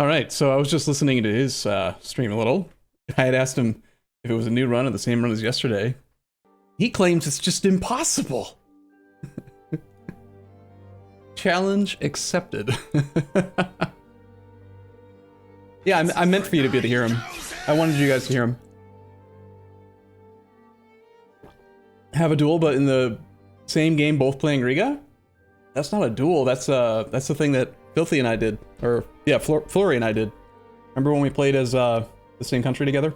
All right, so I was just listening to his stream a little. I had asked him if it was a new run or the same run as yesterday. He claims it's just impossible. Challenge accepted. Yeah, I meant for you to be able to hear him. I wanted you guys to hear him. Have a duel, but in the same game, both playing Riga? That's not a duel. That's the thing that Filthy and I did, or yeah, Flory and I did. Remember when we played as the same country together?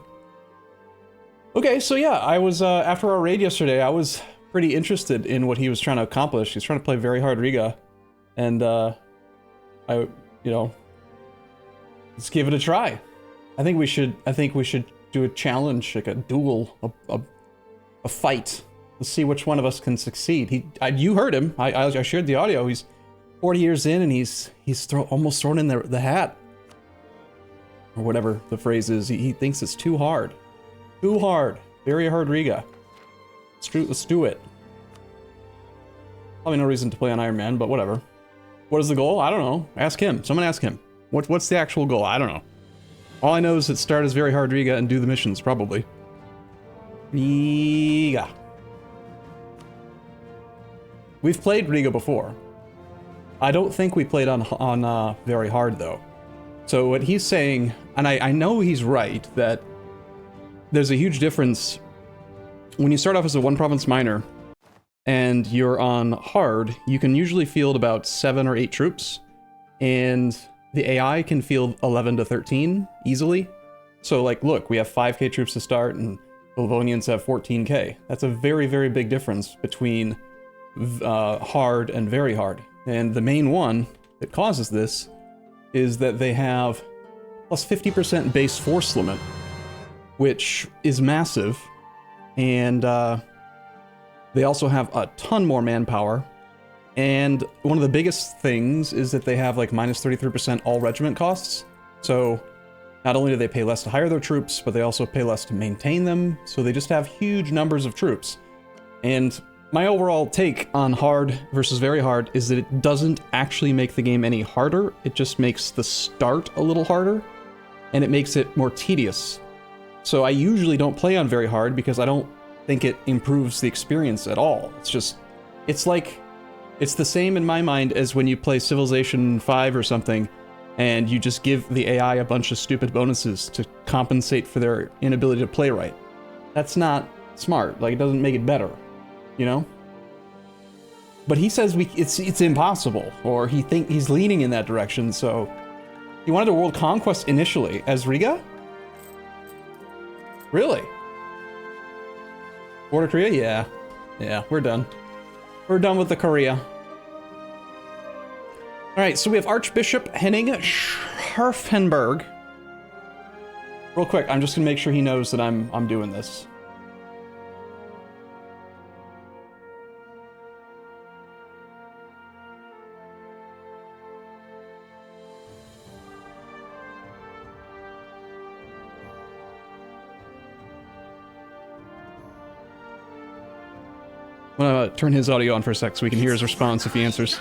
Okay, so yeah, I was after our raid yesterday, I was pretty interested in what he was trying to accomplish. He's trying to play very hard Riga, and let's give it a try. I think we should do a challenge, like a duel, a fight. Let's see which one of us can succeed. You heard him. I shared the audio. He's 40 years in, and he's almost thrown in the hat, or whatever the phrase is. He thinks it's too hard, very hard Riga. Let's do it. Probably no reason to play on Iron Man, but whatever. What is the goal? I don't know. Ask him. Someone ask him. What's the actual goal? I don't know. All I know is that start as very hard Riga and do the missions, probably. Riga. We've played Riga before. I don't think we played on very hard, though. So what he's saying, and I know he's right, that there's a huge difference when you start off as a one province minor and you're on hard. You can usually field about 7 or 8 troops, and the AI can field 11 to 13 easily. So like, look, we have 5k troops to start, and the Livonians have 14k. That's a very, very big difference between hard and very hard. And the main one that causes this is that they have plus 50% base force limit, which is massive. And they also have a ton more manpower. And one of the biggest things is that they have like minus 33% all regiment costs. So not only do they pay less to hire their troops, but they also pay less to maintain them. So they just have huge numbers of troops. And my overall take on hard versus very hard is that it doesn't actually make the game any harder. It just makes the start a little harder, and it makes it more tedious. So I usually don't play on very hard because I don't think it improves the experience at all. It's the same in my mind as when you play Civilization 5 or something, and you just give the AI a bunch of stupid bonuses to compensate for their inability to play right. That's not smart. Like, it doesn't make it better. You know? But he says it's impossible, or he's leaning in that direction. So he wanted a world conquest initially as Riga? Really? Border Korea? Yeah, we're done. We're done with the Korea. All right, so we have Archbishop Henning Scharfenberg. Real quick, I'm just gonna make sure he knows that I'm doing this. I'm gonna turn his audio on for a sec so we can hear his response if he answers.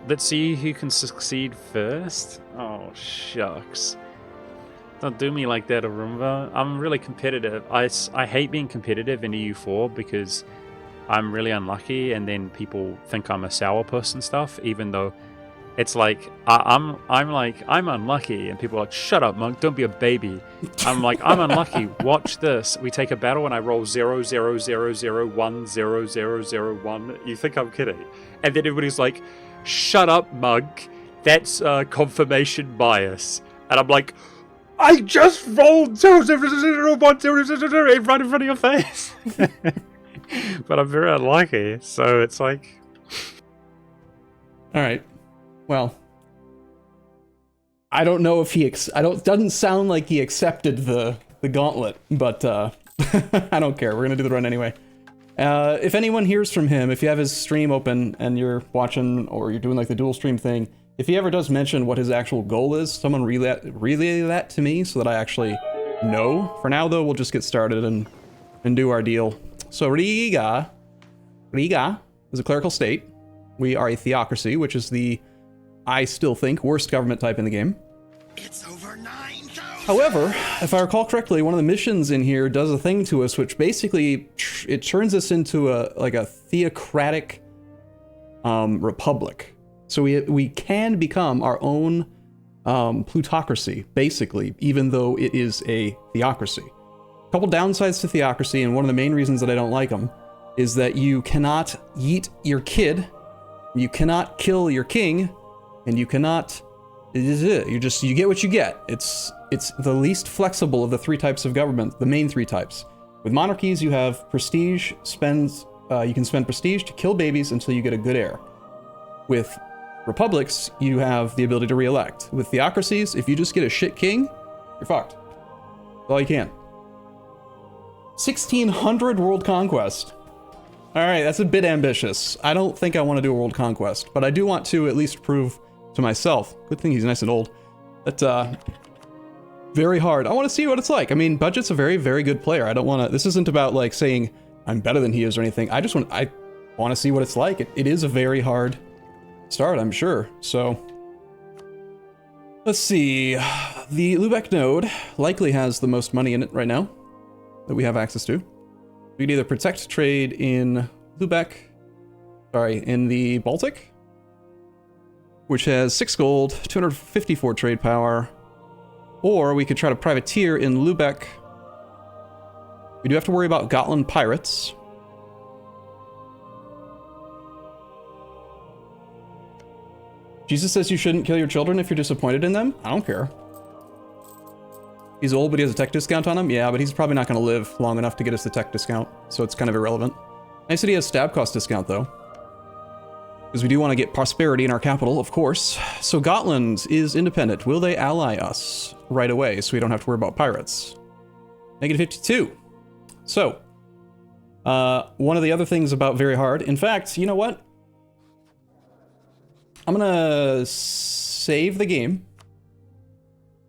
Let's see who can succeed first. Oh, shucks. Don't do me like that, Arumba. I'm really competitive. I hate being competitive in EU4 because I'm really unlucky, and then people think I'm a sourpuss and stuff, even though it's like, I'm unlucky, and people are like, shut up, monk, don't be a baby. I'm like, I'm unlucky, watch this. We take a battle and I roll 0, 0, 0, 0, 1, 0, 0, 0, 1. You think I'm kidding? And then everybody's like, shut up, monk, that's confirmation bias. And I'm like, I just rolled 0, 0, 0, 1, 0, 0, 0, right in front of your face. But I'm very unlucky, so it's like... Alright. Well, I don't know if doesn't sound like he accepted the gauntlet, but I don't care. We're gonna do the run anyway. If anyone hears from him, if you have his stream open and you're watching, or you're doing like the dual stream thing, if he ever does mention what his actual goal is, someone relay that to me so that I actually know. For now though, we'll just get started and do our deal. So Riga is a clerical state. We are a theocracy, which is the, I still think, worst government type in the game. It's over 9,000. However, if I recall correctly, one of the missions in here does a thing to us, which basically it turns us into a theocratic republic. So we can become our own plutocracy, basically, even though it is a theocracy. A couple downsides to theocracy, and one of the main reasons that I don't like them, is that you cannot yeet your kid, you cannot kill your king, and you cannot. You get what you get. It's the least flexible of the three types of government, the main three types. With monarchies, you have prestige. You can spend prestige to kill babies until you get a good heir. With republics, you have the ability to re-elect. With theocracies, if you just get a shit king, you're fucked. That's all you can. 1600 world conquest. All right, that's a bit ambitious. I don't think I want to do a world conquest, but I do want to at least prove to myself, good thing he's nice and old, that very hard. I want to see what it's like. I mean, Budget's a very, very good player. I don't want to, this isn't about like saying I'm better than he is or anything. I want to see what it's like. It is a very hard start, I'm sure. So let's see. The Lubeck node likely has the most money in it right now that we have access to. We can either protect trade in in the Baltic, which has 6 gold, 254 trade power, or we could try to privateer in Lubeck. We do have to worry about Gotland pirates. Jesus says you shouldn't kill your children if you're disappointed in them. I don't care. He's old, but he has a tech discount on him? Yeah, but he's probably not going to live long enough to get us the tech discount, so it's kind of irrelevant. Nice that he has stab cost discount, though. Because we do want to get prosperity in our capital, of course. So Gotland is independent. Will they ally us right away so we don't have to worry about pirates? -52. So, one of the other things about very hard... In fact, you know what? I'm going to save the game.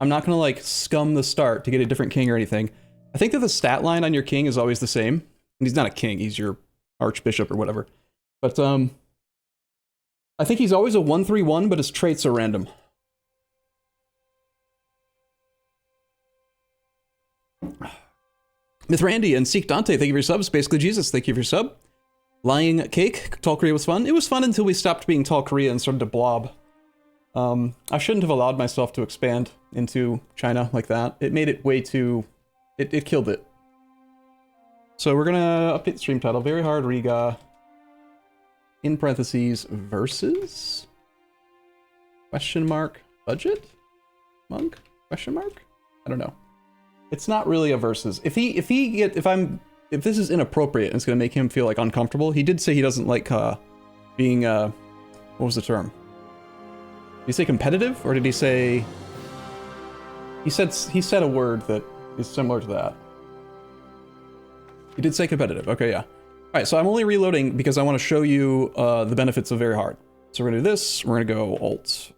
I'm not going to, like, scum the start to get a different king or anything. I think that the stat line on your king is always the same. And he's not a king, he's your archbishop or whatever. But, I think he's always a 1/3/1, but his traits are random. Myth Randy and Seek Dante, thank you for your subs. Basically Jesus, thank you for your sub. Lying Cake, Tall Korea was fun. It was fun until we stopped being Tall Korea and started to blob. I shouldn't have allowed myself to expand into China like that. It made it way too... It killed it. So we're gonna update the stream title. Very hard Riga. In parentheses, versus? Question mark, budget? Monk? Question mark? I don't know. It's not really a versus. If this is inappropriate and it's gonna make him feel like uncomfortable, he did say he doesn't like being what was the term? Did he say competitive, or did he say... He said a word that is similar to that. He did say competitive. Okay, yeah. All right, so I'm only reloading because I want to show you the benefits of very hard. So we're gonna do this. We're gonna go Alt,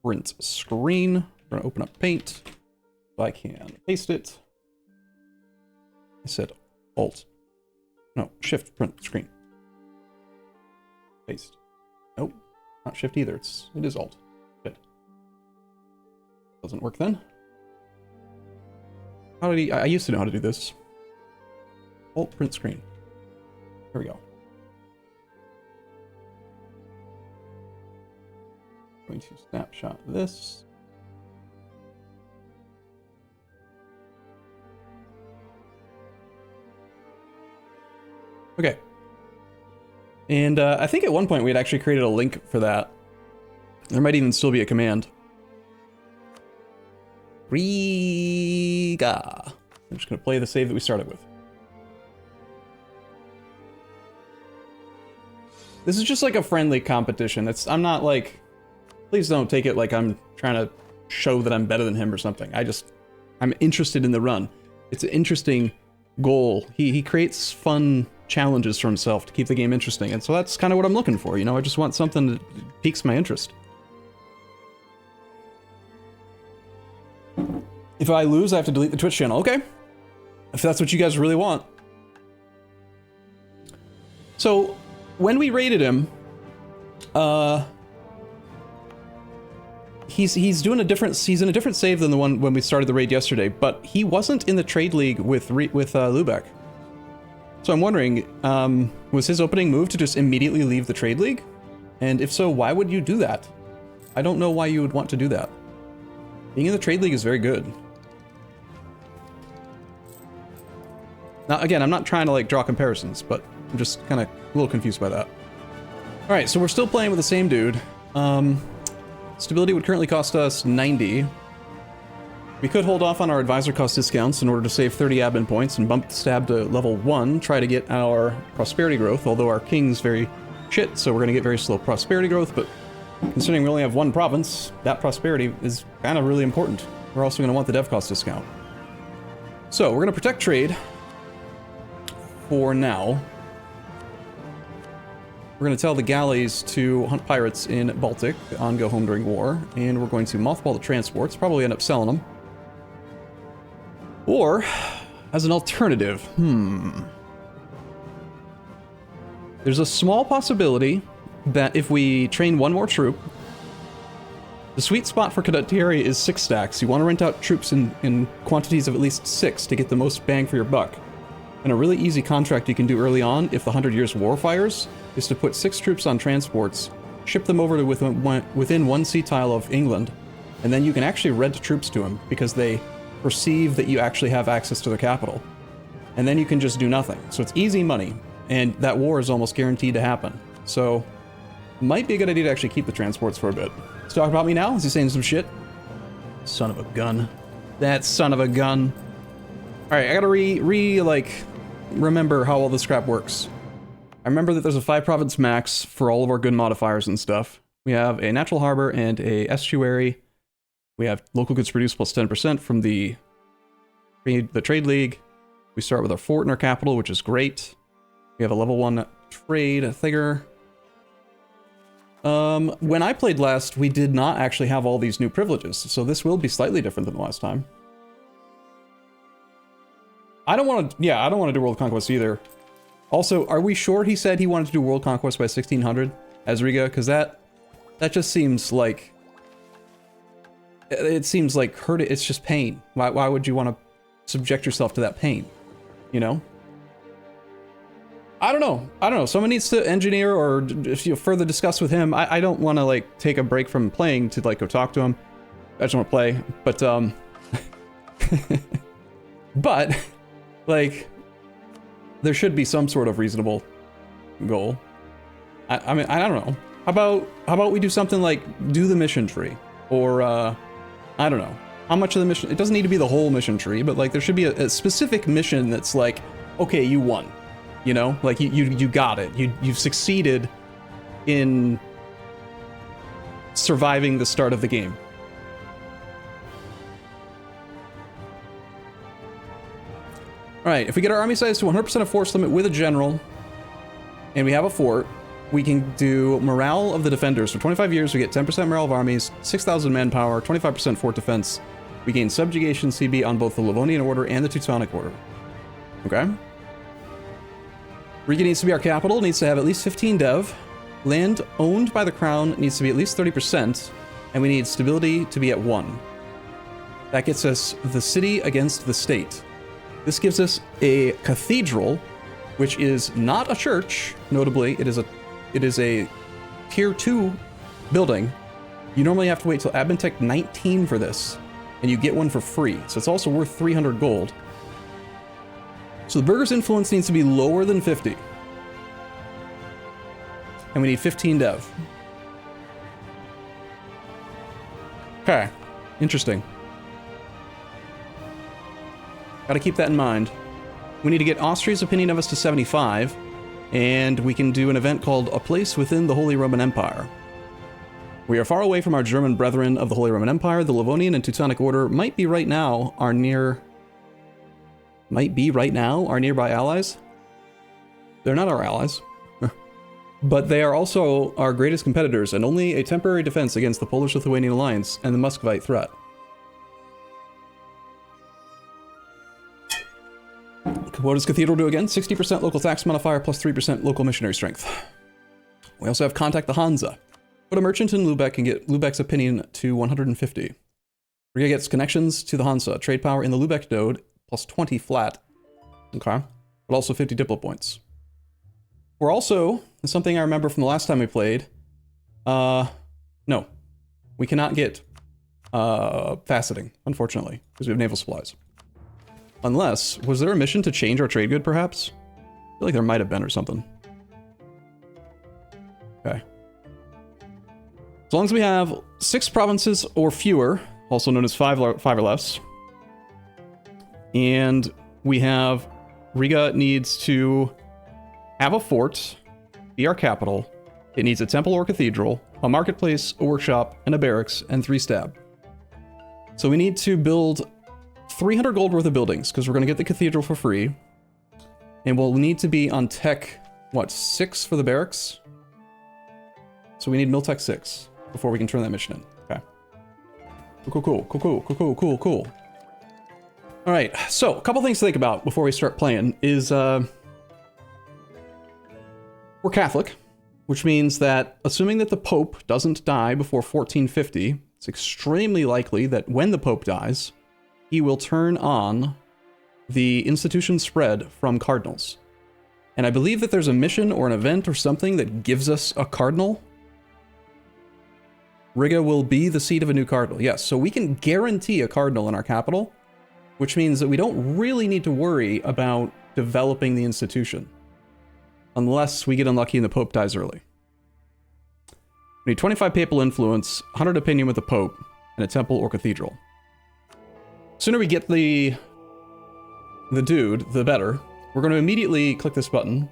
print screen. We're gonna open up Paint. So I can paste it. I said Alt. No, Shift, print screen. Paste. Nope, not Shift either. It is Alt. Good. Doesn't work then. How did he? I used to know how to do this. Alt, print screen. Here we go. Going to snapshot this. Okay. And I think at one point we had actually created a link for that. There might even still be a command. Riga. I'm just going to play the save that we started with. This is just like a friendly competition. I'm not like, please don't take it like I'm trying to show that I'm better than him or something. I'm interested in the run. It's an interesting goal. He creates fun challenges for himself to keep the game interesting. And so that's kind of what I'm looking for. You know, I just want something that piques my interest. If I lose, I have to delete the Twitch channel. Okay. If that's what you guys really want. So when we raided him, He's in a different save than the one when we started the raid yesterday, but he wasn't in the trade league with Lubeck. So I'm wondering, was his opening move to just immediately leave the trade league? And if so, why would you do that? I don't know why you would want to do that. Being in the trade league is very good. Now, again, I'm not trying to like draw comparisons, but I'm just kind of a little confused by that. All right, so we're still playing with the same dude. Stability would currently cost us 90. We could hold off on our advisor cost discounts in order to save 30 admin points and bump the stab to level 1, try to get our prosperity growth, although our king's very shit, so we're going to get very slow prosperity growth, but considering we only have one province, that prosperity is kind of really important. We're also going to want the dev cost discount. So we're going to protect trade for now. We're going to tell the galleys to hunt pirates in Baltic on go home during war, and we're going to mothball the transports, probably end up selling them. Or, as an alternative, there's a small possibility that if we train one more troop, the sweet spot for Condottieri is 6 stacks. You want to rent out troops in quantities of at least 6 to get the most bang for your buck. And a really easy contract you can do early on, if the 100 Years' War fires, is to put 6 troops on transports, ship them over to within 1 sea tile of England, and then you can actually rent troops to them because they perceive that you actually have access to their capital. And then you can just do nothing. So it's easy money, and that war is almost guaranteed to happen. So, might be a good idea to actually keep the transports for a bit. Let's talk about me now. Is he saying some shit? Son of a gun. That son of a gun. Alright, I gotta remember how all this crap works. I remember that there's a 5-province max for all of our good modifiers and stuff. We have a natural harbor and a estuary. We have local goods produced plus 10% from the trade league. We start with our fort and our capital, which is great. We have a level 1 trade thinger. When I played last, we did not actually have all these new privileges, so this will be slightly different than the last time. I don't want to do World Conquest either. Also, are we sure he said he wanted to do World Conquest by 1600 as Riga? Because that just seems like... It seems like it's just pain. Why would you want to subject yourself to that pain? You know? I don't know. Someone needs to engineer or further discuss with him. I don't want to like take a break from playing to like go talk to him. I just want to play. But but like there should be some sort of reasonable goal. I mean, I don't know. How about we do something like do the mission tree, or I don't know how much of the mission. It doesn't need to be the whole mission tree, but like there should be a specific mission that's like, okay, you won. You know, like you got it. You've succeeded in surviving the start of the game. All right, if we get our army size to 100% of force limit with a general, and we have a fort, we can do morale of the defenders. For 25 years, we get 10% morale of armies, 6,000 manpower, 25% fort defense. We gain subjugation CB on both the Livonian Order and the Teutonic Order. Okay. Riga needs to be our capital, it needs to have at least 15 dev. Land owned by the crown needs to be at least 30%, and we need stability to be at 1. That gets us the city against the state. This gives us a cathedral, which is not a church, notably. It is a tier 2 building. You normally have to wait till Admin Tech 19 for this, and you get one for free, so it's also worth 300 gold. So the burgher's influence needs to be lower than 50. And we need 15 dev. Okay, interesting. Gotta keep that in mind. We need to get Austria's opinion of us to 75, and we can do an event called A Place Within the Holy Roman Empire. We are far away from our German brethren of the Holy Roman Empire. The Livonian and Teutonic Order might be right now our nearby allies. They're not our allies. But they are also our greatest competitors, and only a temporary defense against the Polish-Lithuanian alliance and the Muscovite threat. What does Cathedral do again? 60% local tax modifier plus 3% local missionary strength. We also have contact the Hansa. Put a merchant in Lubeck and get Lubeck's opinion to 150. Riga gets connections to the Hansa. Trade power in the Lubeck node, plus 20 flat. Okay. But also 50 diplo points. We're also, something I remember from the last time we played, no. We cannot get faceting, unfortunately, because we have naval supplies. Unless, was there a mission to change our trade good, perhaps? I feel like there might have been or something. Okay. As long as we have 6 provinces or fewer, also known as 5 or less, and we have Riga needs to have a fort, be our capital. It needs a temple or cathedral, a marketplace, a workshop, and a barracks, and 3 stab. So we need to build 300 gold worth of buildings, because we're going to get the cathedral for free. And we'll need to be on tech, what, 6 for the barracks? So we need Miltech 6 before we can turn that mission in. Okay. Cool. All right, so a couple things to think about before we start playing is we're Catholic, which means that assuming that the Pope doesn't die before 1450, it's extremely likely that when the Pope dies, he will turn on the institution spread from cardinals. And I believe that there's a mission or an event or something that gives us a cardinal. Riga will be the seat of a new cardinal. Yes, so we can guarantee a cardinal in our capital, which means that we don't really need to worry about developing the institution. Unless we get unlucky and the Pope dies early. We need 25 papal influence, 100 opinion with the Pope, and a temple or cathedral. The sooner we get the dude, the better. We're going to immediately click this button,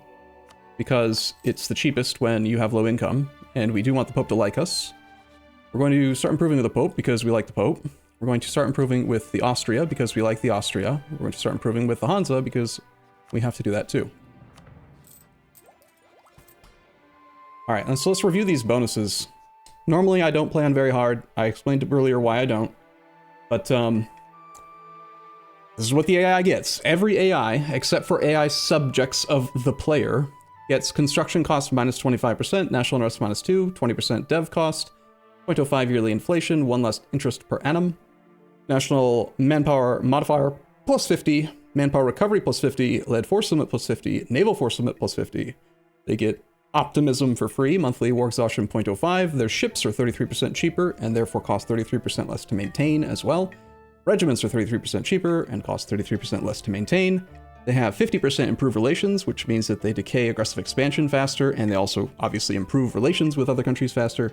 because it's the cheapest when you have low income, and we do want the Pope to like us. We're going to start improving with the Pope, because we like the Pope. We're going to start improving with the Austria, because we like the Austria. We're going to start improving with the Hansa, because we have to do that too. Alright, and so let's review these bonuses. Normally I don't play on very hard. I explained earlier why I don't. But, this is what the AI gets. Every AI, except for AI subjects of the player, gets construction cost minus 25%, national interest minus 2, 20% dev cost, 0.05 yearly inflation, 1 less interest per annum, national manpower modifier plus 50, manpower recovery plus 50, lead force limit plus 50, naval force limit plus 50. They get optimism for free, monthly war exhaustion 0.05. Their ships are 33% cheaper and therefore cost 33% less to maintain as well. Regiments are 33% cheaper and cost 33% less to maintain. They have 50% improved relations, which means that they decay aggressive expansion faster, and they also obviously improve relations with other countries faster.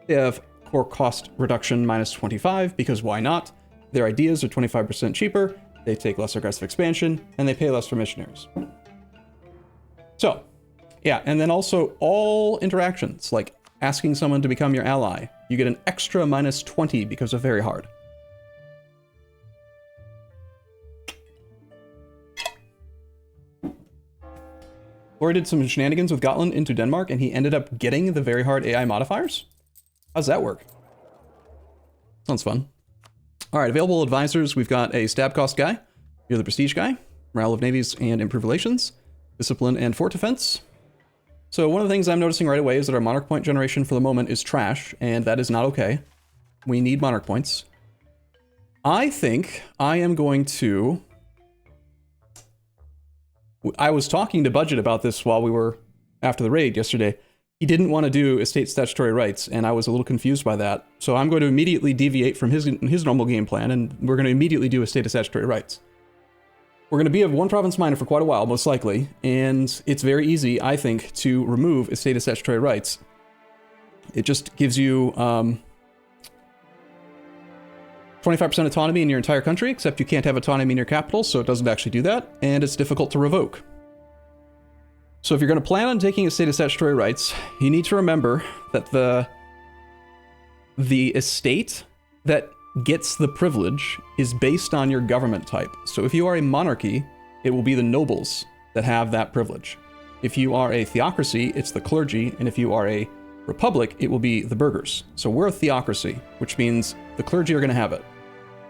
They have core cost reduction minus 25, because why not? Their ideas are 25% cheaper, they take less aggressive expansion, and they pay less for missionaries. So, yeah, and then also all interactions, like asking someone to become your ally, you get an extra minus 20 because of very hard. Lori did some shenanigans with Gotland into Denmark, and he ended up getting the very hard AI modifiers? How's that work? Sounds fun. All right, available advisors. We've got a stab cost guy. You're the prestige guy. Morale of navies and improved relations. Discipline and fort defense. So one of the things I'm noticing right away is that our monarch point generation for the moment is trash, and that is not okay. We need monarch points. I think I am going to... I was talking to Budget about this while we were after the raid yesterday. He didn't want to do estate statutory rights, and I was a little confused by that. So I'm going to immediately deviate from his normal game plan, and we're going to immediately do estate statutory rights. We're going to be a one province minor for quite a while, most likely, and it's very easy, I think, to remove estate statutory rights. It just gives you 25% autonomy in your entire country, except you can't have autonomy in your capital, so it doesn't actually do that, and it's difficult to revoke. So if you're going to plan on taking estate statutory rights, you need to remember that the estate that gets the privilege is based on your government type. So if you are a monarchy, it will be the nobles that have that privilege. If you are a theocracy, it's the clergy, and if you are a republic, it will be the burghers. So we're a theocracy, which means the clergy are going to have it.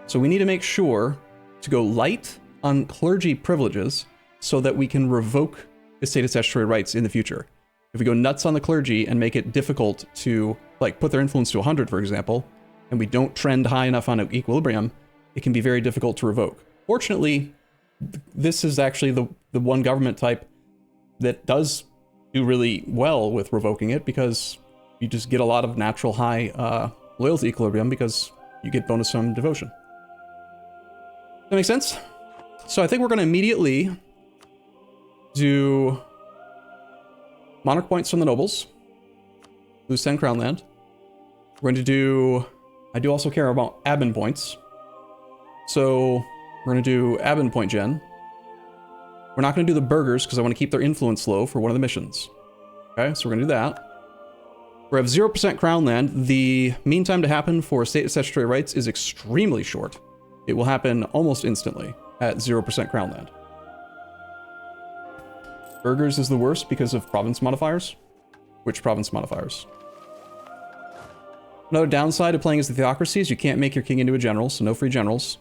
So we need to make sure to go light on clergy privileges so that we can revoke estate statutory rights in the future. If we go nuts on the clergy and make it difficult to, like, put their influence to 100, for example, and we don't trend high enough on equilibrium, it can be very difficult to revoke. Fortunately, this is actually the one government type that does do really well with revoking it, because you just get a lot of natural high loyalty equilibrium because you get bonus from devotion. That makes sense? So I think we're going to immediately do monarch points from the nobles. Lose 10 crown land. We're going to do... I do also care about admin points. So we're going to do admin point gen. We're not going to do the burghers because I want to keep their influence low for one of the missions. Okay, so we're going to do that. We have 0% crown land. The mean time to happen for state statutory rights is extremely short. It will happen almost instantly at 0% crown land. Burghers is the worst because of province modifiers. Which province modifiers? Another downside of playing as the Theocracy is you can't make your king into a general, so no free generals.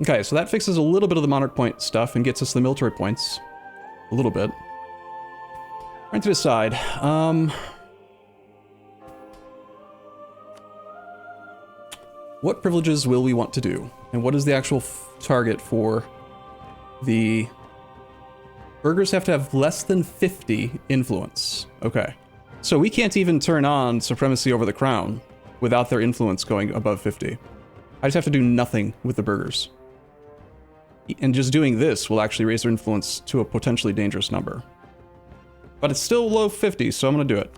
Okay, so that fixes a little bit of the monarch point stuff and gets us the military points. A little bit. Trying to decide. What privileges will we want to do? And what is the actual target for the... Burghers have to have less than 50 influence. Okay. So we can't even turn on supremacy over the crown without their influence going above 50. I just have to do nothing with the burghers. And just doing this will actually raise their influence to a potentially dangerous number. But it's still low 50, so I'm going to do it.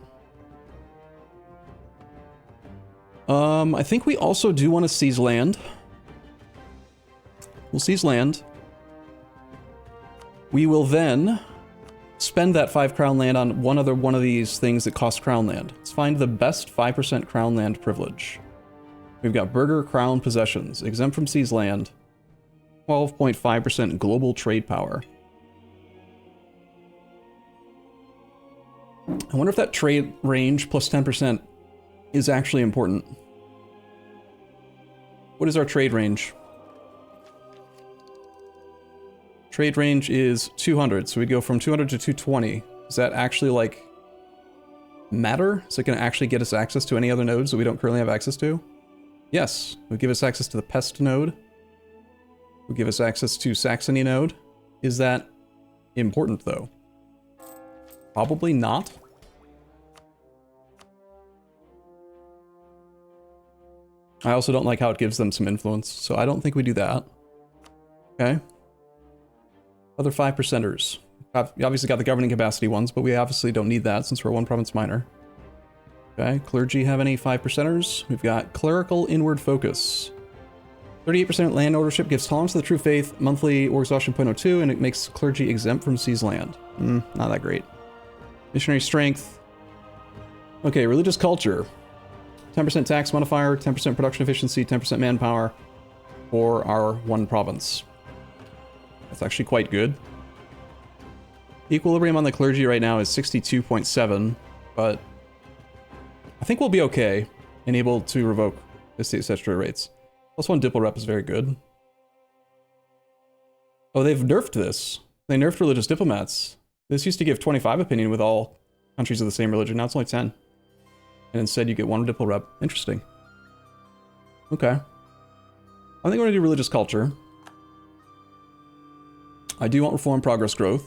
I think we also do want to seize land. We'll seize land. We will then spend that 5 crown land on one of these things that cost crown land. Let's find the best 5% crown land privilege. We've got burgher crown possessions, exempt from seize land, 12.5% global trade power. I wonder if that trade range plus 10% is actually important. What is our trade range? Trade range is 200, so we'd go from 200 to 220. Does that actually, like, matter? Is it going to actually get us access to any other nodes that we don't currently have access to? Yes. It would give us access to the Pest node. It would give us access to Saxony node. Is that important, though? Probably not. I also don't like how it gives them some influence, so I don't think we do that. Okay. Other 5%ers. We obviously got the governing capacity ones, but we obviously don't need that since we're a one province minor. Okay, clergy have any 5%ers? We've got clerical inward focus. 38% land ownership gives tolerance to the true faith, monthly or exhaustion 0.02, and it makes clergy exempt from seized land. Not that great. Missionary strength. Okay, religious culture. 10% tax modifier, 10% production efficiency, 10% manpower for our one province. That's actually quite good. Equilibrium on the clergy right now is 62.7, but I think we'll be okay and able to revoke the state statutory rates. Plus 1 diplo rep is very good. Oh, they've nerfed this. They nerfed religious diplomats. This used to give 25 opinion with all countries of the same religion. Now it's only 10. And instead you get 1 diplo rep. Interesting. Okay. I think we're going to do religious culture. I do want reform progress growth.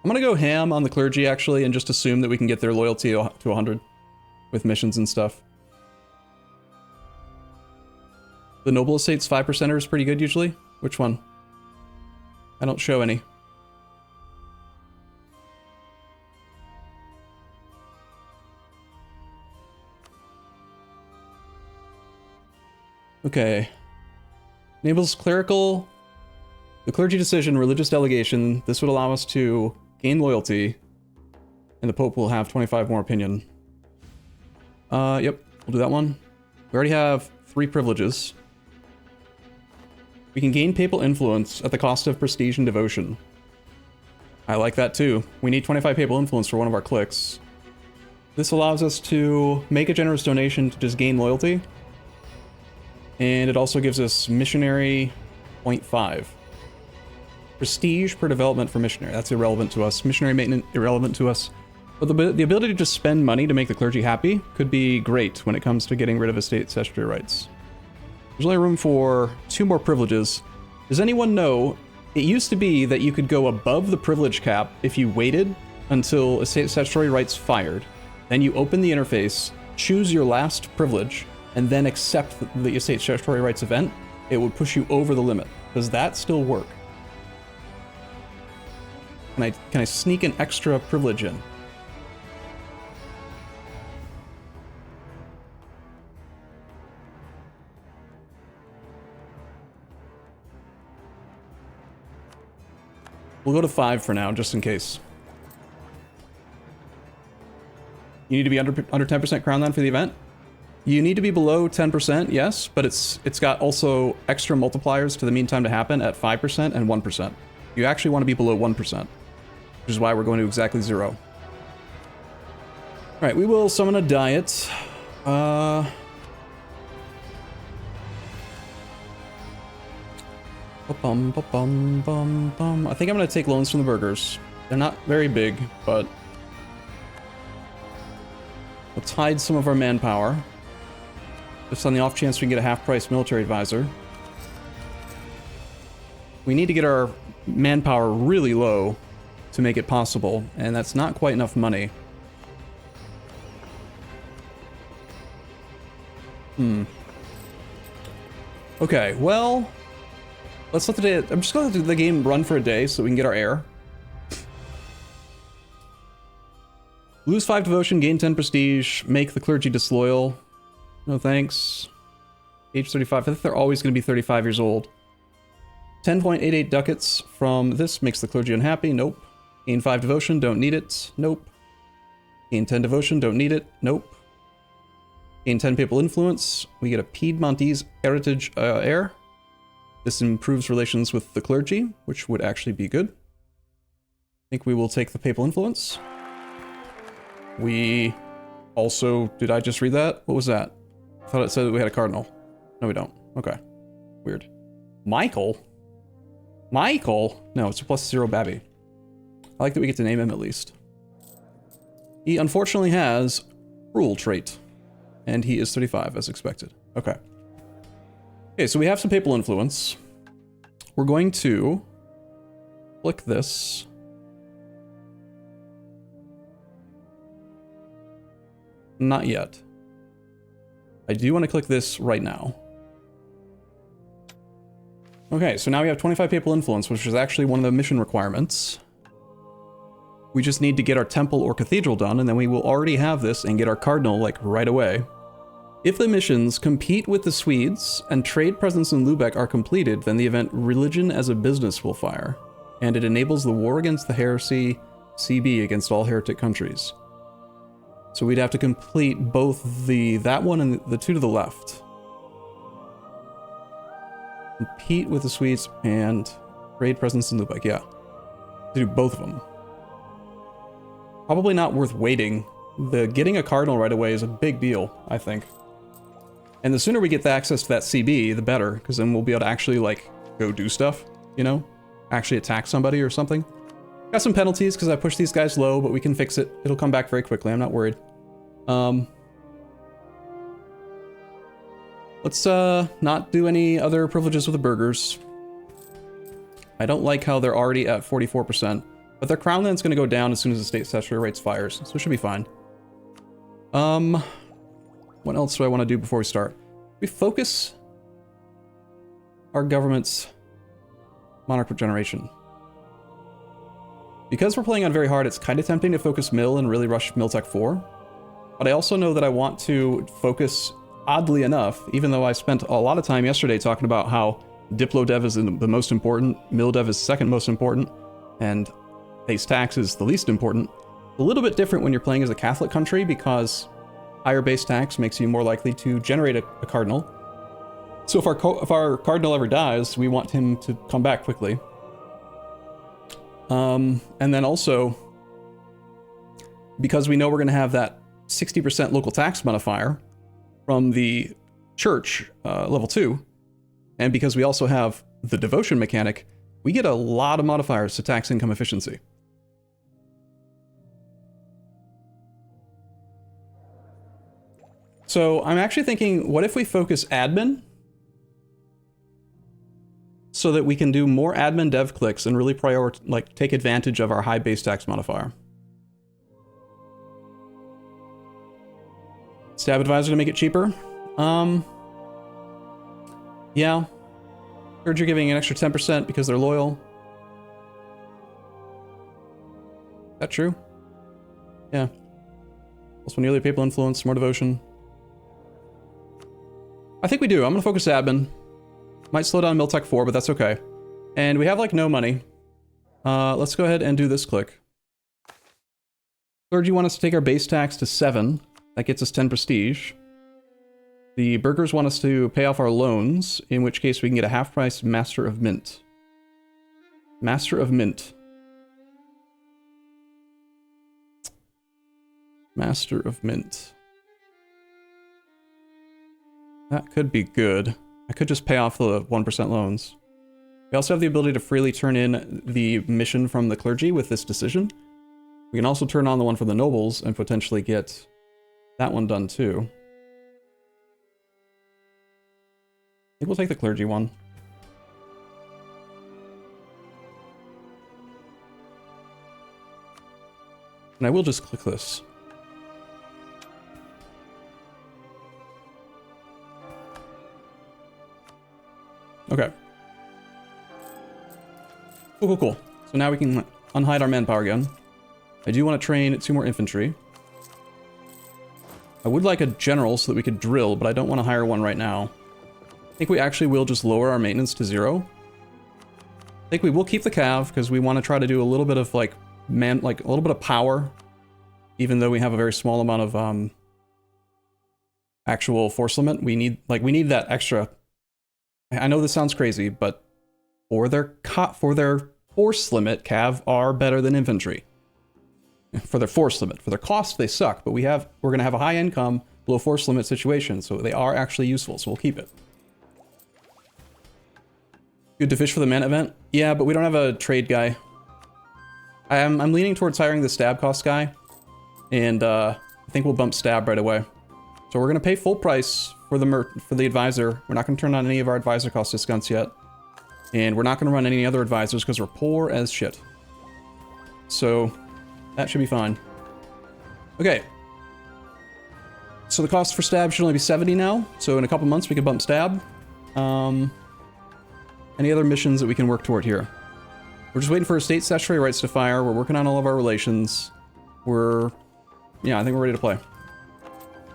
I'm going to go ham on the clergy, actually, and just assume that we can get their loyalty to 100 with missions and stuff. The noble estate's 5%er is pretty good, usually. Which one? I don't show any. Okay. Enables clerical... The clergy decision, religious delegation. This would allow us to gain loyalty. And the Pope will have 25 more opinion. Yep. We'll do that one. We already have 3 privileges. We can gain papal influence at the cost of prestige and devotion. I like that too. We need 25 papal influence for one of our cliques. This allows us to make a generous donation to just gain loyalty. And it also gives us missionary 0.5. Prestige per development for missionary. That's irrelevant to us. Missionary maintenance, irrelevant to us. But the ability to just spend money to make the clergy happy could be great when it comes to getting rid of estate statutory rights. There's only room for 2 more privileges. Does anyone know, it used to be that you could go above the privilege cap if you waited until estate statutory rights fired. Then you open the interface, choose your last privilege, and then accept the estate statutory rights event. It would push you over the limit. Does that still work? Can I sneak an extra privilege in? We'll go to 5 for now, just in case. You need to be under 10% crown land for the event. You need to be below 10%, yes, but it's got also extra multipliers to the mean time to happen at 5% and 1%. You actually want to be below 1%, which is why we're going to exactly 0. All right, we will summon a diet. I think I'm going to take loans from the burghers. They're not very big, but we'll tide some of our manpower. Just on the off chance we can get a half-price military advisor. We need to get our manpower really low to make it possible, and that's not quite enough money. Okay, well, let's let the day. I'm just going to let the game run for a day so we can get our heir. Lose 5 devotion, gain 10 prestige, make the clergy disloyal. No thanks. Age 35. I think they're always going to be 35 years old. 10.88 ducats from this makes the clergy unhappy. Nope. Gain 5 devotion, don't need it. Nope. Gain 10 devotion, don't need it. Nope. Gain 10 papal influence. We get a Piedmontese heritage heir. This improves relations with the clergy, which would actually be good. I think we will take the papal influence. We also... Did I just read that? What was that? I thought it said that we had a cardinal. No, we don't. Okay. Weird. Michael? Michael? No, it's a +0 Babby. I like that we get to name him at least. He unfortunately has rule trait. And he is 35, as expected. Okay. Okay, so we have some papal influence. We're going to click this. Not yet. I do want to click this right now. Okay, so now we have 25 papal influence, which is actually one of the mission requirements. We just need to get our temple or cathedral done, and then we will already have this and get our cardinal, like, right away. If the missions compete with the Swedes and trade presence in Lubeck are completed, then the event Religion as a Business will fire, and it enables the war against the heresy CB against all heretic countries. So we'd have to complete both that one and the 2 to the left. Compete with the Swedes and trade presence in Lubeck, yeah. Do both of them. Probably not worth waiting. Getting a cardinal right away is a big deal, I think. And the sooner we get the access to that CB, the better, because then we'll be able to actually, like, go do stuff, you know? Actually attack somebody or something. Got some penalties because I pushed these guys low, but we can fix it. It'll come back very quickly, I'm not worried. Let's not do any other privileges with the burghers. I don't like how they're already at 44%, but their crown land's gonna go down as soon as the state statutory rights fires, so it should be fine. What else do I want to do before we start? We focus our government's monarch regeneration. Because we're playing on very hard, it's kind of tempting to focus Mill and really rush Mill Tech 4. But I also know that I want to focus, oddly enough, even though I spent a lot of time yesterday talking about how Diplo Dev is the most important, Mill Dev is second most important, and base tax is the least important. A little bit different when you're playing as a Catholic country because higher base tax makes you more likely to generate a cardinal. So if our cardinal ever dies, we want him to come back quickly. And then also, because we know we're going to have that 60% local tax modifier from the church, level 2, and because we also have the devotion mechanic, we get a lot of modifiers to tax income efficiency. So I'm actually thinking, what if we focus admin so that we can do more admin dev clicks and really take advantage of our high base tax modifier. Stab advisor to make it cheaper. Yeah. Heard you're giving an extra 10% because they're loyal. Is that true? Yeah. Also nearly papal influence, more devotion. I think we do. I'm gonna focus admin. Might slow down Miltech 4, but that's okay. And we have like no money. Let's go ahead and do this click. Clergy want us to take our base tax to 7. That gets us 10 prestige. The burghers want us to pay off our loans, in which case we can get a half-price Master of Mint. Master of Mint. Master of Mint. That could be good. I could just pay off the 1% loans. We also have the ability to freely turn in the mission from the clergy with this decision. We can also turn on the one for the nobles and potentially get that one done too. I think we'll take the clergy one. And I will just click this. Okay. Cool. So now we can unhide our manpower again. I do want to train 2 more infantry. I would like a general so that we could drill, but I don't want to hire one right now. I think we actually will just lower our maintenance to 0. I think we will keep the cav because we want to try to do a little bit of a little bit of power, even though we have a very small amount of actual force limit. We need that extra. I know this sounds crazy, but for their force limit, cav are better than infantry. For their force limit. For their cost, they suck, but we're going to have a high income, low force limit situation, so they are actually useful, so we'll keep it. Good to fish for the man event? Yeah, but we don't have a trade guy. I'm leaning towards hiring the stab cost guy, and I think we'll bump stab right away. So we're going to pay full price for the advisor. We're not going to turn on any of our advisor cost discounts yet, and we're not going to run any other advisors because we're poor as shit. So that should be fine. Okay. So the cost for stab should only be 70 now. So in a couple months we can bump stab. Any other missions that we can work toward here? We're just waiting for state statutory rights to fire. We're working on all of our relations. I think we're ready to play.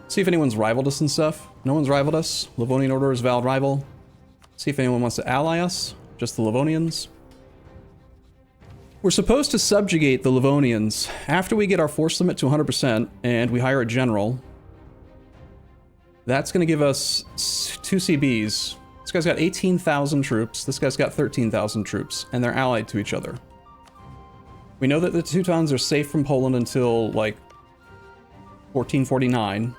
See if anyone's rivaled us and stuff. No one's rivaled us. Livonian Order is valid rival. See if anyone wants to ally us. Just the Livonians. We're supposed to subjugate the Livonians after we get our force limit to 100% and we hire a general. That's going to give us 2 CBs. This guy's got 18,000 troops. This guy's got 13,000 troops, and they're allied to each other. We know that the Teutons are safe from Poland until, like, 1449.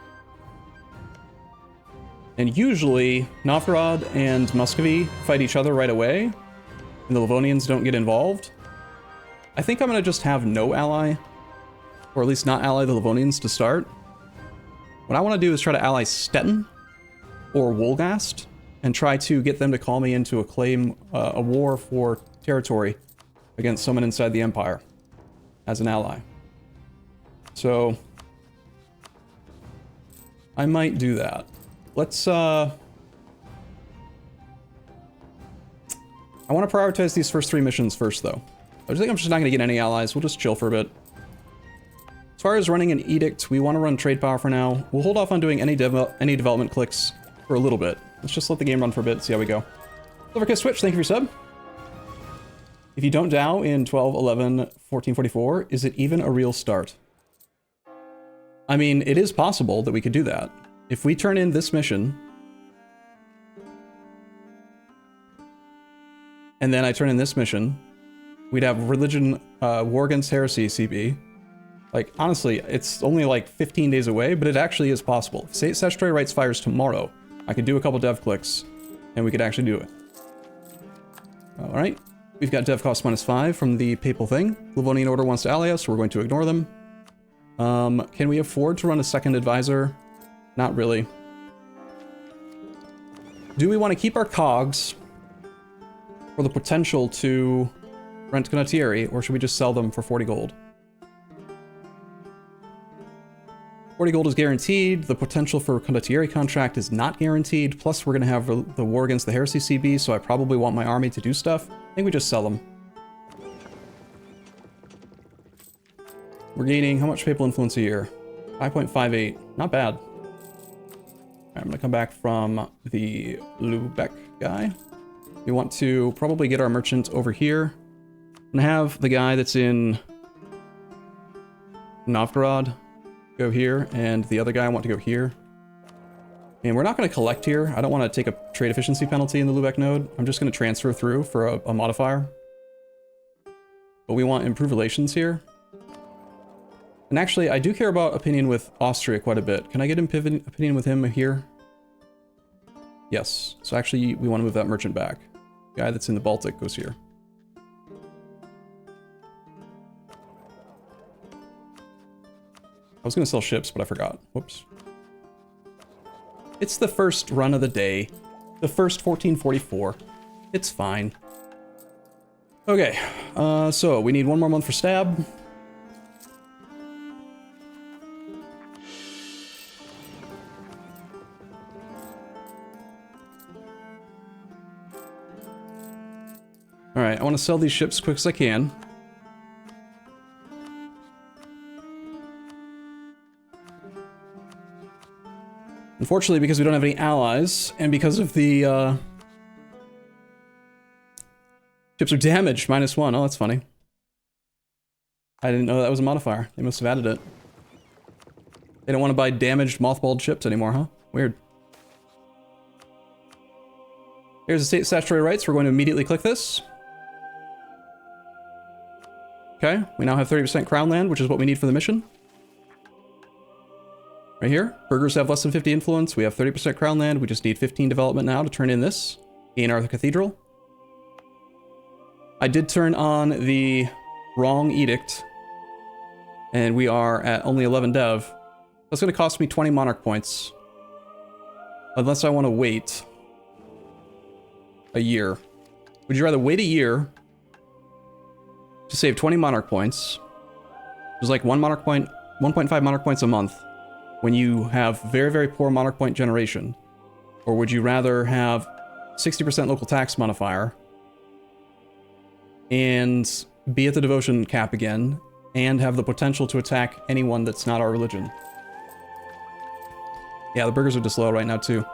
And usually, Novgorod and Muscovy fight each other right away, and the Livonians don't get involved. I think I'm going to just have no ally, or at least not ally the Livonians to start. What I want to do is try to ally Stettin or Wolgast and try to get them to call me into a war for territory against someone inside the Empire as an ally. So I might do that. Let's I want to prioritize these first 3 missions first, though. I think I'm just not going to get any allies. We'll just chill for a bit. As far as running an edict, we want to run trade power for now. We'll hold off on doing any development clicks for a little bit. Let's just let the game run for a bit, see how we go. Silverkiss Switch, thank you for your sub. If you don't Dow in 12, 11, 14, 44, is it even a real start? I mean, it is possible that we could do that. If we turn in this mission, and then I turn in this mission, we'd have religion, war against heresy CB. Like, honestly, it's only like 15 days away, but it actually is possible. If state statutory rights fires tomorrow, I could do a couple dev clicks, and we could actually do it. All right. We've got dev cost -5 from the papal thing. Livonian Order wants to ally us, so we're going to ignore them. Can we afford to run a second advisor? Not really. Do we want to keep our cogs for the potential to rent condottieri, or should we just sell them for 40 gold? 40 gold is guaranteed. The potential for condottieri contract is not guaranteed. Plus, we're going to have the war against the heresy CB, so I probably want my army to do stuff. I think we just sell them. We're gaining how much papal influence a year? 5.58. Not bad. All right, I'm going to come back from the Lubeck guy. We want to probably get our merchant over here. And have the guy that's in Novgorod go here, and the other guy I want to go here. And we're not going to collect here. I don't want to take a trade efficiency penalty in the Lubeck node. I'm just going to transfer through for a modifier. But we want improved relations here. And actually, I do care about opinion with Austria quite a bit. Can I get opinion with him here? Yes. So actually, we want to move that merchant back. The guy that's in the Baltic goes here. I was going to sell ships, but I forgot. Whoops. It's the first run of the day. The first 1444. It's fine. Okay, so we need one more month for stab. Alright, I want to sell these ships as quick as I can. Unfortunately, because we don't have any allies, and because of the, ships are damaged, -1. Oh, that's funny. I didn't know that was a modifier. They must have added it. They don't want to buy damaged, mothballed ships anymore, huh? Weird. Here's the state statutory rights. We're going to immediately click this. Okay, we now have 30% crown land, which is what we need for the mission. Right here, burghers have less than 50 influence. We have 30% crown land. We just need 15 development now to turn in this. Gain our cathedral. I did turn on the wrong edict. And we are at only 11 dev. That's going to cost me 20 monarch points. Unless I want to wait a year. Would you rather wait a year to save 20 monarch points? There's like 1 monarch point, 1.5 monarch points a month. When you have very, very poor monarch point generation? Or would you rather have 60% local tax modifier and be at the devotion cap again and have the potential to attack anyone that's not our religion? Yeah, the burghers are disloyal right now too.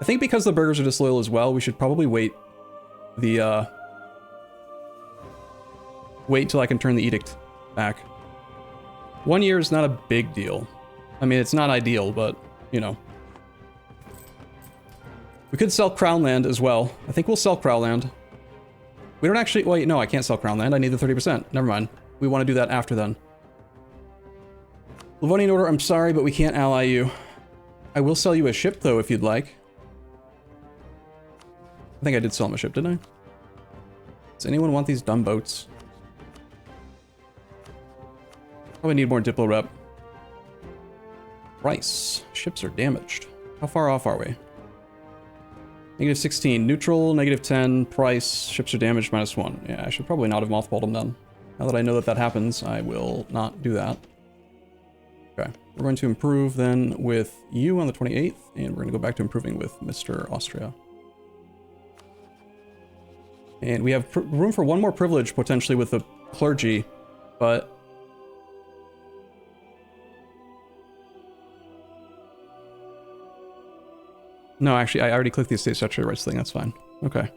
I think because the burghers are disloyal as well, we should probably wait the, wait till I can turn the edict back. 1 year is not a big deal. I mean, it's not ideal, but, you know. We could sell crown land as well. I think we'll sell crown land. We don't actually... Wait, no, I can't sell crown land. I need the 30%. Never mind. We want to do that after then. Livonian Order, I'm sorry, but we can't ally you. I will sell you a ship, though, if you'd like. I think I did sell him a ship, didn't I? Does anyone want these dumb boats? Probably need more Diplo rep. Price. Ships are damaged. How far off are we? -16. Neutral, -10. Price. Ships are damaged, -1. Yeah, I should probably not have mothballed them then. Now that I know that that happens, I will not do that. Okay. We're going to improve then with you on the 28th, and we're going to go back to improving with Mr. Austria. And we have room for one more privilege, potentially, with the clergy, but... No, actually, I already clicked the estate statutory rights thing. That's fine. Okay.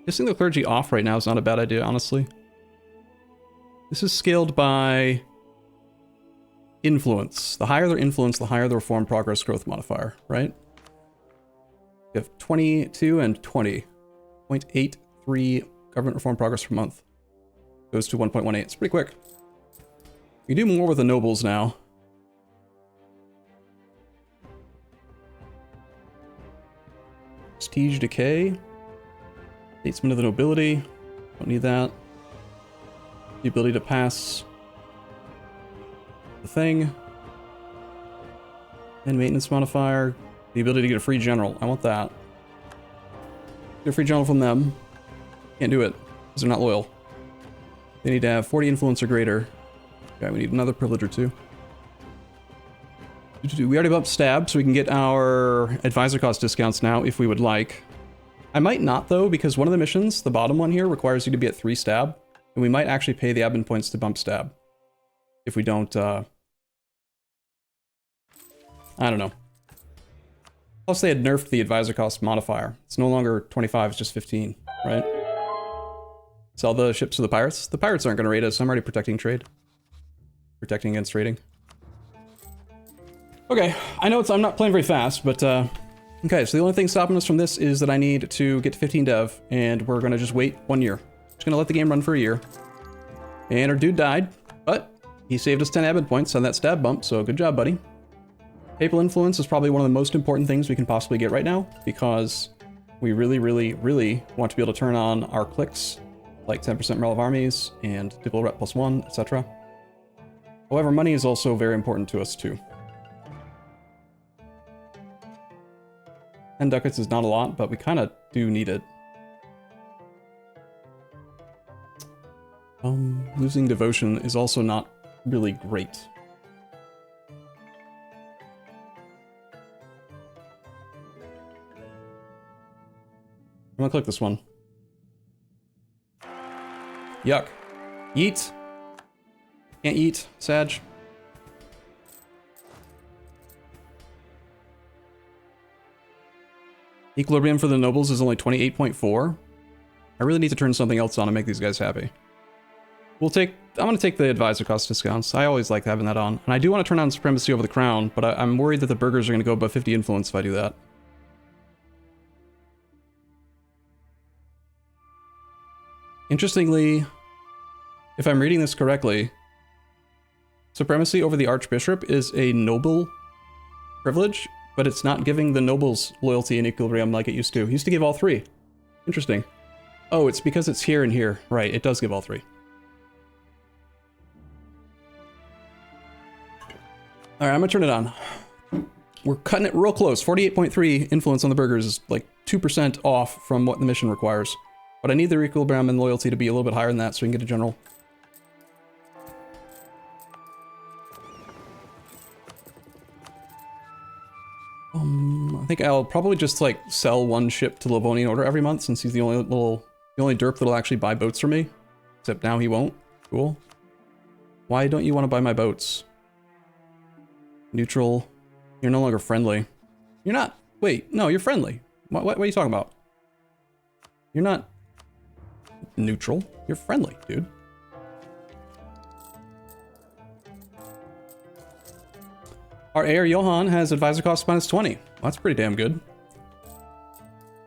Guessing the clergy off right now is not a bad idea, honestly. This is scaled by influence. The higher their influence, the higher the reform progress growth modifier, right? You have 22 and 20. 0.83 government reform progress per month. Goes to 1.18. It's pretty quick. You do more with the nobles now. Prestige decay. Statesman of the nobility. Don't need that. The ability to pass the thing. And maintenance modifier. The ability to get a free general. I want that. Get a free general from them. Can't do it, because they're not loyal. They need to have 40 influence or greater. Okay, we need another privilege or two. We already bumped stab, so we can get our advisor cost discounts now, if we would like. I might not, though, because one of the missions, the bottom one here, requires you to be at 3 stab. And we might actually pay the admin points to bump stab. If we don't, I don't know. Plus, they had nerfed the advisor cost modifier. It's no longer 25, it's just 15, right? Sell the ships to the pirates. The pirates aren't going to raid us. I'm already protecting trade. Protecting against raiding. Okay, I know I'm not playing very fast, but okay, so the only thing stopping us from this is that I need to get to 15 dev, and we're gonna just wait 1 year. Just gonna let the game run for a year. And our dude died, but he saved us 10 admin points on that stab bump, so good job, buddy. Papal influence is probably one of the most important things we can possibly get right now, because we really, really, really want to be able to turn on our clicks, like 10% morale of armies, and Diplo rep +1, etc. However, money is also very important to us, too. 10 ducats is not a lot, but we kind of do need it. Losing devotion is also not really great. I'm gonna click this one. Yuck. Yeet. Can't eat, Sag. Equilibrium for the nobles is only 28.4. I really need to turn something else on to make these guys happy. I'm gonna take the advisor cost discounts. I always like having that on. And I do want to turn on supremacy over the crown, but I'm worried that the burghers are gonna go above 50 influence if I do that. Interestingly, if I'm reading this correctly, supremacy over the archbishop is a noble privilege, but it's not giving the nobles loyalty and equilibrium like it used to. It used to give all 3. Interesting. Oh, it's because it's here and here. Right, it does give all 3. Alright, I'm gonna turn it on. We're cutting it real close. 48.3 influence on the burghers is like 2% off from what the mission requires. But I need their equilibrium and loyalty to be a little bit higher than that so we can get a general. I think I'll probably just like sell 1 ship to Livonian Order every month since he's the only derp that'll actually buy boats for me. Except now he won't. Cool. Why don't you want to buy my boats? Neutral. You're no longer friendly. You're not. Wait, no, you're friendly. What are you talking about? You're not neutral. You're friendly, dude. Our heir, Johan, has advisor cost -20. Well, that's pretty damn good.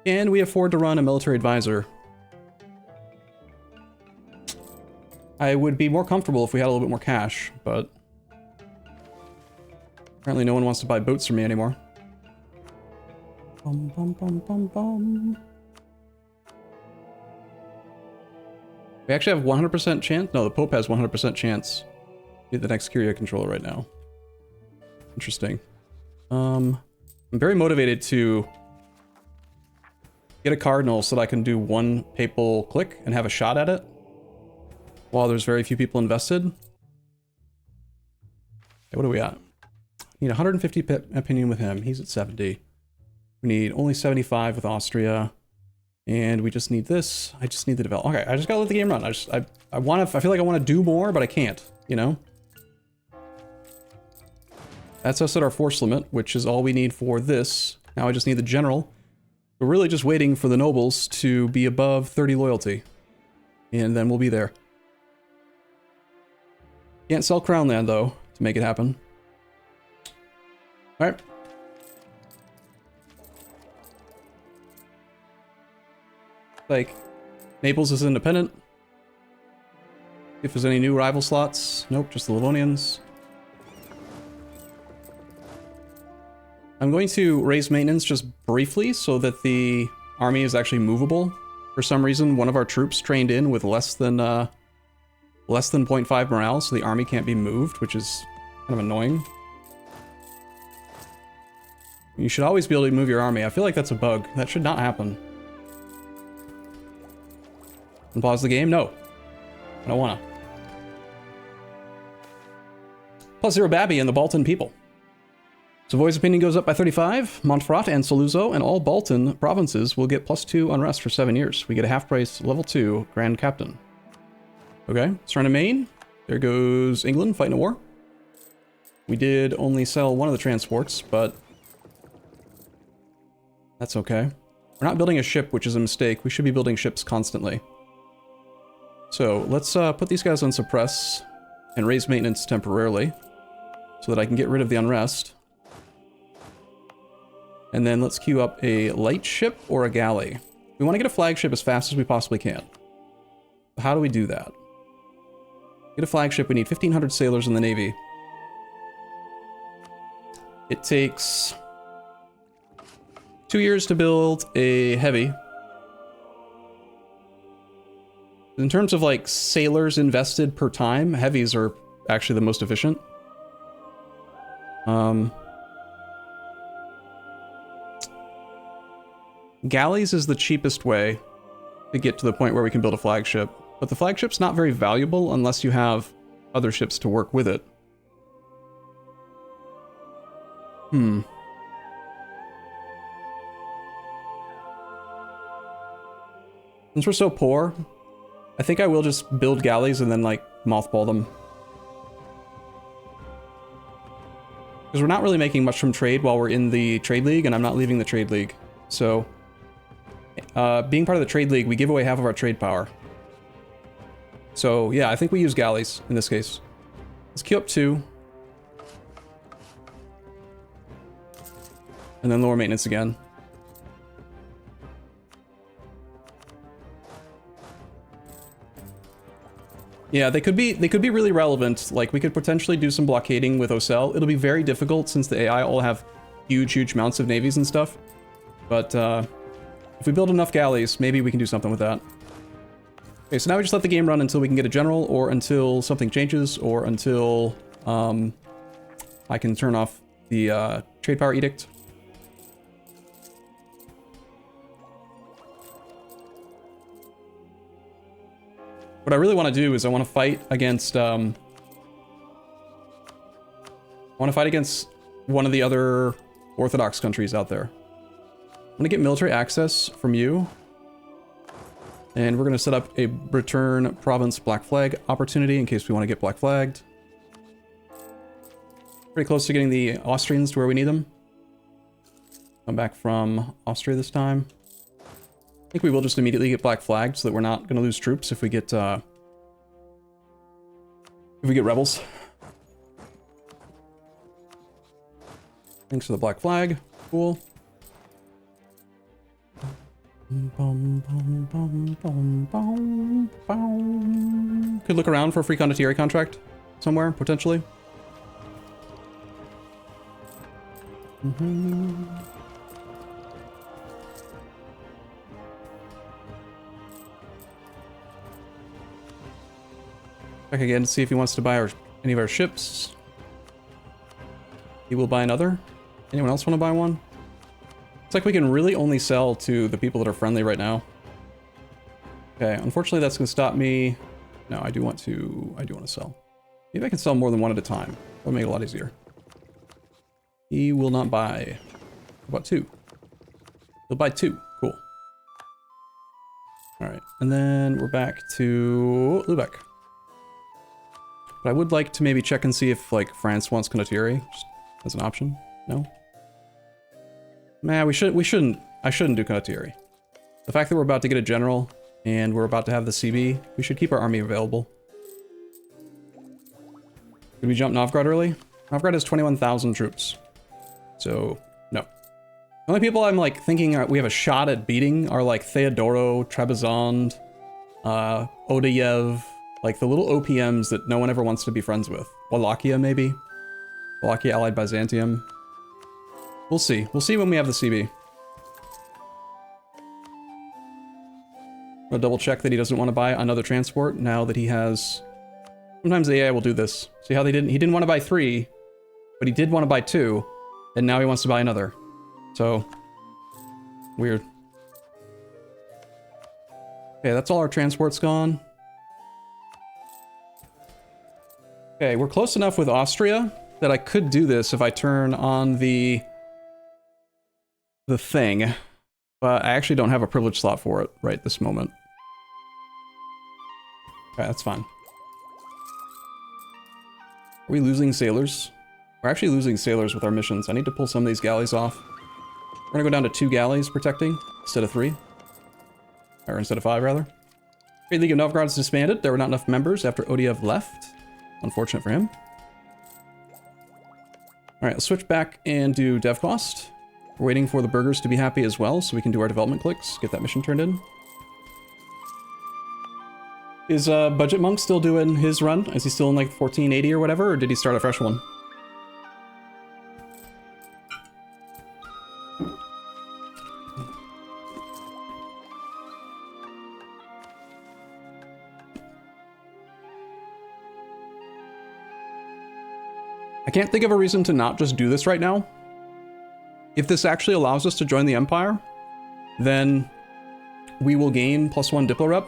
And we afford to run a military advisor. I would be more comfortable if we had a little bit more cash, but apparently no one wants to buy boats from me anymore. Bum, bum, bum, bum, bum. We actually have 100% chance? No, the Pope has 100% chance to get the next Curia controller right now. Interesting. I'm very motivated to get a cardinal so that I can do 1 papal click and have a shot at it while there's very few people invested. Okay, what are we at? Need 150 opinion with him. He's at 70. We need only 75 with Austria. And we just need this. I just need the develop. Okay, I just gotta let the game run. I feel like I want to do more, but I can't, you know? That's us at our force limit, which is all we need for this. Now I just need the general. We're really just waiting for the nobles to be above 30 loyalty. And then we'll be there. Can't sell Crown Land, though, to make it happen. Alright. Like, Naples is independent. If there's any new rival slots. Nope, just the Livonians. I'm going to raise maintenance just briefly so that the army is actually movable. For some reason, one of our troops trained in with less than 0.5 morale, so the army can't be moved, which is kind of annoying. You should always be able to move your army. I feel like that's a bug. That should not happen. And pause the game? No. I don't wanna. +0 Babby and the Baltan people. Savoy's opinion goes up by 35. Montferrat and Saluzzo and all Baltan provinces will get +2 unrest for 7 years. We get a half price level 2 Grand Captain. Okay, Serena Main. There goes England fighting a war. We did only sell one of the transports, but that's okay. We're not building a ship, which is a mistake. We should be building ships constantly. So let's put these guys on suppress and raise maintenance temporarily so that I can get rid of the unrest. And then let's queue up a light ship or a galley. We want to get a flagship as fast as we possibly can. How do we do that? Get a flagship, we need 1,500 sailors in the Navy. It takes 2 years to build a heavy. In terms of like sailors invested per time, heavies are actually the most efficient. Galleys is the cheapest way to get to the point where we can build a flagship, but the flagship's not very valuable unless you have other ships to work with it. Since we're so poor, I think I will just build galleys and then like mothball them. Because we're not really making much from trade while we're in the trade league, and I'm not leaving the trade league. So, being part of the trade league, we give away half of our trade power. So yeah, I think we use galleys in this case. Let's queue up 2. And then lower maintenance again. Yeah, they could be really relevant. Like, we could potentially do some blockading with Ocel. It'll be very difficult since the AI all have huge amounts of navies and stuff. But if we build enough galleys, maybe we can do something with that. Okay, so now we just let the game run until we can get a general, or until something changes, or until I can turn off the trade power edict. What I really want to do is I want to fight against one of the other Orthodox countries out there. I'm going to get military access from you. And we're going to set up a return province black flag opportunity in case we want to get black flagged. Pretty close to getting the Austrians to where we need them. Come back from Austria this time. I think we will just immediately get black flagged so that we're not going to lose troops if we get rebels. Thanks for the black flag. Cool. Could look around for a free condottieri contract somewhere, potentially. Check again to see if he wants to buy any of our ships. He will buy another. Anyone else want to buy one? It's like we can really only sell to the people that are friendly right now. Okay, unfortunately that's going to stop me. No, I do want to sell. Maybe I can sell more than one at a time. That'll make it a lot easier. He will not buy. How about 2? He'll buy 2. Cool. All right, and then we're back to Lubeck. But I would like to maybe check and see if like France wants condottieri just as an option. No. Nah, I shouldn't do condottieri. The fact that we're about to get a general and we're about to have the CB, we should keep our army available. Did we jump Novgorod early? Novgorod has 21,000 troops. So, no. The only people I'm like thinking we have a shot at beating are like Theodoro, Trebizond, Odayev, like the little OPMs that no one ever wants to be friends with. Wallachia, maybe? Wallachia allied Byzantium. We'll see. We'll see when we have the CB. I'll double check that he doesn't want to buy another transport now that he has... Sometimes the AI will do this. See how he didn't want to buy 3, but he did want to buy 2, and now he wants to buy another. So, weird. Okay, that's all our transports gone. Okay, we're close enough with Austria that I could do this if I turn on the thing, but I actually don't have a privilege slot for it right this moment. Okay, that's fine. Are we losing sailors? We're actually losing sailors with our missions. I need to pull some of these galleys off. We're gonna go down to 2 galleys protecting instead of 3. Or instead of 5, rather. Great League of Novgorod is disbanded. There were not enough members after Odiev left. Unfortunate for him. Alright, let's switch back and do dev cost. We're waiting for the burghers to be happy as well, so we can do our development clicks, get that mission turned in. Is Budgetmonk still doing his run? Is he still in like 1480 or whatever, or did he start a fresh one? I can't think of a reason to not just do this right now. If this actually allows us to join the Empire, then we will gain +1 Diplo rep,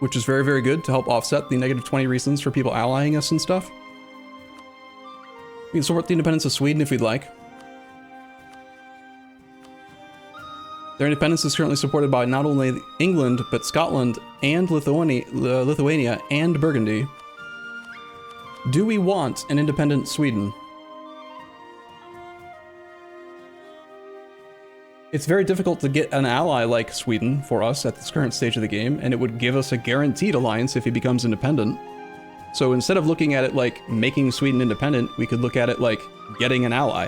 which is very, very good to help offset the -20 reasons for people allying us and stuff. We can support the independence of Sweden if we'd like. Their independence is currently supported by not only England, but Scotland and Lithuania and Burgundy. Do we want an independent Sweden? It's very difficult to get an ally like Sweden for us at this current stage of the game, and it would give us a guaranteed alliance if he becomes independent. So instead of looking at it like making Sweden independent, we could look at it like getting an ally,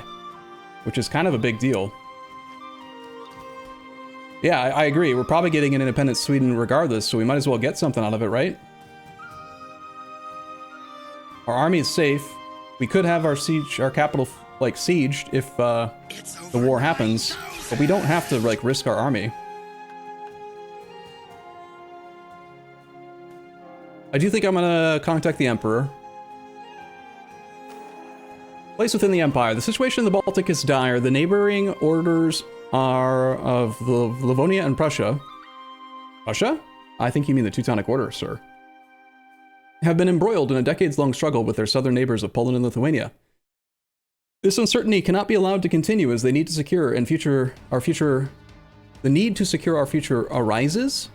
which is kind of a big deal. Yeah, I agree. We're probably getting an independent Sweden regardless, so we might as well get something out of it, right? Our army is safe. We could have our capital, like, sieged if the war happens, but we don't have to, like, risk our army. I do think I'm gonna contact the Emperor. Place within the Empire. The situation in the Baltic is dire. The neighboring orders are of Livonia and Prussia. Prussia? I think you mean the Teutonic Order, sir. Have been embroiled in a decades-long struggle with their southern neighbors of Poland and Lithuania. This uncertainty cannot be allowed to continue as they need to secure the need to secure our future arises?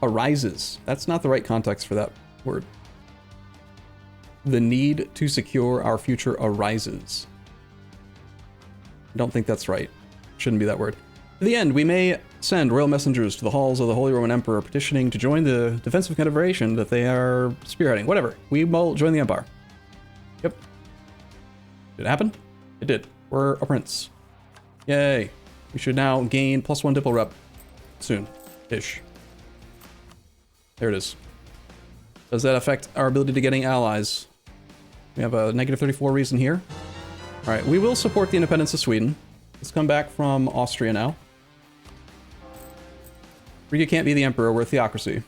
Arises. That's not the right context for that word. The need to secure our future arises. I don't think that's right. Shouldn't be that word. To the end, we may send royal messengers to the halls of the Holy Roman Emperor petitioning to join the defensive confederation that they are spearheading. Whatever. We will join the Empire. Yep. Did it happen? It did. We're a prince. Yay. We should now gain +1 Diplo rep soon-ish. There it is. Does that affect our ability to getting allies? We have a -34 reason here. All right, we will support the independence of Sweden. Let's come back from Austria now. Riga can't be the emperor, we're a theocracy.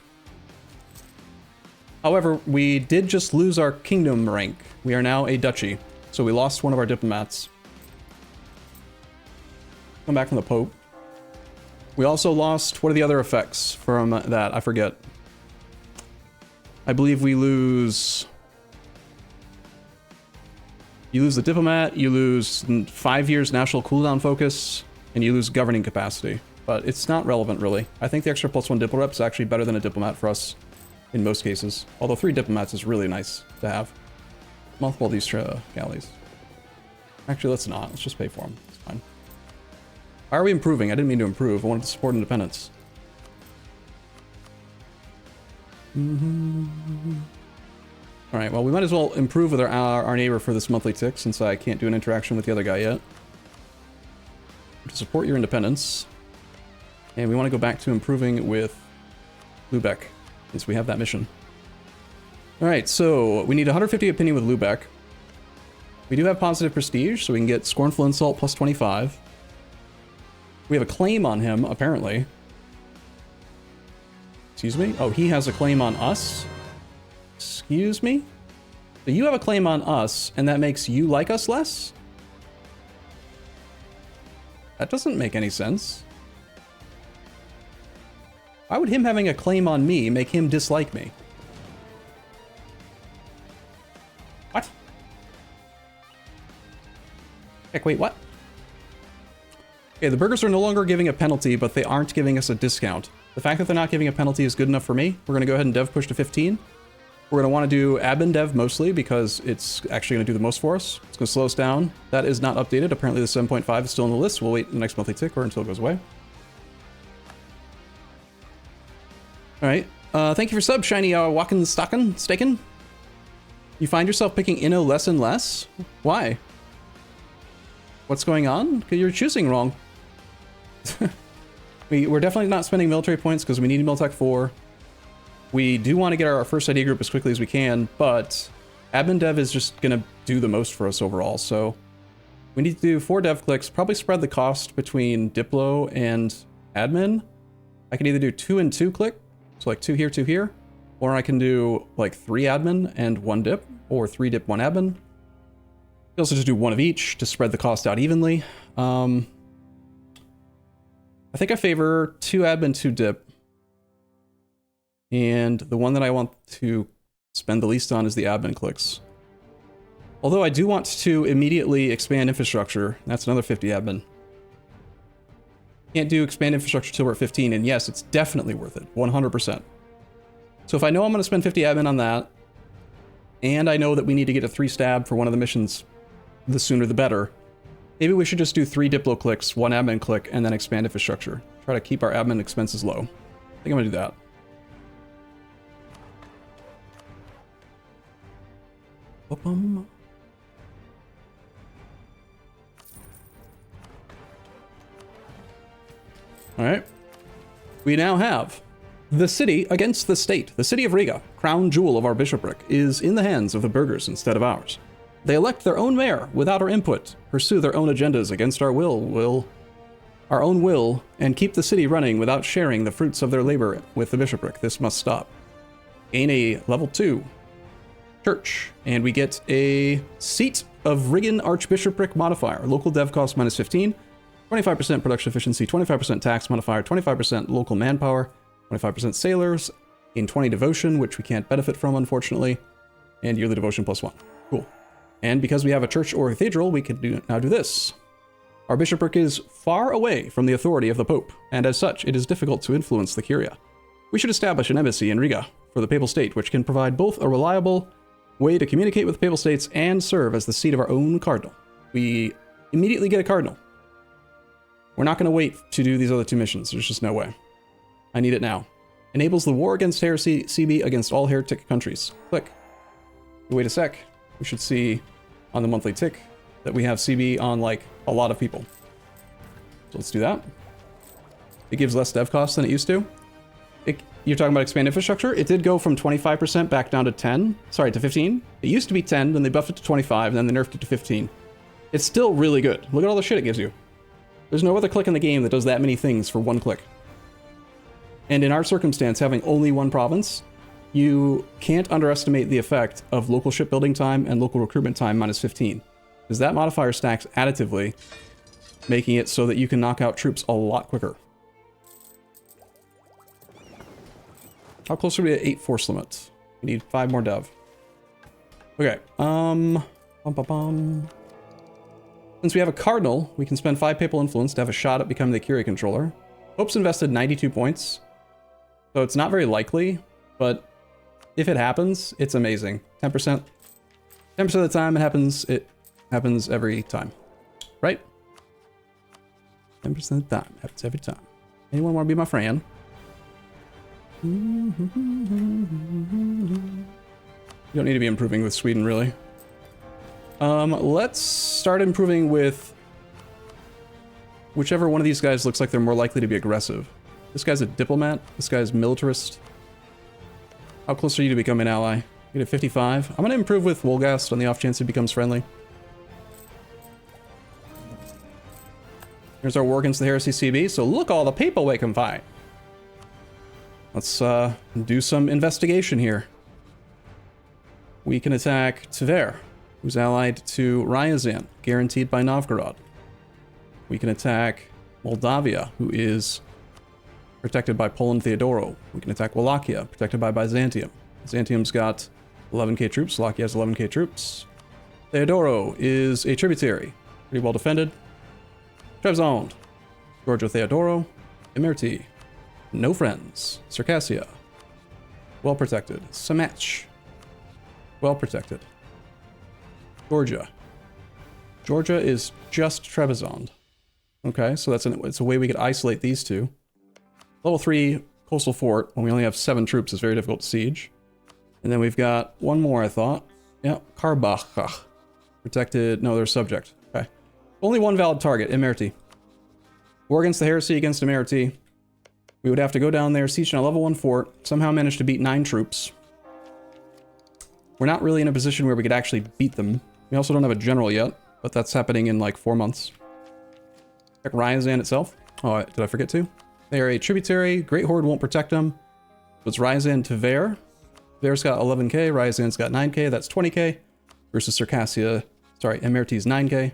However, we did just lose our kingdom rank. We are now a duchy, so we lost one of our diplomats. Come back from the Pope. We also lost, what are the other effects from that? I forget. I believe we lose... You lose the diplomat, you lose 5 years national cooldown focus, and you lose governing capacity. But it's not relevant, really. I think the extra +1 Diplo rep is actually better than a diplomat for us in most cases. Although 3 diplomats is really nice to have. Multiple of these galleys. Actually, let's not. Let's just pay for them. It's fine. Why are we improving? I didn't mean to improve. I wanted to support independence. Alright, well, we might as well improve with our neighbor for this monthly tick, since I can't do an interaction with the other guy yet. To support your independence. And we want to go back to improving with Lubeck, since we have that mission. Alright, so we need 150 opinion with Lubeck. We do have positive prestige, so we can get Scornful Insult +25. We have a claim on him, apparently. Excuse me? Oh, he has a claim on us? Excuse me? So you have a claim on us, and that makes you like us less? That doesn't make any sense. Why would him having a claim on me make him dislike me? What? Heck, wait, what? Okay, the burghers are no longer giving a penalty, but they aren't giving us a discount. The fact that they're not giving a penalty is good enough for me. We're going to go ahead and dev push to 15. We're going to want to do admin dev mostly because it's actually going to do the most for us. It's going to slow us down. That is not updated. Apparently the 7.5 is still on the list. We'll wait the next monthly tick or until it goes away. All right. Thank you for sub, Shiny Walkin' Stockin' Stakin'. You find yourself picking Inno less and less? Why? What's going on? Because you're choosing wrong. We're definitely not spending military points because we need Miltech 4. We do want to get our first idea group as quickly as we can, but admin dev is just going to do the most for us overall. So we need to do 4 dev clicks, probably spread the cost between Diplo and admin. I can either do 2 and 2 click, so like 2 here, or I can do like 3 admin and 1 dip, or 3 dip, 1 admin. You can also just do 1 of each to spread the cost out evenly. I think I favor 2 admin, 2 dip. And the one that I want to spend the least on is the admin clicks. Although I do want to immediately expand infrastructure. That's another 50 admin. Can't do expand infrastructure till we're at 15, and yes, it's definitely worth it, 100%. So if I know I'm going to spend 50 admin on that, and I know that we need to get a 3 stab for one of the missions, the sooner the better, maybe we should just do 3 Diplo clicks, 1 admin click, and then expand infrastructure. Try to keep our admin expenses low. I think I'm going to do that. Alright. We now have the city against the state. The city of Riga, crown jewel of our bishopric, is in the hands of the burghers instead of ours. They elect their own mayor without our input, pursue their own agendas against our our own will, and keep the city running without sharing the fruits of their labor with the bishopric. This must stop. Gain a level 2 church, and we get a seat of Rigan Archbishopric modifier. Local dev cost minus 15, 25% production efficiency, 25% tax modifier, 25% local manpower, 25% sailors, in 20 devotion, which we can't benefit from, unfortunately, and yearly devotion plus 1. Cool. And because we have a church or a cathedral, we can now do this. Our bishopric is far away from the authority of the Pope, and as such, it is difficult to influence the Curia. We should establish an embassy in Riga for the Papal State, which can provide both a reliable way to communicate with the Papal States and serve as the seat of our own cardinal. We immediately get a cardinal. We're not going to wait to do these other 2 missions. There's just no way. I need it now. Enables the war against heresy CB against all heretic countries. Click. Wait a sec. We should see on the monthly tick that we have CB on like a lot of people. So let's do that. It gives less dev costs than it used to. You're talking about expand infrastructure? It did go from 25% back down to 10. Sorry, to 15. It used to be 10, then they buffed it to 25, and then they nerfed it to 15. It's still really good. Look at all the shit it gives you. There's no other click in the game that does that many things for 1 click. And in our circumstance, having only 1 province, you can't underestimate the effect of local shipbuilding time and local recruitment time minus 15. Because that modifier stacks additively, making it so that you can knock out troops a lot quicker. How close are we to 8 force limits? We need 5 more dev. Okay, Since we have a cardinal, we can spend 5 papal influence to have a shot at becoming the Curia controller. Pope's invested 92 points, so it's not very likely, but if it happens, it's amazing. 10%. 10% of the time it happens every time. Right? 10% of the time, happens every time. Anyone want to be my friend? You don't need to be improving with Sweden, really. Let's start improving with whichever one of these guys looks like they're more likely to be aggressive. This guy's a diplomat. This guy's militarist. How close are you to becoming an ally? You get a 55. I'm going to improve with Wolgast on the off chance he becomes friendly. Here's our war against the heresy CB. So look all the people we can find. let's do some investigation here. We can attack Tver, who's allied to Ryazan, guaranteed by Novgorod. We can attack Moldavia, who is protected by Poland Theodoro. We can attack Wallachia, protected by Byzantium. Byzantium's got 11k troops, Wallachia has 11k troops. Theodoro is a tributary, pretty well defended. Trebizond, Georgia Theodoro, Imerti, no friends. Circassia, well protected. Samach, well protected. Georgia. Georgia is just Trebizond. Okay, so it's a way we could isolate these two. Level 3 coastal fort, when we only have 7 troops, is very difficult to siege. And then we've got one more, I thought. Yeah, Karbach. Protected, no, they're subject. Okay. Only one valid target, Imerti. War against the heresy against Imerti. We would have to go down there, siege in a level 1 fort, somehow manage to beat 9 troops. We're not really in a position where we could actually beat them. We also don't have a general yet, but that's happening in like 4 months. Check Ryazan itself. Oh, did I forget to? They are a tributary. Great Horde won't protect them. So it's Ryazan to Tver. Tver's got 11k, Ryazan's got 9k, that's 20k. Versus Circassia, sorry, Imerti's 9k.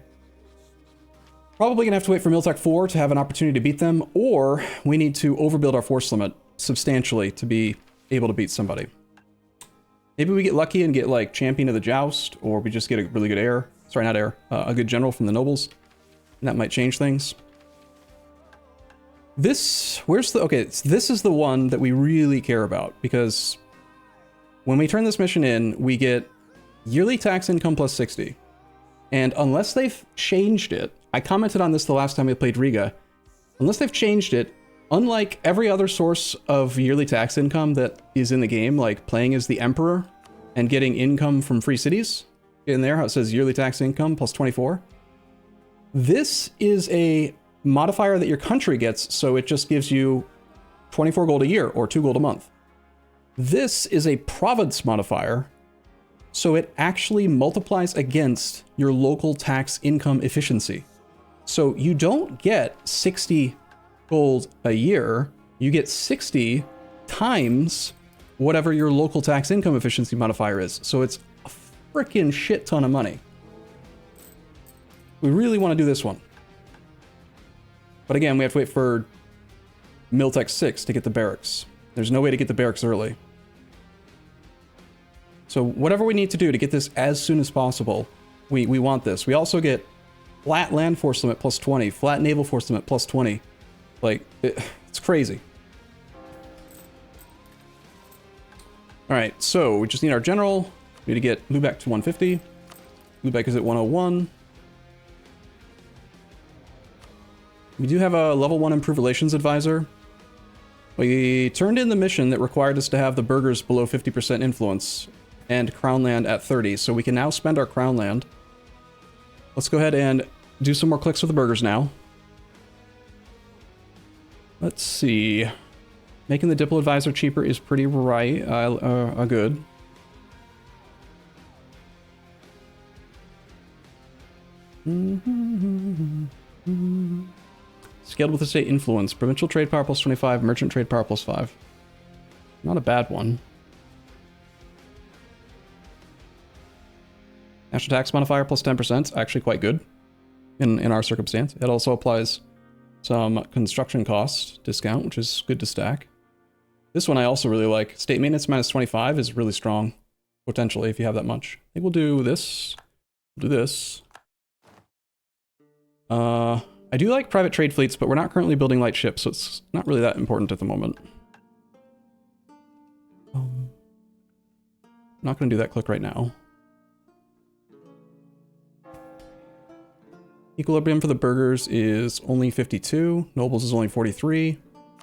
Probably gonna have to wait for Miltech 4 to have an opportunity to beat them, or we need to overbuild our force limit substantially to be able to beat somebody. Maybe we get lucky and get like Champion of the Joust, or we just get a really good heir. Sorry, not heir, a good general from the nobles. And that might change things. This, okay, this is the one that we really care about, because when we turn this mission in, we get yearly tax income plus 60. And unless they've changed it, I commented on this the last time we played Riga, unless they've changed it, unlike every other source of yearly tax income that is in the game, like playing as the Emperor and getting income from free cities, in there how it says yearly tax income plus 24, this is a modifier that your country gets, so it just gives you 24 gold a year or 2 gold a month. This is a province modifier, so it actually multiplies against your local tax income efficiency. So you don't get 60 gold a year, you get 60 times whatever your local tax income efficiency modifier is. So it's a freaking shit ton of money. We really want to do this one. But again, we have to wait for Miltech 6 to get the barracks. There's no way to get the barracks early. So whatever we need to do to get this as soon as possible, we want this. We also get flat land force limit plus 20, flat naval force limit plus 20. Like, it's crazy. Alright, so we just need our general. We need to get Lubeck to 150. Lubeck is at 101. We do have a level 1 improved relations advisor. We turned in the mission that required us to have the burghers below 50% influence and crown land at 30, so we can now spend our crown land. Let's go ahead and do some more clicks with the burghers now. Let's see. Making the Diplo advisor cheaper is pretty right, good. Scaled with the state influence. Provincial trade power plus 25, merchant trade power plus 5. Not a bad one. National tax modifier plus 10%, actually quite good in our circumstance. It also applies some construction cost discount, which is good to stack. This one I also really like. State maintenance minus 25 is really strong, potentially, if you have that much. I think we'll do this. We'll do this. I do like private trade fleets, but we're not currently building light ships, so it's not really that important at the moment. I'm not going to do that click right now. Equilibrium for the burghers is only 52. Nobles is only 43. I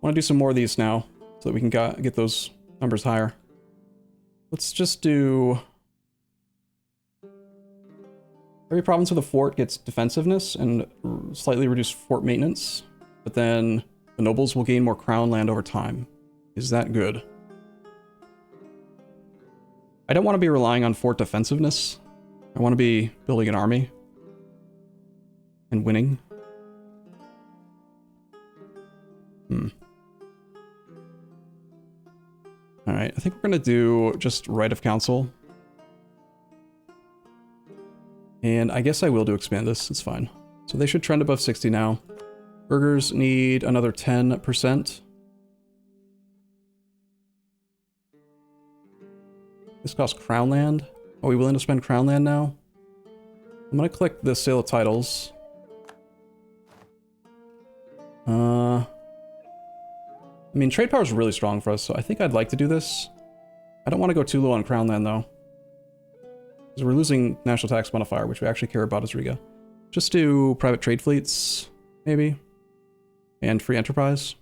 want to do some more of these now, so that we can get those numbers higher. Let's just do... Every province with a fort gets defensiveness and slightly reduced fort maintenance, but then the nobles will gain more crown land over time. Is that good? I don't want to be relying on fort defensiveness. I want to be building an army and winning. All right, I think we're gonna do just right of council. And I guess I will do expand this, it's fine. So they should trend above 60 now. Burgers need another 10%. This costs crown land. Are we willing to spend crown land now? I'm gonna click the sale of titles. I mean, trade power is really strong for us, so I think I'd like to do this. I don't want to go too low on crown land though, because we're losing national tax modifier, which we actually care about as Riga. Just do private trade fleets, maybe, and free enterprise.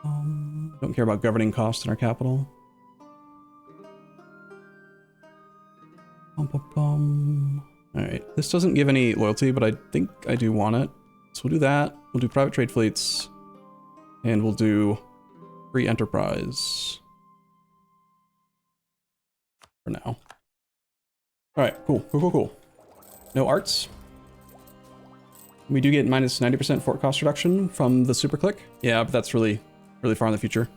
Don't care about governing costs in our capital. Alright, this doesn't give any loyalty, but I think I do want it. So we'll do that. We'll do private trade fleets. And we'll do free enterprise. For now. Alright, cool. No arts. We do get minus 90% fort cost reduction from the super click. Yeah, but that's really far in the future.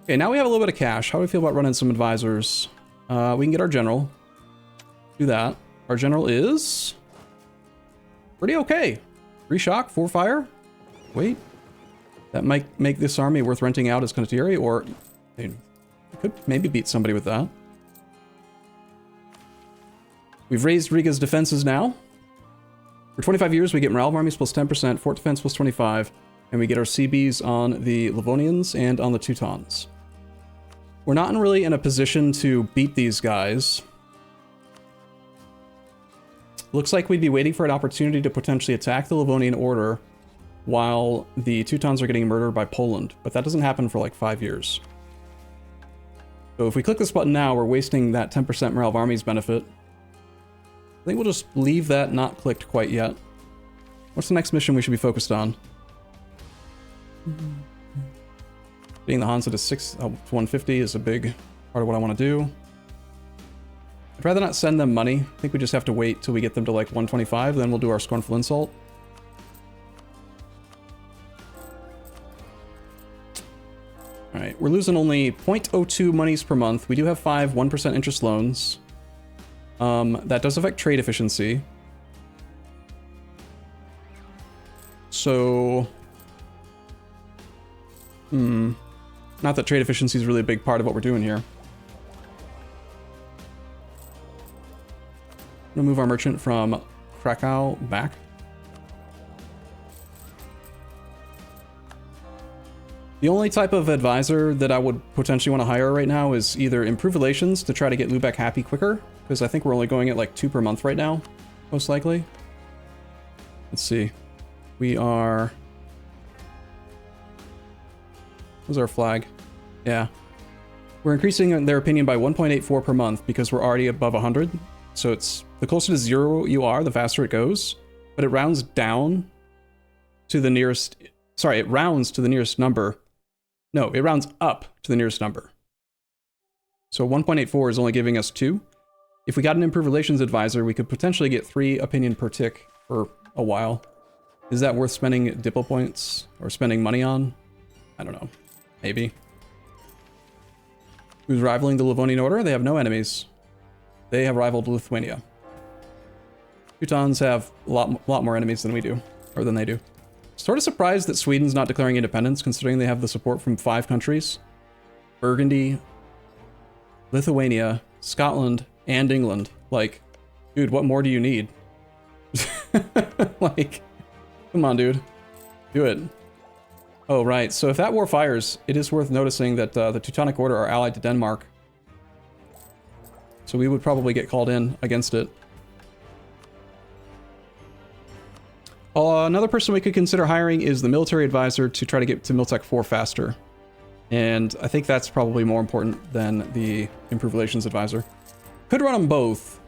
Okay, now we have a little bit of cash. How do we feel about running some advisors? We can get our general. Do that. Our general is pretty okay. 3 shock, 4 fire. Wait. That might make this army worth renting out as condottieri, or I mean, we could maybe beat somebody with that. We've raised Riga's defenses now. For 25 years, we get morale of armies plus 10%, fort defense plus 25, and we get our CBs on the Livonians and on the Teutons. We're not really in a position to beat these guys. Looks like we'd be waiting for an opportunity to potentially attack the Livonian Order while the Teutons are getting murdered by Poland, but that doesn't happen for like 5 years. So if we click this button now, we're wasting that 10% morale of armies benefit. I think we'll just leave that not clicked quite yet. What's the next mission we should be focused on? Getting the Hansa to 150 is a big part of what I want to do. I'd rather not send them money. I think we just have to wait till we get them to like 125, then we'll do our Scornful Insult. Alright, we're losing only 0.02 monies per month. We do have 5 1% interest loans. That does affect trade efficiency. So... Not that trade efficiency is really a big part of what we're doing here. I'm gonna move our merchant from Krakow back. The only type of advisor that I would potentially want to hire right now is either improve relations to try to get Lubeck happy quicker, because I think we're only going at like 2 per month right now, most likely. Let's see. We are... What's our flag? Yeah. We're increasing their opinion by 1.84 per month because we're already above 100. So it's the closer to 0 you are, the faster it goes. But it rounds down to the nearest... Sorry, it rounds to the nearest number. No, it rounds up to the nearest number. So 1.84 is only giving us 2. If we got an improved relations advisor, we could potentially get 3 opinion per tick for a while. Is that worth spending Diplo points or spending money on? I don't know. Maybe. Who's rivaling the Livonian Order? They have no enemies. They have rivaled Lithuania. Teutons have a lot more enemies than we do, or than they do. Sort of surprised that Sweden's not declaring independence, considering they have the support from 5 countries. Burgundy, Lithuania, Scotland, and England. Like, dude, what more do you need? Like, come on, dude. Do it. Oh, right. So if that war fires, it is worth noticing that the Teutonic Order are allied to Denmark. So we would probably get called in against it. Another person we could consider hiring is the military advisor to try to get to Miltech 4 faster. And I think that's probably more important than the improved relations advisor. Could run them both,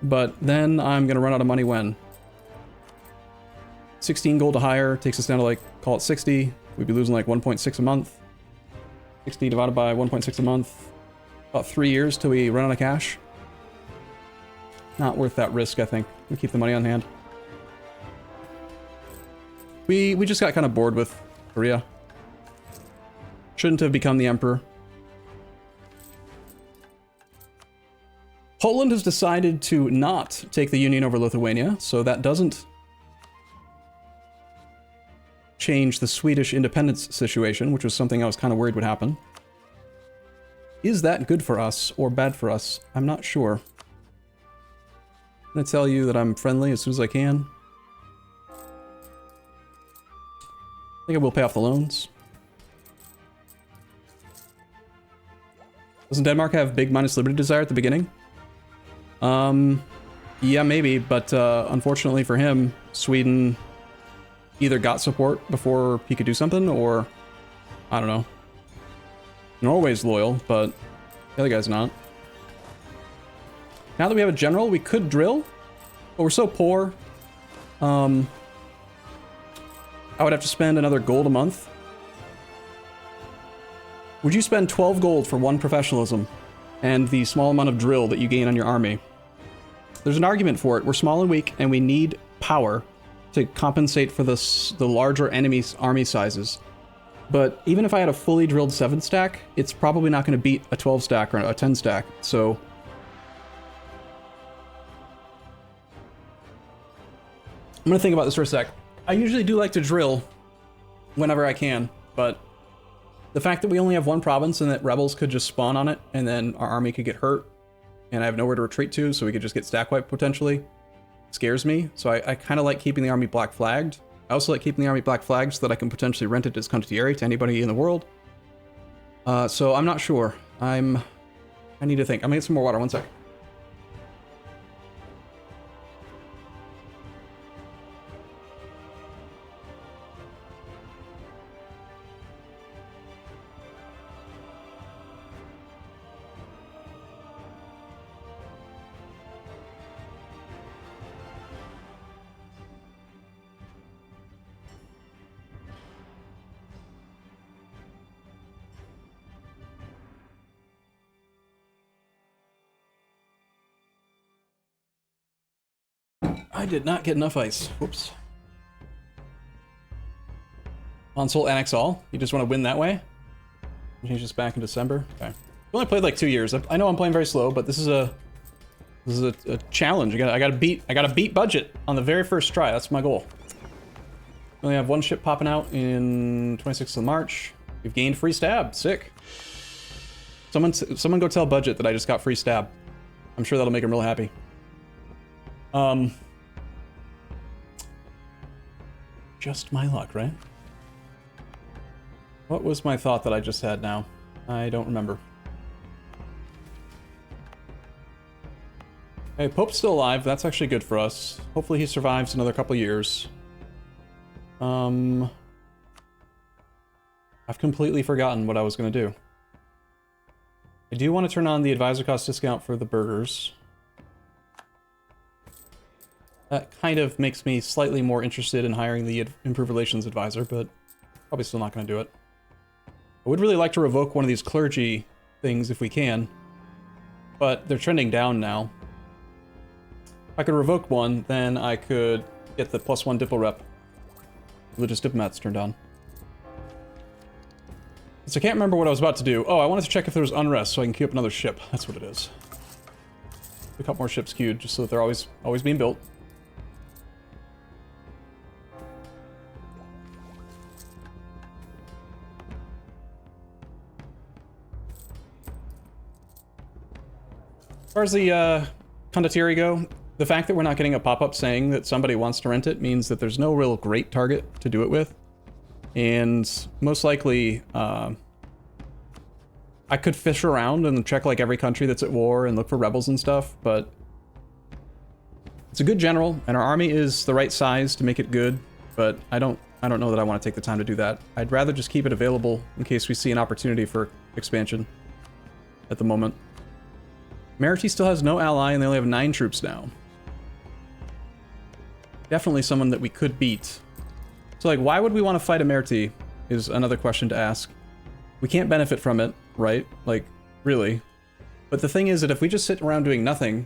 but then I'm going to run out of money when? 16 gold to hire takes us down to like, call it 60. We'd be losing like 1.6 a month. 60 divided by 1.6 a month. About 3 years till we run out of cash. Not worth that risk, I think. We keep the money on hand. We just got kind of bored with Korea. Shouldn't have become the emperor. Poland has decided to not take the Union over Lithuania, so that doesn't change the Swedish independence situation, which was something I was kind of worried would happen. Is that good for us or bad for us? I'm not sure. I'm going to tell you that I'm friendly as soon as I can. I think I will pay off the loans. Doesn't Denmark have big minus liberty desire at the beginning? Yeah, maybe, but unfortunately for him, Sweden either got support before he could do something, or I don't know. Norway's loyal, but the other guy's not. Now that we have a general, we could drill, but we're so poor. I would have to spend another gold a month. Would you spend 12 gold for 1 professionalism and the small amount of drill that you gain on your army? There's an argument for it. We're small and weak, and we need power to compensate for the larger enemy's army sizes. But even if I had a fully drilled 7 stack, it's probably not going to beat a 12 stack or a 10 stack. So I'm going to think about this for a sec. I usually do like to drill whenever I can, but the fact that we only have 1 province and that rebels could just spawn on it and then our army could get hurt and I have nowhere to retreat to, so we could just get stack wiped potentially, scares me. So I kind of like keeping the army black flagged. I also like keeping the army black flagged so that I can potentially rent it as condottieri to anybody in the world. So I'm not sure. I need to think. I'm gonna get some more water, 1 sec. I did not get enough ice. Whoops. Console annex all? You just want to win that way? Change this back in December? Okay. I only played like 2 years. I know I'm playing very slow, but this is a challenge. I gotta beat budget on the very first try. That's my goal. We only have 1 ship popping out in 26th of March. We've gained free stab. Sick. Someone go tell budget that I just got free stab. I'm sure that'll make him real happy. Just my luck, right? What was my thought that I just had now? I don't remember. Hey, Pope's still alive. That's actually good for us. Hopefully he survives another couple years. I've completely forgotten what I was going to do. I do want to turn on the advisor cost discount for the burgers. That kind of makes me slightly more interested in hiring the Improved Relations advisor, but probably still not going to do it. I would really like to revoke one of these clergy things if we can, but they're trending down now. If I could revoke one, then I could get the +1 Diplo rep. Religious diplomats turned on. So I can't remember what I was about to do. Oh, I wanted to check if there was unrest so I can queue up another ship. That's what it is. A couple more ships queued just so that they're always being built. As far as the condottieri go, the fact that we're not getting a pop-up saying that somebody wants to rent it means that there's no real great target to do it with. And most likely, I could fish around and check like every country that's at war and look for rebels and stuff, but it's a good general, and our army is the right size to make it good, but I don't know that I want to take the time to do that. I'd rather just keep it available in case we see an opportunity for expansion at the moment. Merity still has no ally, and they only have 9 troops now. Definitely someone that we could beat. So, like, why would we want to fight a Merity is another question to ask. We can't benefit from it, right? Like, really. But the thing is that if we just sit around doing nothing,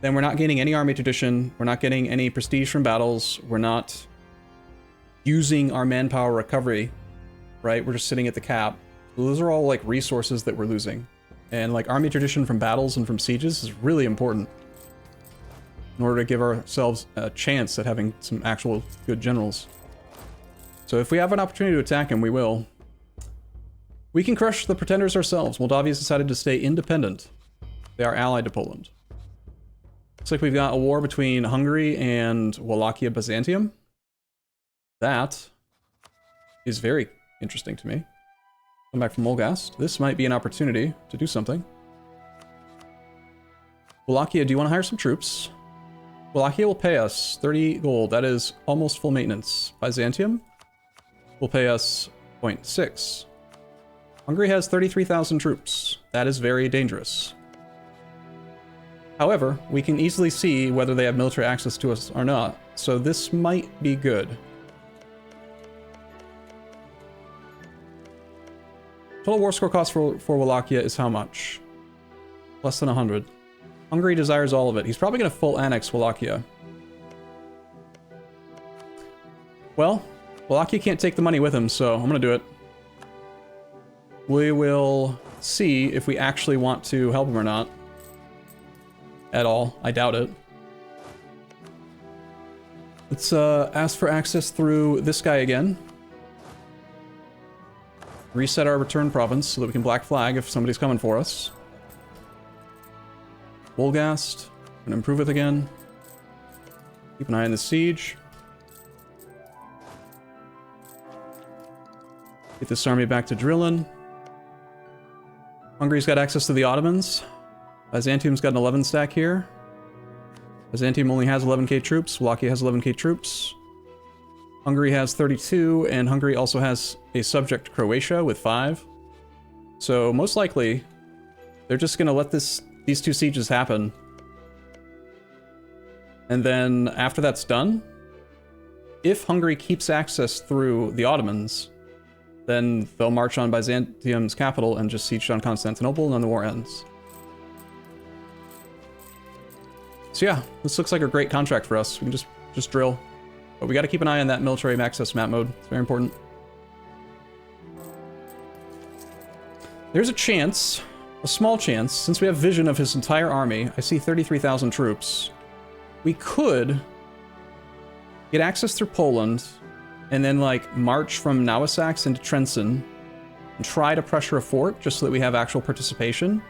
then we're not gaining any army tradition, we're not getting any prestige from battles, we're not using our manpower recovery right? We're just sitting at the cap. Those are all like resources that we're losing. And like army tradition from battles and from sieges is really important in order to give ourselves a chance at having some actual good generals. So if we have an opportunity to attack him, we will. We can crush the pretenders ourselves. Moldavia has decided to stay independent. They are allied to Poland. Looks like we've got a war between Hungary and Wallachia Byzantium. That is very interesting to me. Come back from Wolgast. This might be an opportunity to do something. Wallachia, do you want to hire some troops? Wallachia will pay us 30 gold. That is almost full maintenance. Byzantium will pay us 0.6. Hungary has 33,000 troops. That is very dangerous. However, we can easily see whether they have military access to us or not, so this might be good. Total war score cost for Wallachia is how much? Less than 100. Hungary desires all of it. He's probably going to full annex Wallachia. Well, Wallachia can't take the money with him, so I'm going to do it. We will see if we actually want to help him or not. At all. I doubt it. Let's ask for access through this guy again. Reset our return province so that we can black flag if somebody's coming for us. Wolgast. Gonna improve it again. Keep an eye on the siege. Get this army back to drilling. Hungary's got access to the Ottomans. Byzantium's got an 11 stack here. Byzantium only has 11k troops. Wallachia has 11k troops. Hungary has 32, and Hungary also has a subject Croatia with 5. So most likely, they're just gonna let these two sieges happen. And then after that's done, if Hungary keeps access through the Ottomans, then they'll march on Byzantium's capital and just siege on Constantinople, and then the war ends. So yeah, this looks like a great contract for us. We can just drill. But we got to keep an eye on that military access map mode. It's very important. There's a chance, a small chance, since we have vision of his entire army. I see 33,000 troops. We could get access through Poland and then like march from Nawasax into Trenčín and try to pressure a fort just so that we have actual participation.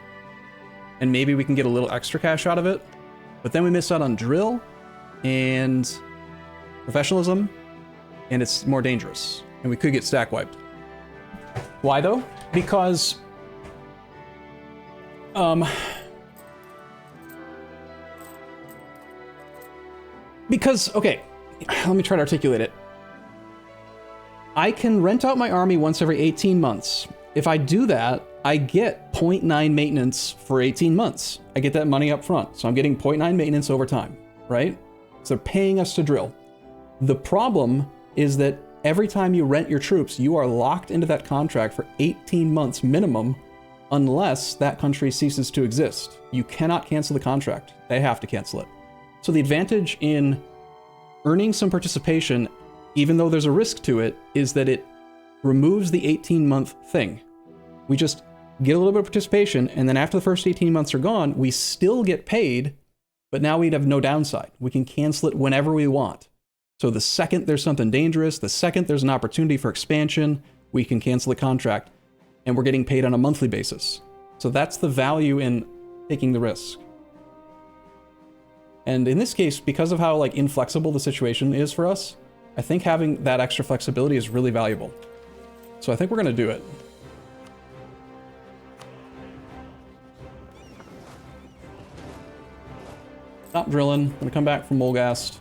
And maybe we can get a little extra cash out of it. But then we miss out on drill and professionalism, and it's more dangerous. And we could get stack wiped. Why though? Because okay, let me try to articulate it. I can rent out my army once every 18 months. If I do that, I get 0.9 maintenance for 18 months. I get that money up front. So I'm getting 0.9 maintenance over time, right? So they're paying us to drill. The problem is that every time you rent your troops, you are locked into that contract for 18 months minimum, unless that country ceases to exist. You cannot cancel the contract. They have to cancel it. So the advantage in earning some participation, even though there's a risk to it, is that it removes the 18-month thing. We just get a little bit of participation, and then after the first 18 months are gone, we still get paid, but now we'd have no downside. We can cancel it whenever we want. So the second there's something dangerous, the second there's an opportunity for expansion, we can cancel the contract, and we're getting paid on a monthly basis. So that's the value in taking the risk. And in this case, because of how like inflexible the situation is for us, I think having that extra flexibility is really valuable. So I think we're going to do it. Stop drilling. I'm going to come back from Wolgast.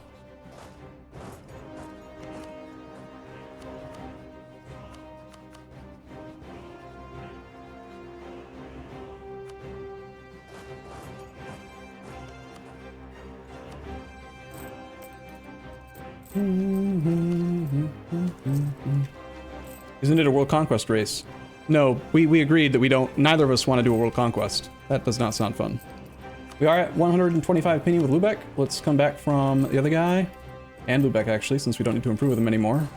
Isn't it a world conquest race? No, we agreed that neither of us want to do a world conquest. That does not sound fun. We are at 125 penny with Lubeck. Let's come back from the other guy. And Lubeck, actually, since we don't need to improve with him anymore.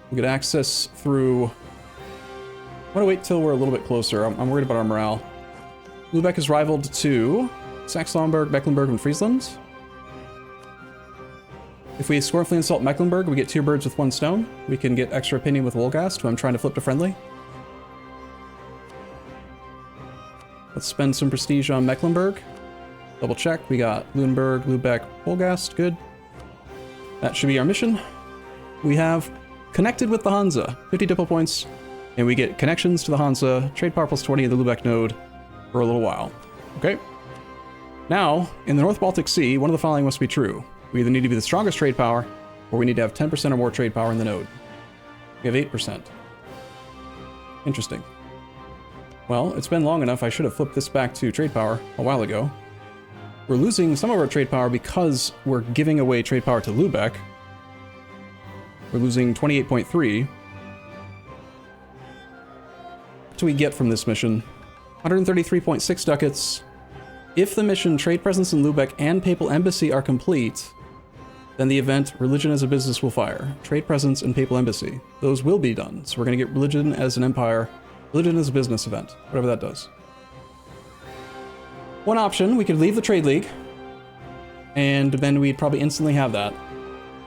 We'll get access through... I want to wait till we're a little bit closer. I'm worried about our morale. Lubeck is rivaled to Saxe-Lauenburg, Mecklenburg, and Friesland. If we scornfully insult Mecklenburg, we get 2 birds with 1 stone. We can get extra opinion with Wolgast, who I'm trying to flip to friendly. Let's spend some prestige on Mecklenburg. Double check. We got Luneburg, Lubeck, Wolgast. Good. That should be our mission. We have connected with the Hansa. 50 diplo points. And we get connections to the Hansa. Trade power plus 20 in the Lubeck node for a little while. Okay. Now, in the North Baltic Sea, one of the following must be true. We either need to be the strongest trade power, or we need to have 10% or more trade power in the node. We have 8%. Interesting. Well, it's been long enough, I should have flipped this back to trade power a while ago. We're losing some of our trade power because we're giving away trade power to Lubeck. We're losing 28.3. What do we get from this mission? 133.6 ducats. If the mission Trade Presence in Lubeck and Papal Embassy are complete, then the event Religion as a Business will fire. Trade Presence and Papal Embassy. Those will be done. So we're going to get Religion as an Empire, Religion as a Business event, whatever that does. One option, we could leave the Trade League, and then we'd probably instantly have that.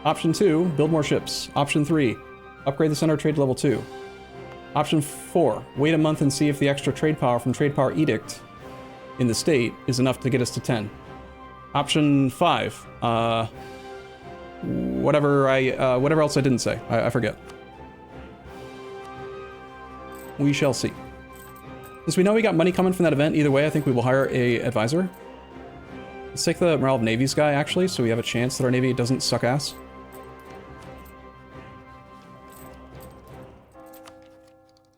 Option 2, build more ships. Option 3, upgrade the Center of Trade to level 2. Option 4, wait a month and see if the extra trade power from Trade Power Edict in the state is enough to get us to 10. Option 5, whatever else I didn't say. I forget. We shall see. Since we know we got money coming from that event, either way, I think we will hire a advisor. Let's take the Morale of Navies guy, actually, so we have a chance that our Navy doesn't suck ass.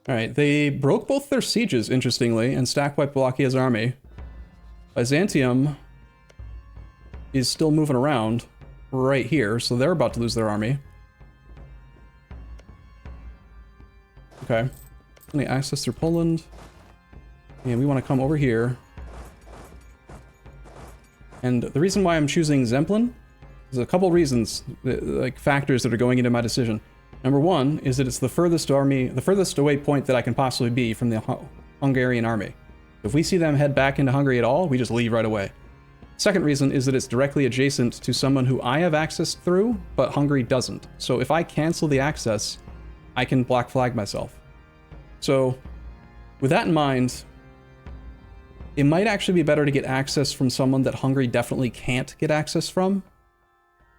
Alright, they broke both their sieges, interestingly, and stack-wiped Walachia's army. Byzantium is still moving around right here, so they're about to lose their army. Okay. Any access through Poland. And we want to come over here. And the reason why I'm choosing Zemplin, there's a couple reasons, like factors that are going into my decision. Number one is that it's the furthest away point that I can possibly be from the Hungarian army. If we see them head back into Hungary at all, we just leave right away. Second reason is that it's directly adjacent to someone who I have access through, but Hungary doesn't. So if I cancel the access, I can black flag myself. So with that in mind, it might actually be better to get access from someone that Hungary definitely can't get access from.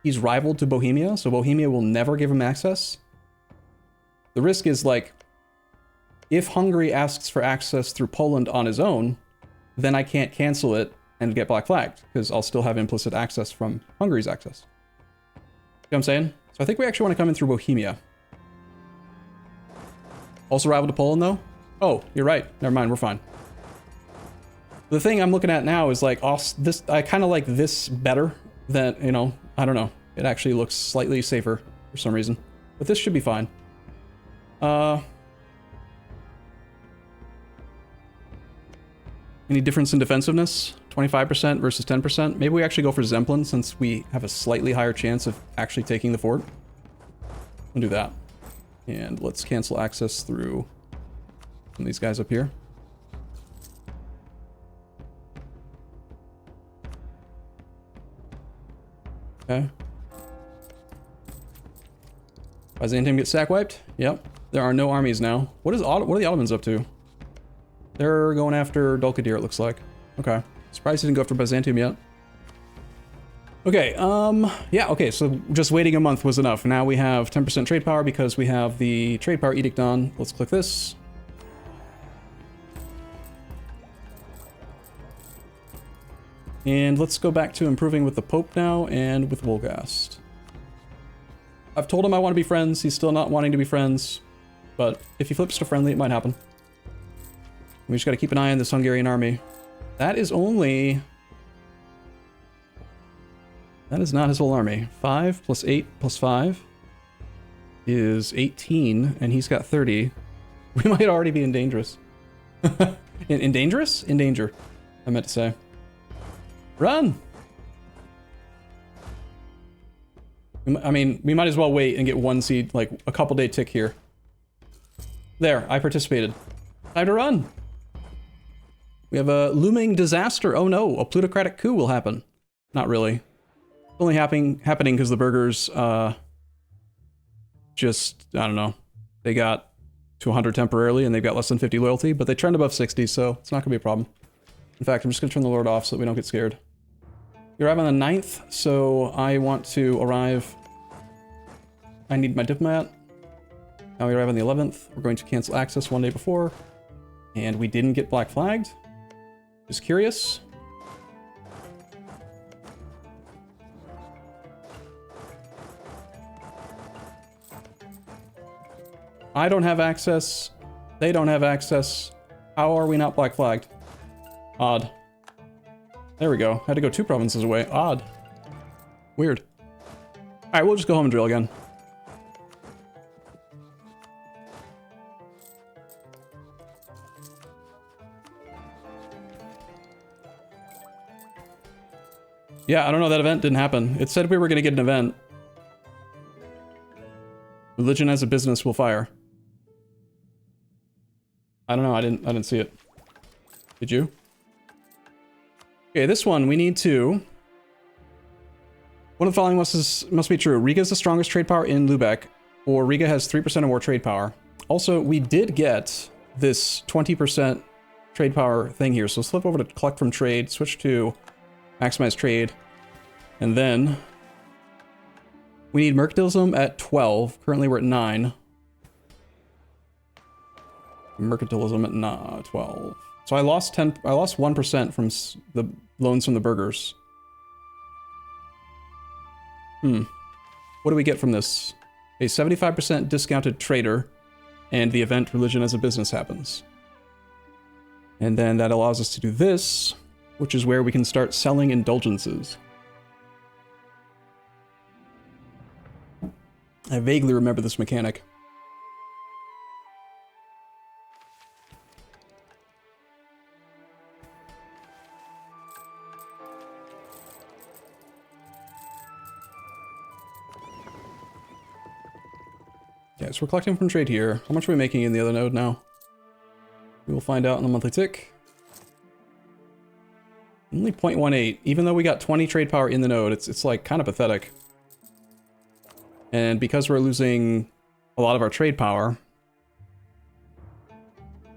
He's rivaled to Bohemia, so Bohemia will never give him access. The risk is, like, if Hungary asks for access through Poland on his own, then I can't cancel it and get black flagged, because I'll still have implicit access from Hungary's access. You know what I'm saying? So I think we actually want to come in through Bohemia. Also rival to Poland, though? Oh, you're right. Never mind, we're fine. The thing I'm looking at now is, like, I kind of like this better than, you know, I don't know. It actually looks slightly safer for some reason. But this should be fine. Any difference in defensiveness? 25% versus 10%? Maybe we actually go for Zemplin since we have a slightly higher chance of actually taking the fort. We'll do that. And let's cancel access through some of these guys up here. Okay. Byzantium gets sack wiped? Yep. There are no armies now. What are the Ottomans up to? They're going after Dulkadir, it looks like. Okay. Surprised he didn't go after Byzantium yet. Okay, yeah, okay, so just waiting a month was enough. Now we have 10% trade power because we have the trade power edict on. Let's click this. And let's go back to improving with the Pope now and with Wolgast. I've told him I want to be friends. He's still not wanting to be friends. But if he flips to friendly, it might happen. We just got to keep an eye on this Hungarian army. That is only... That is not his whole army. 5 plus 8 plus 5 is 18, and he's got 30. We might already be in dangerous. in dangerous? In danger, I meant to say. Run! I mean, we might as well wait and get one seed, like a couple day tick here. There, I participated. Time to run. We have a looming disaster. Oh no, a plutocratic coup will happen. Not really. It's only happening because the burghers, just, I don't know. They got to 100 temporarily and they've got less than 50 loyalty, but they trend above 60, so it's not gonna be a problem. In fact, I'm just gonna turn the Lord off so that we don't get scared. We arrive on the 9th, so I want to arrive. I need my diplomat. Now we arrive on the 11th. We're going to cancel access one day before. And we didn't get black flagged. Just curious. I don't have access. They don't have access. How are we not black flagged? Odd. There we go. Had to go 2 provinces away. Odd. Weird. Alright, we'll just go home and drill again. Yeah, I don't know, that event didn't happen. It said we were gonna get an event. Religion as a business will fire. I don't know, I didn't see it. Did you? Okay, this one we need to. One of the following must be true. Riga is the strongest trade power in Lubeck, or Riga has 3% or more trade power. Also, we did get this 20% trade power thing here, so let's flip over to collect from trade, switch to maximize trade, and then we need mercantilism at 12. Currently we're at 9. Mercantilism at 12. So I lost 1% from the loans from the burghers. What do we get from this? A 75% discounted trader, and the event religion as a business happens. And then that allows us to do this, which is where we can start selling indulgences. I vaguely remember this mechanic. Okay, so we're collecting from trade here. How much are we making in the other node now? We will find out in the monthly tick. Only 0.18, even though we got 20 trade power in the node, it's like kind of pathetic. And because we're losing a lot of our trade power,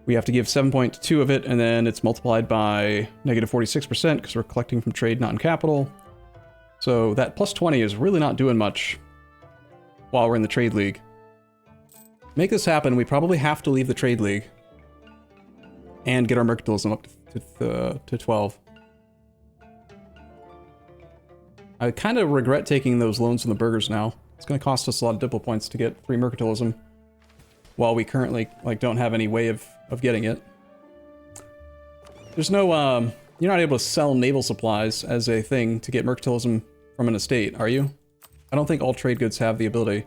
we have to give 7.2 of it, and then it's multiplied by negative 46% because we're collecting from trade, not in capital. So that plus 20 is really not doing much while we're in the trade league. To make this happen, we probably have to leave the trade league and get our mercantilism up to 12. I kind of regret taking those loans from the burghers now. It's going to cost us a lot of diplo points to get free mercantilism, while we currently don't have any way of getting it. There's no you're not able to sell naval supplies as a thing to get mercantilism from an estate, are you? I don't think all trade goods have the ability.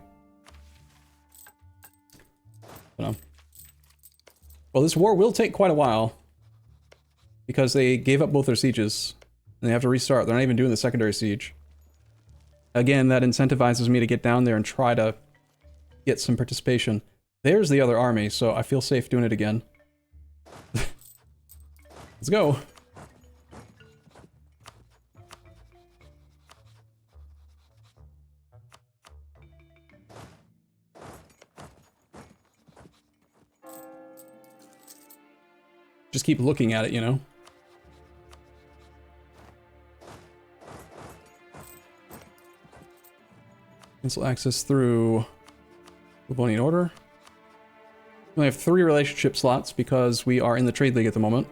No. Well, this war will take quite a while because they gave up both their sieges and they have to restart. They're not even doing the secondary siege. Again, that incentivizes me to get down there and try to get some participation. There's the other army, so I feel safe doing it again. Let's go. Just keep looking at it, you know? Cancel access through Livonian order. We only have 3 relationship slots because we are in the trade league at the moment.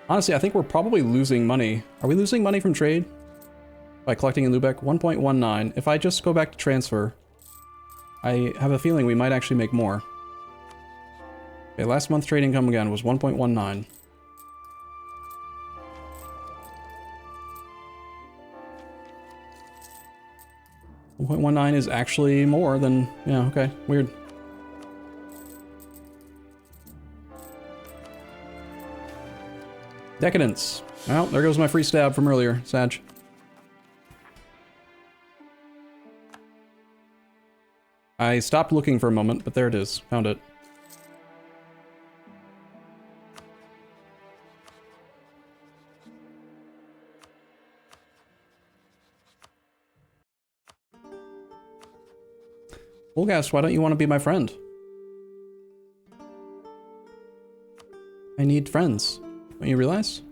Honestly, I think we're probably losing money. Are we losing money from trade? By collecting in Lubeck? 1.19. If I just go back to transfer, I have a feeling we might actually make more. Okay, last month trade income again was 1.19. 1.19 is actually more than... yeah, okay, weird. Decadence. Well, there goes my free stab from earlier, Sag. I stopped looking for a moment, but there it is. Found it. Wolgast, why don't you want to be my friend? I need friends. Don't you realize?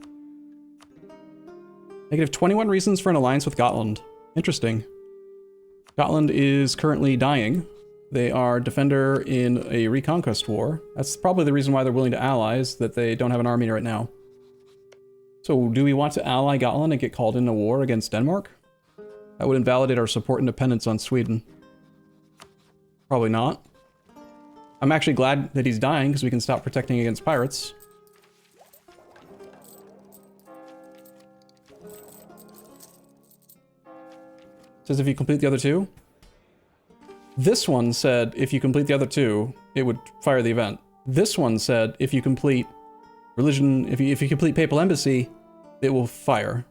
Negative 21 reasons for an alliance with Gotland. Interesting. Gotland is currently dying. They are defender in a reconquest war. That's probably the reason why they're willing to allies, that they don't have an army right now. So do we want to ally Gotland and get called into war against Denmark? That would invalidate our support independence on Sweden. Probably not. I'm actually glad that he's dying because we can stop protecting against pirates. Says if you complete the other two. This one said if you complete the other two, it would fire the event. This one said if you complete religion, if you complete papal embassy, it will fire.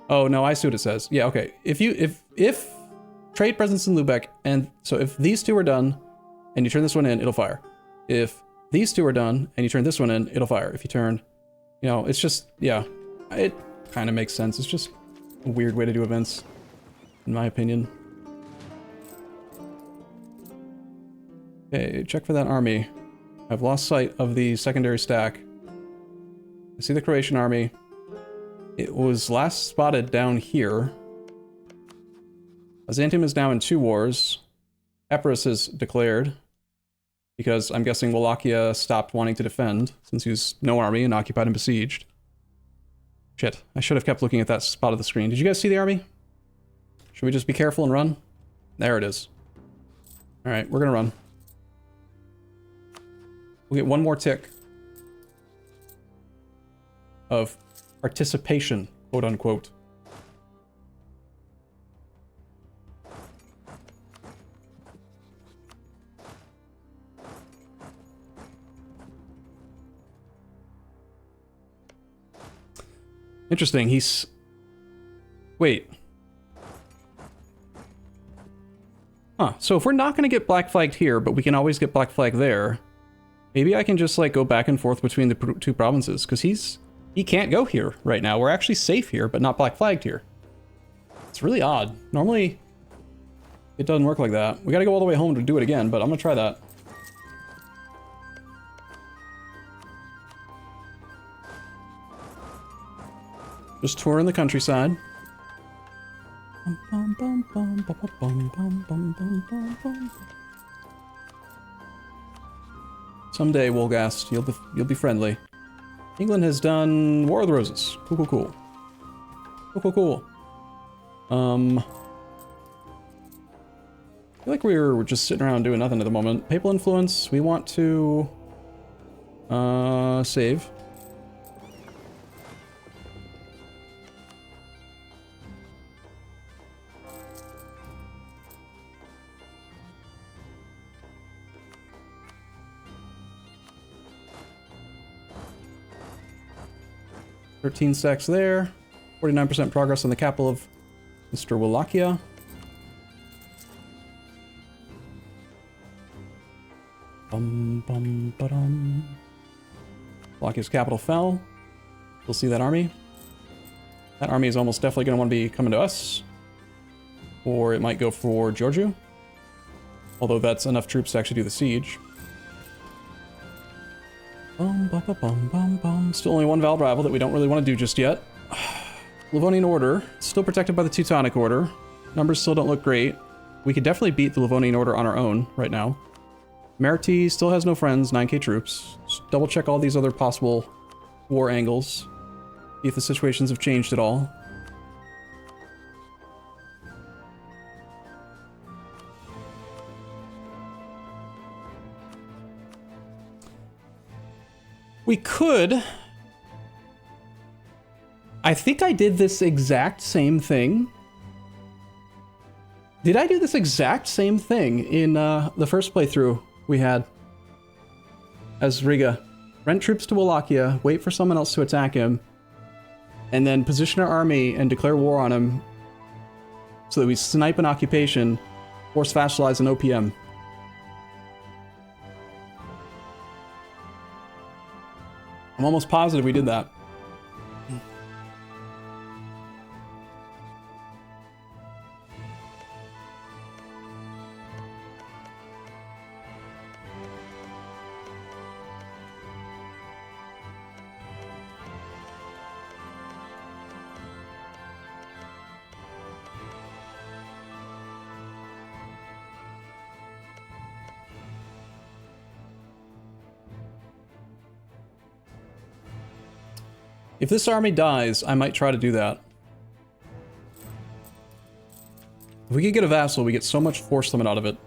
Oh no, I see what it says. Yeah, okay. If trade presence in Lubeck, and so if these two are done and you turn this one in, it'll fire. If these two are done and you turn this one in, it'll fire. If you turn, you know, it's just, yeah, it kind of makes sense. It's just a weird way to do events, in my opinion. Okay, check for that army. I've lost sight of the secondary stack. I see the Croatian army. It was last spotted down here. Byzantium is now in 2 wars. Epirus is declared, because I'm guessing Wallachia stopped wanting to defend, since he was no army and occupied and besieged. Shit, I should have kept looking at that spot of the screen. Did you guys see the army? Should we just be careful and run? There it is. Alright, we're gonna run. We'll get one more tick of participation, quote unquote. Interesting, he's... Wait. Huh, so if we're not gonna get black flagged here, but we can always get black flagged there, maybe I can just, like, go back and forth between the two provinces, because he can't go here right now. We're actually safe here, but not black flagged here. It's really odd. Normally, it doesn't work like that. We gotta go all the way home to do it again, but I'm gonna try that. Just touring the countryside. Someday, Wolgast, you'll be friendly. England has done War of the Roses. Cool, cool, cool. Cool, cool, cool. I feel like we're just sitting around doing nothing at the moment. Papal influence, we want to save. $13 stacks there. 49% progress on the capital of Mr. Wallachia. Wallach's capital fell. We'll see that army. That army is almost definitely going to want to be coming to us. Or it might go for Giorgio. Although that's enough troops to actually do the siege. Still only one Val rival that we don't really want to do just yet. Livonian Order, still protected by the Teutonic Order. Numbers still don't look great. We could definitely beat the Livonian Order on our own right now. Merity still has no friends, 9k troops. Just double check all these other possible war angles. See if the situations have changed at all. We could... I think I did this exact same thing. Did I do this exact same thing in the first playthrough we had? As Riga. Rent troops to Wallachia, wait for someone else to attack him, and then position our army and declare war on him so that we snipe an occupation, force vassalize an OPM. I'm almost positive we did that. If this army dies, I might try to do that. If we could get a vassal, we get so much force limit out of it.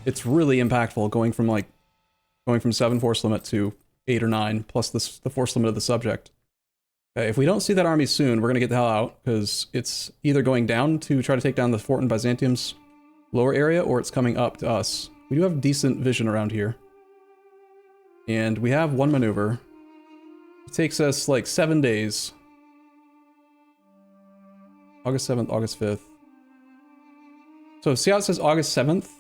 It's really impactful going from 7 force limit to 8 or 9, plus the force limit of the subject. Okay, if we don't see that army soon, we're going to get the hell out, because it's either going down to try to take down the fort in Byzantium's lower area, or it's coming up to us. We do have decent vision around here. And we have one maneuver. It takes us like 7 days. August 7th, August 5th. So see how it says August 7th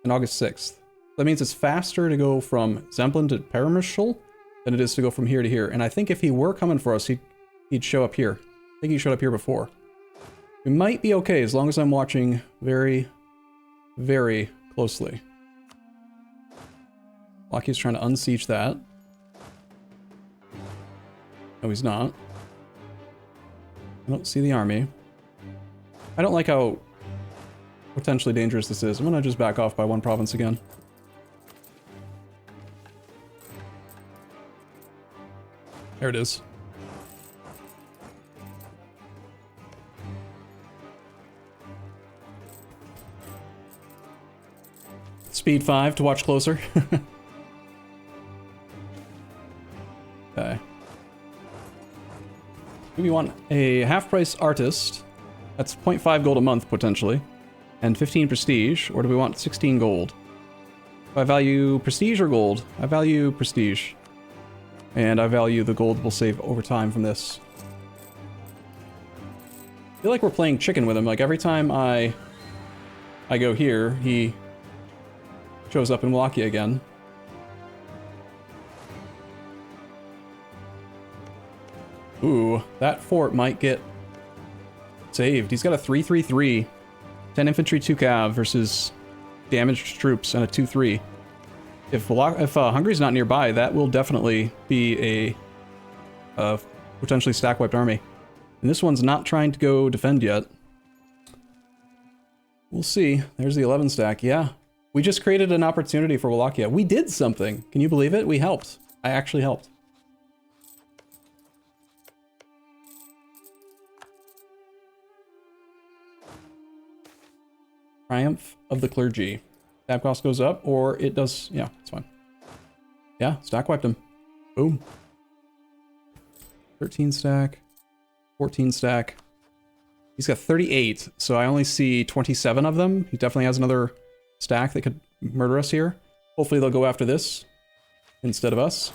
and August 6th? That means it's faster to go from Zemplin to Provincial than it is to go from here to here. And I think if he were coming for us, he'd show up here. I think he showed up here before. We might be okay as long as I'm watching very, very closely. Lockheed's trying to unsiege that. No, he's not. I don't see the army. I don't like how potentially dangerous this is. I'm gonna just back off by 1 province again. There it is. Speed 5 to watch closer. Okay. We want a half-price artist. That's 0.5 gold a month, potentially. And 15 prestige, or do we want 16 gold? Do I value prestige or gold? I value prestige. And I value the gold we'll save over time from this. I feel like we're playing chicken with him. Like, every time I go here, he shows up in Wallachia again. Ooh, that fort might get saved. He's got a 3-3-3, 10 infantry, 2 cav versus damaged troops and a 2-3. If Hungary's not nearby, that will definitely be a potentially stack-wiped army. And this one's not trying to go defend yet. We'll see. There's the 11 stack. Yeah, we just created an opportunity for Wallachia. We did something. Can you believe it? We helped. I actually helped. Triumph of the Clergy. Tab cost goes up, or it does... Yeah, it's fine. Yeah, stack wiped him. Boom. 13 stack. 14 stack. He's got 38, so I only see 27 of them. He definitely has another stack that could murder us here. Hopefully they'll go after this instead of us.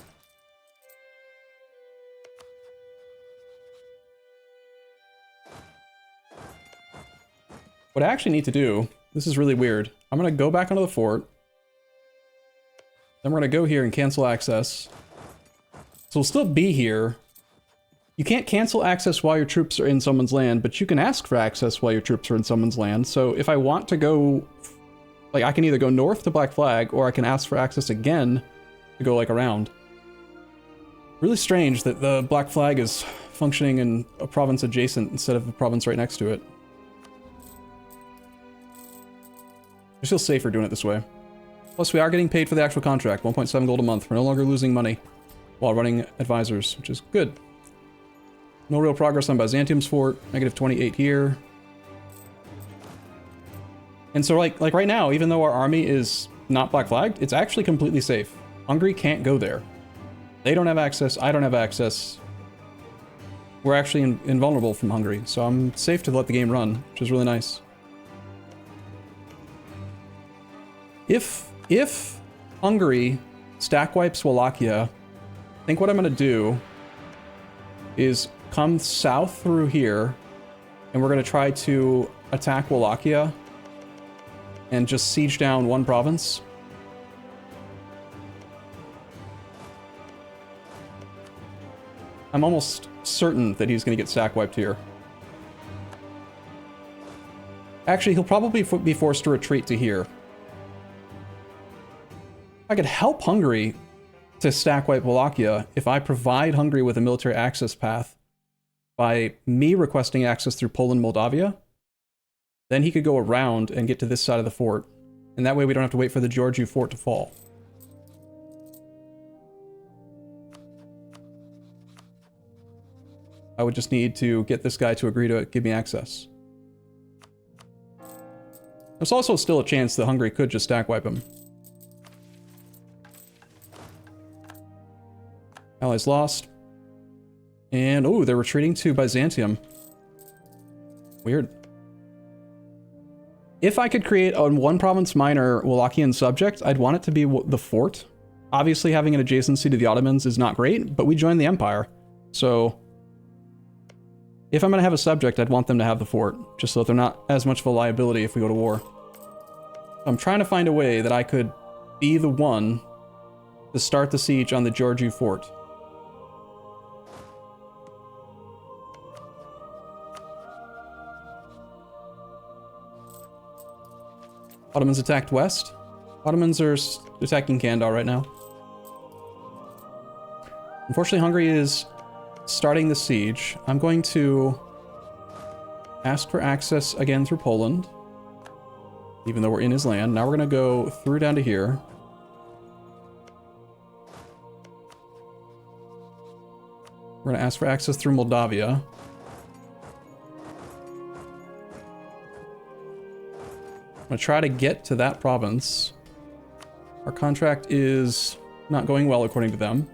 What I actually need to do... This is really weird. I'm going to go back onto the fort. Then we're going to go here and cancel access. So we'll still be here. You can't cancel access while your troops are in someone's land, but you can ask for access while your troops are in someone's land. So if I want to go... Like, I can either go north to Black Flag, or I can ask for access again to go, like, around. Really strange that the Black Flag is functioning in a province adjacent instead of a province right next to it. I feel safer doing it this way. Plus, we are getting paid for the actual contract, 1.7 gold a month. We're no longer losing money while running advisors, which is good. No real progress on Byzantium's fort, negative 28 here. And so, like right now, even though our army is not black flagged, it's actually completely safe. Hungary can't go there. They don't have access, I don't have access. We're actually invulnerable from Hungary, so I'm safe to let the game run, which is really nice. If Hungary stack wipes Wallachia, I think what I'm going to do is come south through here, and we're going to try to attack Wallachia and just siege down one province. I'm almost certain that he's going to get sack wiped here. Actually, he'll probably be forced to retreat to here. I could help Hungary to stack wipe Wallachia if I provide Hungary with a military access path by me requesting access through Poland, Moldavia. Then he could go around and get to this side of the fort. And that way we don't have to wait for the Georgiou fort to fall. I would just need to get this guy to agree to give me access. There's also still a chance that Hungary could just stack wipe him. Allies lost. And, oh, they're retreating to Byzantium. Weird. If I could create a one province minor Wallachian subject, I'd want it to be the fort. Obviously, having an adjacency to the Ottomans is not great, but we joined the Empire. So, if I'm going to have a subject, I'd want them to have the fort, just so that they're not as much of a liability if we go to war. I'm trying to find a way that I could be the one to start the siege on the Georgiou fort. Ottomans attacked west. Ottomans are attacking Kandar right now. Unfortunately, Hungary is starting the siege. I'm going to ask for access again through Poland, even though we're in his land. Now we're going to go through down to here. We're going to ask for access through Moldavia. I'm going to try to get to that province. Our contract is not going well according to them.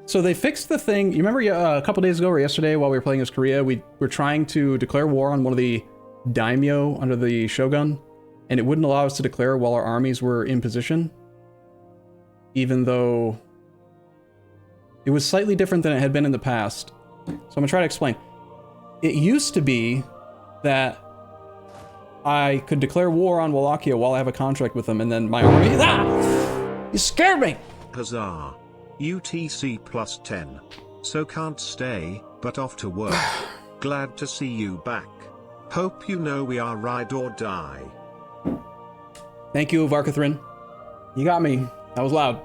So they fixed the thing. You remember a couple days ago or yesterday while we were playing as Korea, we were trying to declare war on one of the daimyo under the shogun, and it wouldn't allow us to declare while our armies were in position, even though it was slightly different than it had been in the past. So I'm going to try to explain. It used to be that I could declare war on Wallachia while I have a contract with them, and then my army... Ah! You scared me! Huzzah. UTC plus 10. So can't stay, but off to work. Glad to see you back. Hope you know we are ride or die. Thank you, Varkathrin. You got me. That was loud.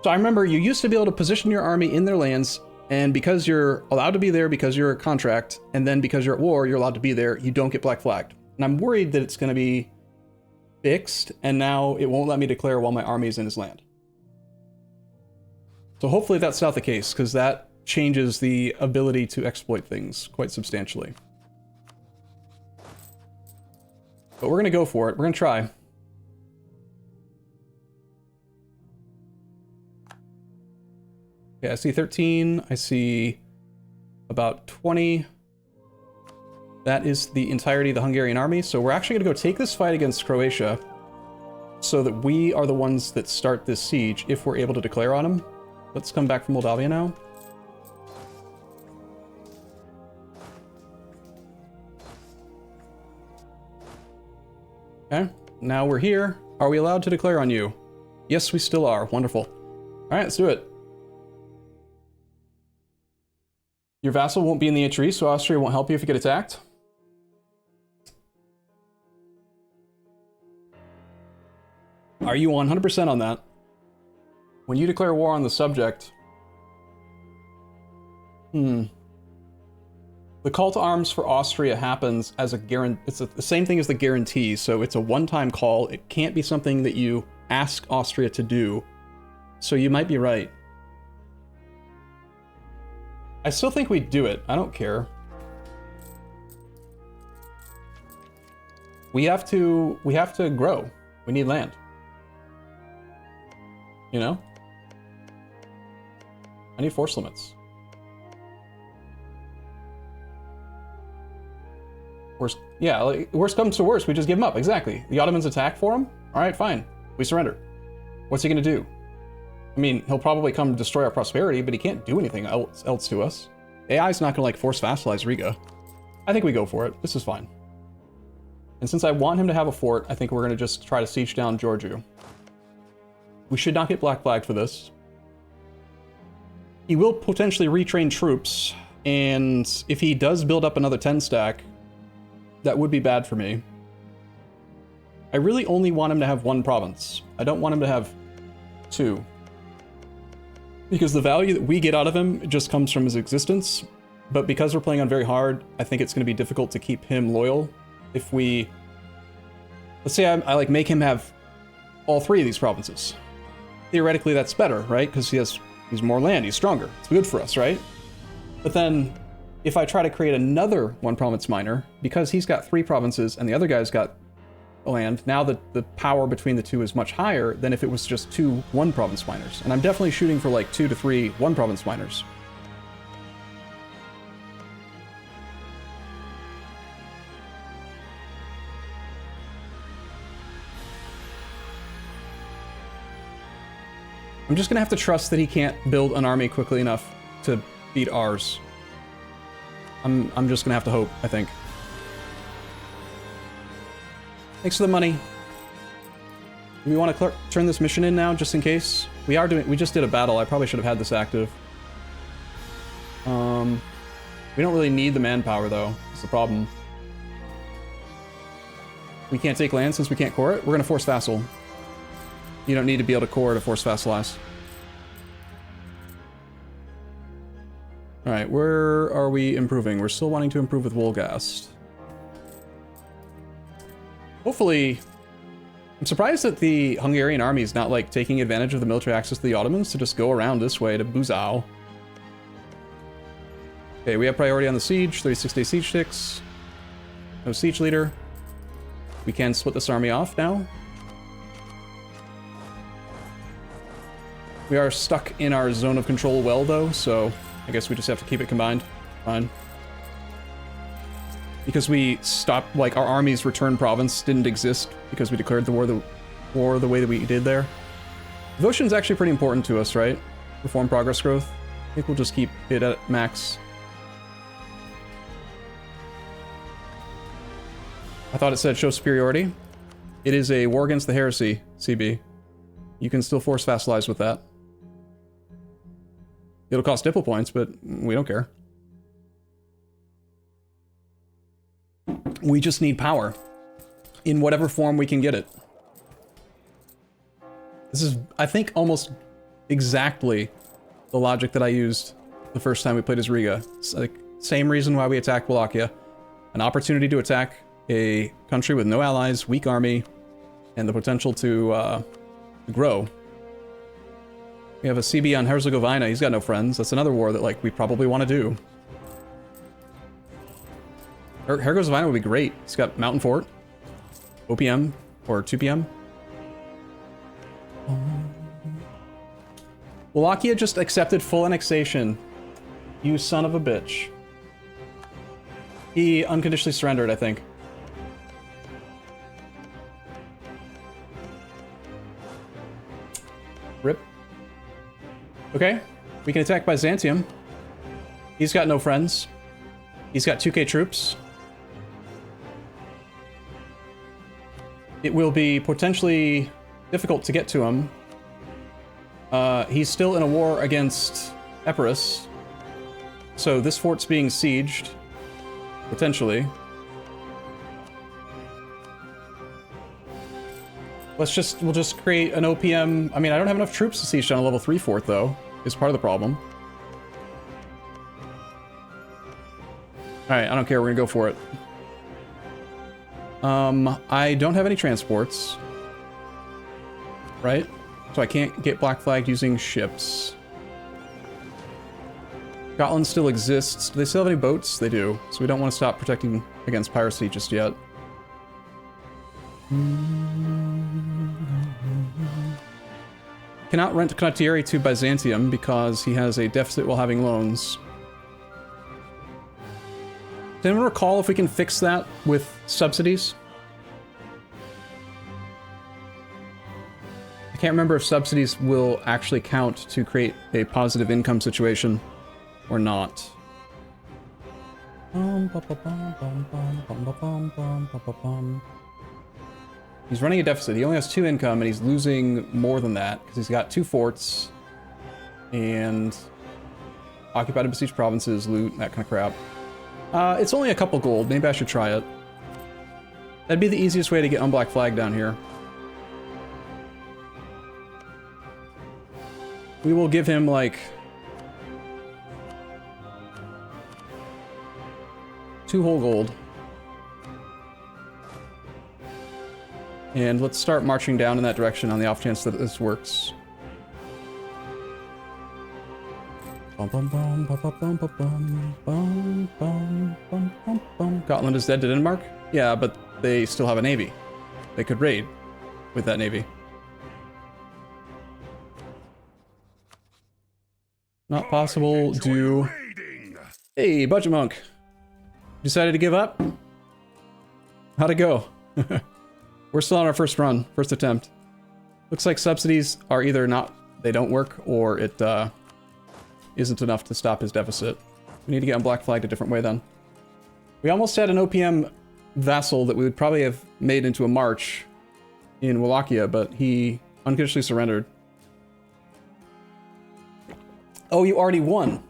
So I remember you used to be able to position your army in their lands, and because you're allowed to be there because you're a contract, and then because you're at war, you're allowed to be there, you don't get black flagged. And I'm worried that it's going to be fixed, and now it won't let me declare while my army is in his land. So hopefully that's not the case, because that changes the ability to exploit things quite substantially. But we're going to go for it. We're going to try. Okay, I see 13. I see about 20. That is the entirety of the Hungarian army. So we're actually going to go take this fight against Croatia so that we are the ones that start this siege if we're able to declare on them. Let's come back from Moldavia now. Okay, now we're here. Are we allowed to declare on you? Yes, we still are. Wonderful. All right, let's do it. Your vassal won't be in the HRE, so Austria won't help you if you get attacked. Are you 100% on that? When you declare war on the subject... The call to arms for Austria happens as a guarantee. It's the same thing as the guarantee, so it's a one-time call. It can't be something that you ask Austria to do. So you might be right. I still think we do it. I don't care. We have to grow. We need land. You know? I need force limits. Worst comes to worst, we just give him up. Exactly. The Ottomans attack for him? Alright, fine. We surrender. What's he gonna do? I mean, he'll probably come destroy our prosperity, but he can't do anything else to us. AI's not gonna like force vassalize Riga. I think we go for it. This is fine. And since I want him to have a fort, I think we're gonna just try to siege down Georgiou. We should not get black flagged for this. He will potentially retrain troops, and if he does build up another 10 stack, that would be bad for me. I really only want him to have one province. I don't want him to have two. Because the value that we get out of him just comes from his existence, but because we're playing on very hard, I think it's going to be difficult to keep him loyal if we... Let's say I like make him have all three of these provinces. Theoretically, that's better, right? Because he's more land, he's stronger. It's good for us, right? But then, if I try to create another one province minor, because he's got 3 provinces and the other guy's got land, now the power between the two is much higher than if it was just 2 one province minors. And I'm definitely shooting for like 2 to 3 one province minors. I'm just gonna have to trust that he can't build an army quickly enough to beat ours. I'm just gonna have to hope, I think. Thanks for the money. Do we want to turn this mission in now, just in case? We just did a battle. I probably should have had this active. We don't really need the manpower, though. That's the problem. We can't take land since we can't core it. We're gonna force vassal. You don't need to be able to core to force vassalize. Alright, where are we improving? We're still wanting to improve with Wolgast. Hopefully... I'm surprised that the Hungarian army is not, like, taking advantage of the military access to the Ottomans to just go around this way to Buzau. Okay, we have priority on the siege. 36-day siege sticks. No siege leader. We can split this army off now. We are stuck in our zone of control well, though, so I guess we just have to keep it combined. Fine. Because we stopped, like, our army's return province didn't exist because we declared the war the way that we did there. Devotion's actually pretty important to us, right? Reform progress growth. I think we'll just keep it at max. I thought it said show superiority. It is a war against the heresy, CB. You can still force vassalize with that. It'll cost diplo points, but we don't care. We just need power. In whatever form we can get it. This is, I think, almost exactly the logic that I used the first time we played as Riga. It's like, same reason why we attacked Wallachia. An opportunity to attack a country with no allies, weak army, and the potential to grow. We have a CB on Herzegovina. He's got no friends. That's another war that, like, we probably want to do. Herzegovina would be great. He's got Mountain Fort, OPM, or 2PM. Wallachia just accepted full annexation. You son of a bitch. He unconditionally surrendered, I think. Rip. Okay, we can attack Byzantium. He's got no friends. He's got 2k troops. It will be potentially difficult to get to him. He's still in a war against Epirus. So this fort's being sieged. Potentially. We'll just create an OPM. I mean, I don't have enough troops to siege down a level 3 fort, though, is part of the problem. Alright, I don't care, we're gonna go for it. I don't have any transports. Right? So I can't get black flagged using ships. Scotland still exists. Do they still have any boats? They do. So we don't want to stop protecting against piracy just yet. Cannot rent Canottieri to Byzantium because he has a deficit while having loans. Does anyone recall if we can fix that with subsidies? I can't remember if subsidies will actually count to create a positive income situation or not. He's running a deficit. He only has 2 income, and he's losing more than that because he's got 2 forts and occupied and besieged provinces, loot, that kind of crap. It's only a couple gold. Maybe I should try it. That'd be the easiest way to get unblack flag down here. We will give him like 2 whole gold. And let's start marching down in that direction on the off chance that this works. Gotland is dead to Denmark? Yeah, but they still have a navy. They could raid with that navy. Not possible. Do. Hey, Budgetmonk. Decided to give up? How'd it go? We're still on our first run, first attempt. Looks like subsidies are either not, they don't work, or it isn't enough to stop his deficit. We need to get on black flagged a different way then. We almost had an OPM vassal that we would probably have made into a march in Wallachia, but he unconditionally surrendered. Oh, you already won.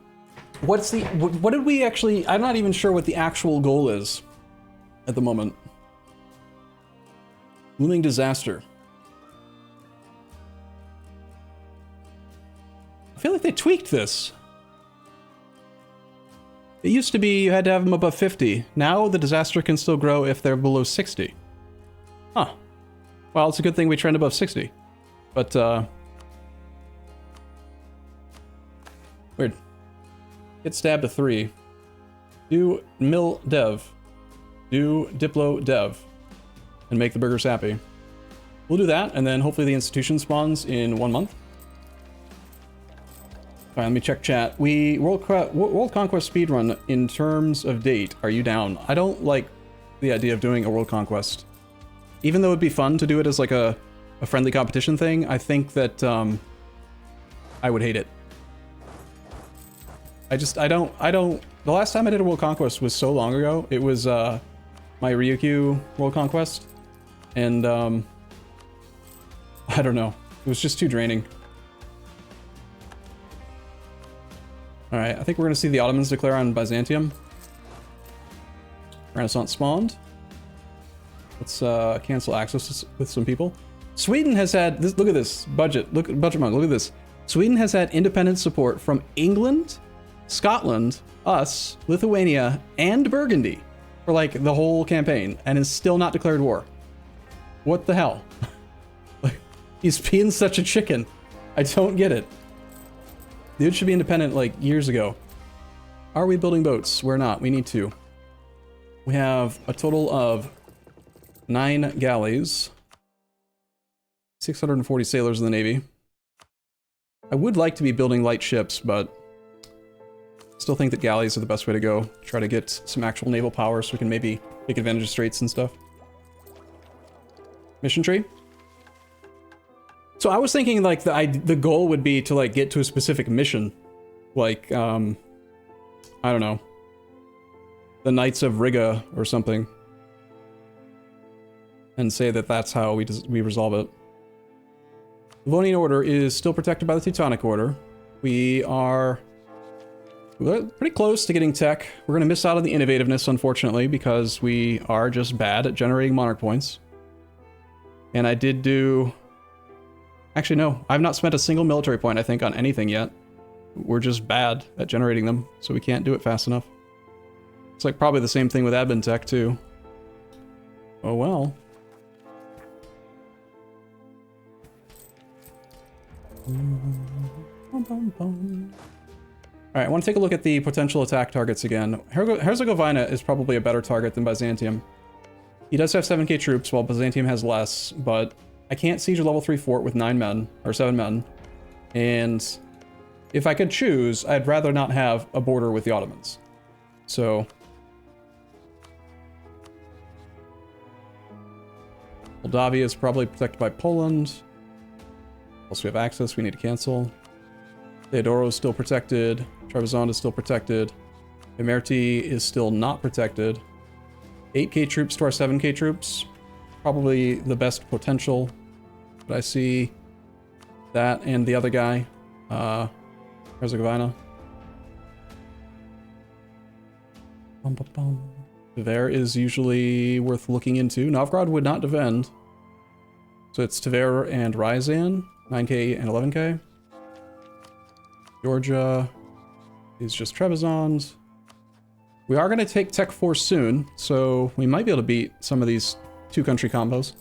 What's the, what did we actually, I'm not even sure what the actual goal is at the moment. Looming disaster. I feel like they tweaked this. It used to be you had to have them above 50. Now the disaster can still grow if they're below 60. Huh. Well, it's a good thing we trend above 60. But, weird. Get stabbed to 3. Do mill dev. Do diplo dev. And make the burgers happy. We'll do that, and then hopefully the institution spawns in 1 month. Alright, let me check chat. World Conquest speedrun in terms of date. Are you down? I don't like the idea of doing a World Conquest. Even though it'd be fun to do it as like a friendly competition thing, I think that I would hate it. I don't, the last time I did a World Conquest was so long ago. It was my Ryukyu World Conquest. And I don't know. It was just too draining. Alright, I think we're going to see the Ottomans declare on Byzantium. Renaissance spawned. Let's cancel access with some people. Sweden has had, look at this, Budgetmonk, look at this. Sweden has had independent support from England, Scotland, us, Lithuania, and Burgundy for like the whole campaign, and is still not declared war. What the hell? He's being such a chicken. I don't get it. Dude should be independent like years ago. Are we building boats? We're not. We need to. We have a total of 9 galleys. 640 sailors in the Navy. I would like to be building light ships, but still think that galleys are the best way to go. Try to get some actual naval power so we can maybe take advantage of straits and stuff. Mission tree. So I was thinking like the goal would be to like get to a specific mission, like I don't know, the Knights of Riga or something, and say that that's how we resolve it. Livonian Order is still protected by the Teutonic Order. We're pretty close to getting tech. We're gonna miss out on the innovativeness, unfortunately, because we are just bad at generating monarch points. And I did do... Actually, no. I've not spent a single military point, I think, on anything yet. We're just bad at generating them, so we can't do it fast enough. It's like probably the same thing with admin tech, too. Oh, well. Alright, I want to take a look at the potential attack targets again. Herzegovina is probably a better target than Byzantium. He does have 7k troops, while Byzantium has less, but I can't siege a level 3 fort with 9 men, or 7 men. And if I could choose, I'd rather not have a border with the Ottomans. So... Moldavia is probably protected by Poland. Also, we have access, we need to cancel. Theodoro is still protected. Trebizond is still protected. Emerti is still not protected. 8k troops to our 7k troops. Probably the best potential. But I see that and the other guy. Herzegovina. Tver is usually worth looking into. Novgorod would not defend. So it's Tver and Ryazan. 9k and 11k. Georgia is just Trebizond. We are going to take Tech 4 soon, so we might be able to beat some of these two-country combos.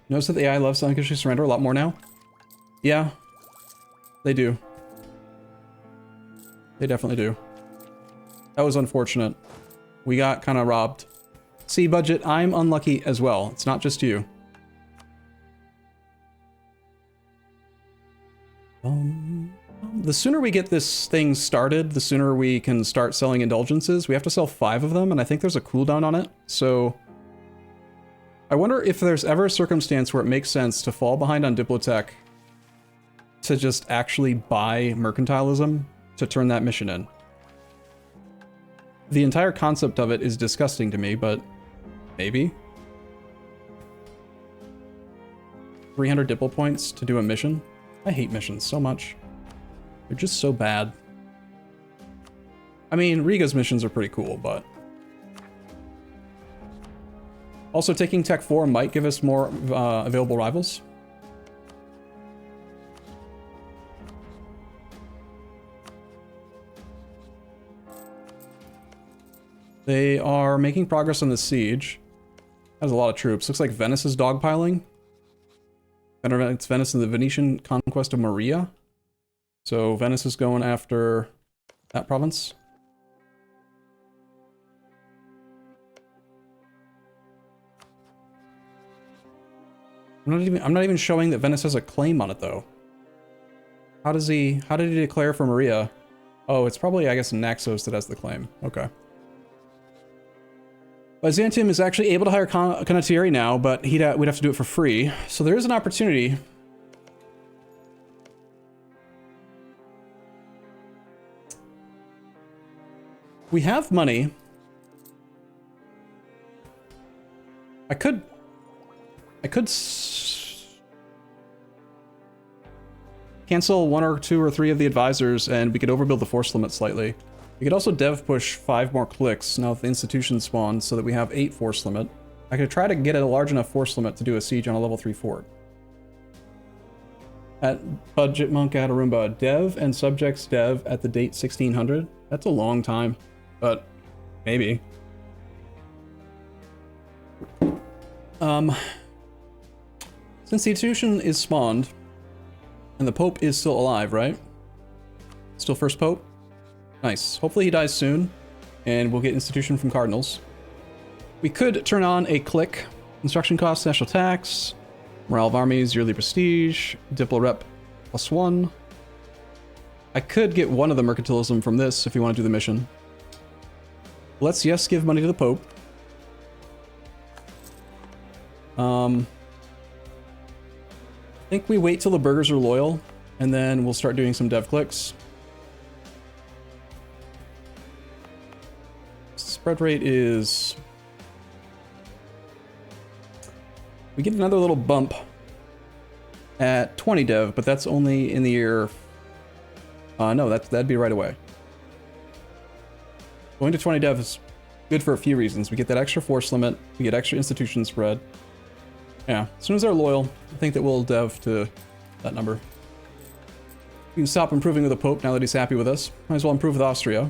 Notice that the AI loves uncountry surrender a lot more now? Yeah, they do. They definitely do. That was unfortunate. We got kind of robbed. See, Budget, I'm unlucky as well. It's not just you. The sooner we get this thing started, the sooner we can start selling indulgences. We have to sell 5 of them, and I think there's a cooldown on it. So I wonder if there's ever a circumstance where it makes sense to fall behind on Diplotech to just actually buy mercantilism to turn that mission in. The entire concept of it is disgusting to me, but maybe. 300 Diplo points to do a mission? I hate missions so much. They're just so bad. I mean, Riga's missions are pretty cool, but... Also, taking Tech 4 might give us more available rivals. They are making progress on the siege. Has a lot of troops. Looks like Venice is dogpiling. It's Venice in the Venetian conquest of Maria. So Venice is going after that province. I'm not even showing that Venice has a claim on it though. How did he declare for Maria? Oh, it's probably, I guess, Naxos that has the claim. Okay. Byzantium is actually able to hire condottieri now, but we'd have to do it for free. So there is an opportunity. We have money. I could cancel 1 or 2 or 3 of the advisors, and we could overbuild the force limit slightly. We could also dev push 5 more clicks now that the institution spawned so that we have 8 force limit. I could try to get a large enough force limit to do a siege on a level 3 fort. At Budgetmonk at Arumba, dev and subjects dev at the date 1600. That's a long time, but maybe. Since the institution is spawned, and the Pope is still alive, right? Still first Pope? Nice. Hopefully he dies soon, and we'll get institution from cardinals. We could turn on a click. Instruction costs, national tax, morale of armies, yearly prestige, diplo rep +1. I could get one of the mercantilism from this if you want to do the mission. Let's, yes, give money to the Pope. I think we wait till the burghers are loyal, and then we'll start doing some dev clicks. Spread rate is... We get another little bump at 20 dev, but that's only in the year... no, that'd be right away. Going to 20 dev is good for a few reasons. We get that extra force limit, we get extra institution spread. Yeah, as soon as they're loyal, I think that we'll dev to that number. We can stop improving with the Pope now that he's happy with us. Might as well improve with Austria.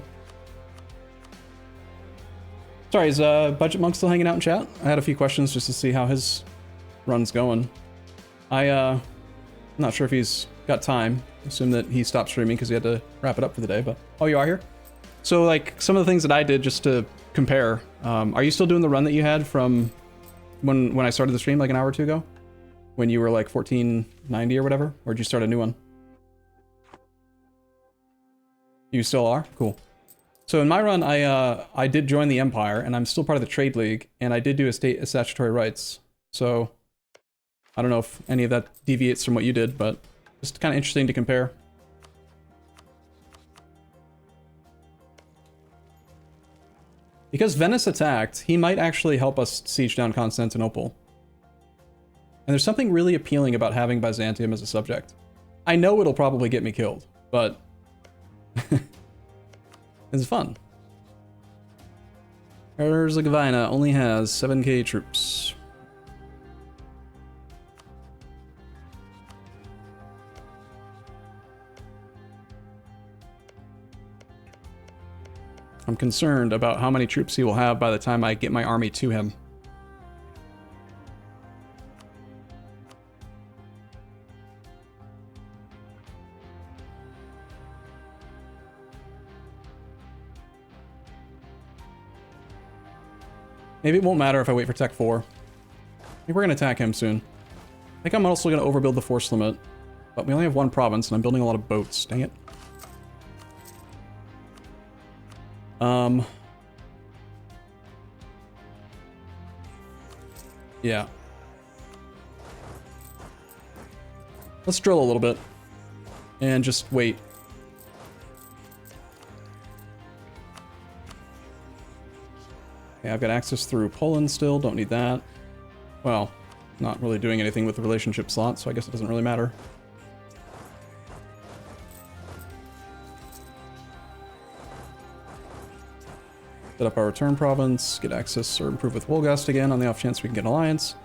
Sorry, is Budgetmonk still hanging out in chat? I had a few questions just to see how his run's going. I'm not sure if he's got time. I assume that he stopped streaming because he had to wrap it up for the day, but... Oh, you are here? So, like, some of the things that I did just to compare, are you still doing the run that you had from when I started the stream like an hour or two ago? When you were like 1490 or whatever? Or did you start a new one? You still are? Cool. So in my run, I did join the Empire, and I'm still part of the Trade League, and I did do a statutory rights. So I don't know if any of that deviates from what you did, but just kind of interesting to compare. Because Venice attacked, he might actually help us siege down Constantinople. And there's something really appealing about having Byzantium as a subject. I know it'll probably get me killed, but it's fun. Herzegovina only has 7k troops. I'm concerned about how many troops he will have by the time I get my army to him. Maybe it won't matter if I wait for Tech 4. I think we're going to attack him soon. I think I'm also going to overbuild the force limit. But we only have one province, and I'm building a lot of boats. Dang it. Yeah. Let's drill a little bit. And just wait. Okay, I've got access through Poland still, don't need that. Well, not really doing anything with the relationship slot, so I guess it doesn't really matter. Set up our return province, get access or improve with Wolgast again on the off chance we can get an alliance.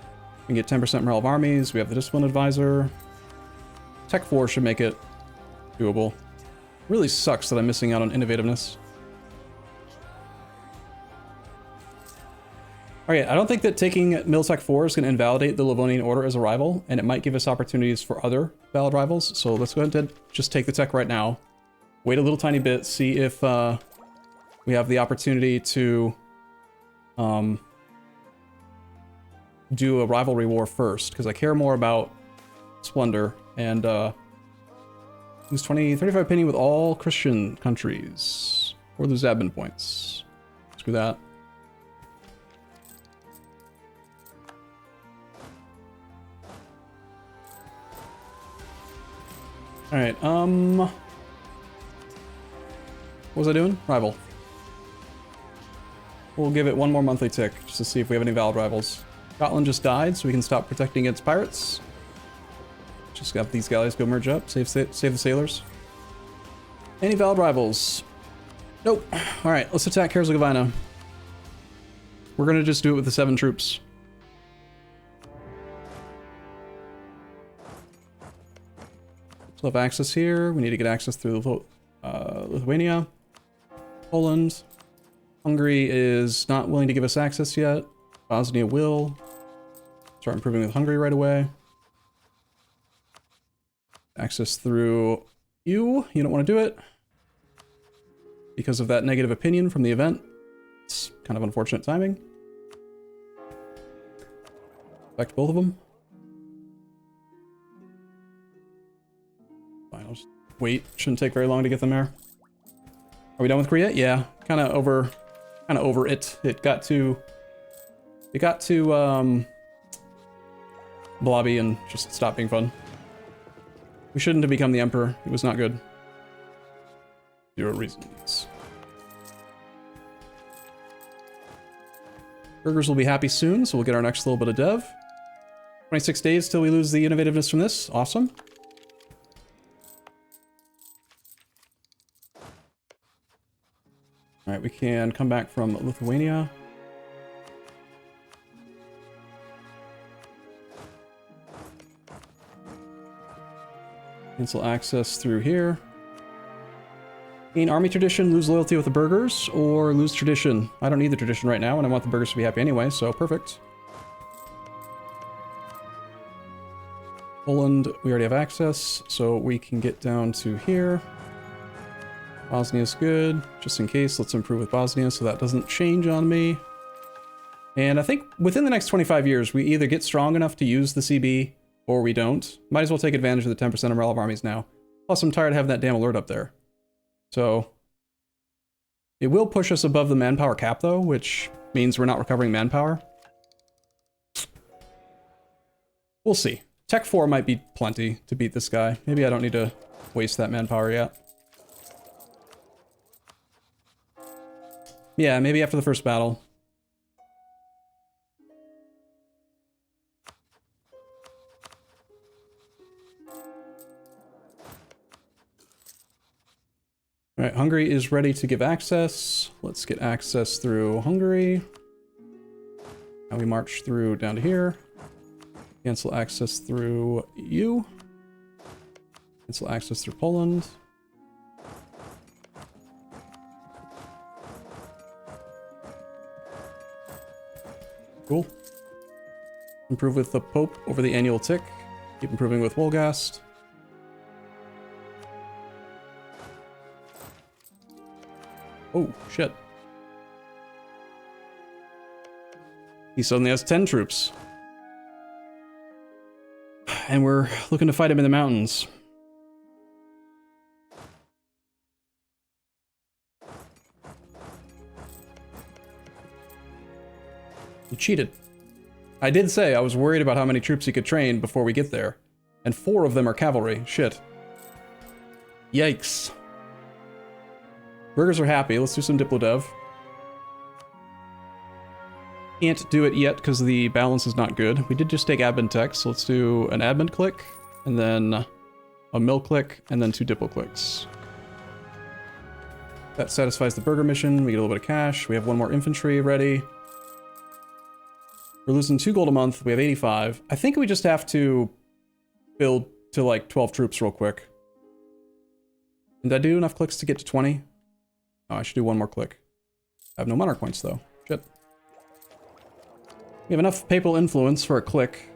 We can get 10% morale of armies, we have the discipline advisor. Tech 4 should make it doable. Really sucks that I'm missing out on innovativeness. Alright, I don't think that taking Miltech 4 is going to invalidate the Livonian Order as a rival, and it might give us opportunities for other valid rivals, so let's go ahead and just take the tech right now. Wait a little tiny bit, see if we have the opportunity to do a rivalry war first, because I care more about Splendor, and lose 35 opinion with all Christian countries, or lose admin points. Screw that. Alright, what was I doing? Rival. We'll give it one more monthly tick, just to see if we have any valid rivals. Scotland just died, so we can stop protecting against pirates. Just got these guys go merge up, save the sailors. Any valid rivals? Nope. Alright, let's attack Herzegovina. We're gonna just do it with the 7 troops. Still have access here. We need to get access through Lithuania. Poland. Hungary is not willing to give us access yet. Bosnia will. Start improving with Hungary right away. Access through you. You don't want to do it. Because of that negative opinion from the event. It's kind of unfortunate timing. Affect both of them. Fine, I'll just wait. Shouldn't take very long to get them there. Are we done with Korea? Yeah. Kind of over it. It got to blobby and just stopped being fun. We shouldn't have become the emperor. It was not good. 0 reasons. Burgers will be happy soon, so we'll get our next little bit of dev. 26 days till we lose the innovativeness from this. Awesome. Alright, we can come back from Lithuania. Cancel access through here. Gain army tradition, lose loyalty with the burghers, or lose tradition. I don't need the tradition right now, and I want the burghers to be happy anyway, so perfect. Poland, we already have access, so we can get down to here. Bosnia's good. Just in case, let's improve with Bosnia so that doesn't change on me. And I think within the next 25 years, we either get strong enough to use the CB, or we don't. Might as well take advantage of the 10% of morale of armies now. Plus, I'm tired of having that damn alert up there. So, it will push us above the manpower cap, though, which means we're not recovering manpower. We'll see. Tech 4 might be plenty to beat this guy. Maybe I don't need to waste that manpower yet. Yeah, maybe after the first battle. All right, Hungary is ready to give access. Let's get access through Hungary. Now we march through down to here. Cancel access through EU. Cancel access through Poland. Cool. Improve with the Pope over the annual tick. Keep improving with Wolgast. Oh, shit. He suddenly has 10 troops. And we're looking to fight him in the mountains. He cheated. I did say I was worried about how many troops he could train before we get there. And 4 of them are cavalry. Shit. Yikes. Burgers are happy. Let's do some Diplodev. Can't do it yet because the balance is not good. We did just take admin tech, so let's do an admin click, and then a mill click, and then 2 Diplo clicks. That satisfies the burger mission. We get a little bit of cash. We have 1 more infantry ready. We're losing 2 gold a month. We have 85. I think we just have to build to like 12 troops real quick. Did I do enough clicks to get to 20? Oh, I should do 1 more click. I have no monarch points though. Shit. We have enough papal influence for a click.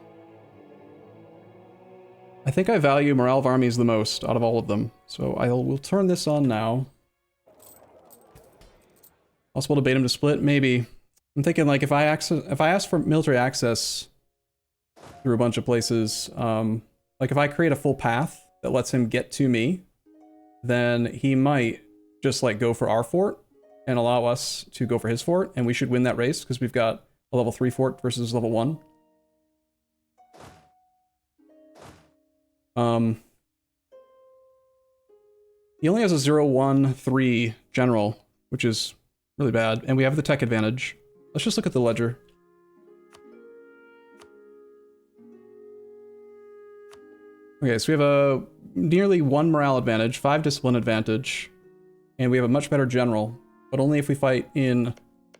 I think I value morale of armies the most out of all of them, so we'll turn this on now. Possible to bait him to split? Maybe. I'm thinking like if I ask for military access through a bunch of places, like if I create a full path that lets him get to me, then he might just like go for our fort and allow us to go for his fort, and we should win that race because we've got a level 3 fort versus level 1. He only has a 0-1-3 general, which is really bad, and we have the tech advantage. Let's just look at the ledger. Okay, so we have a nearly 1 morale advantage, 5 discipline advantage, and we have a much better general, but only if we fight in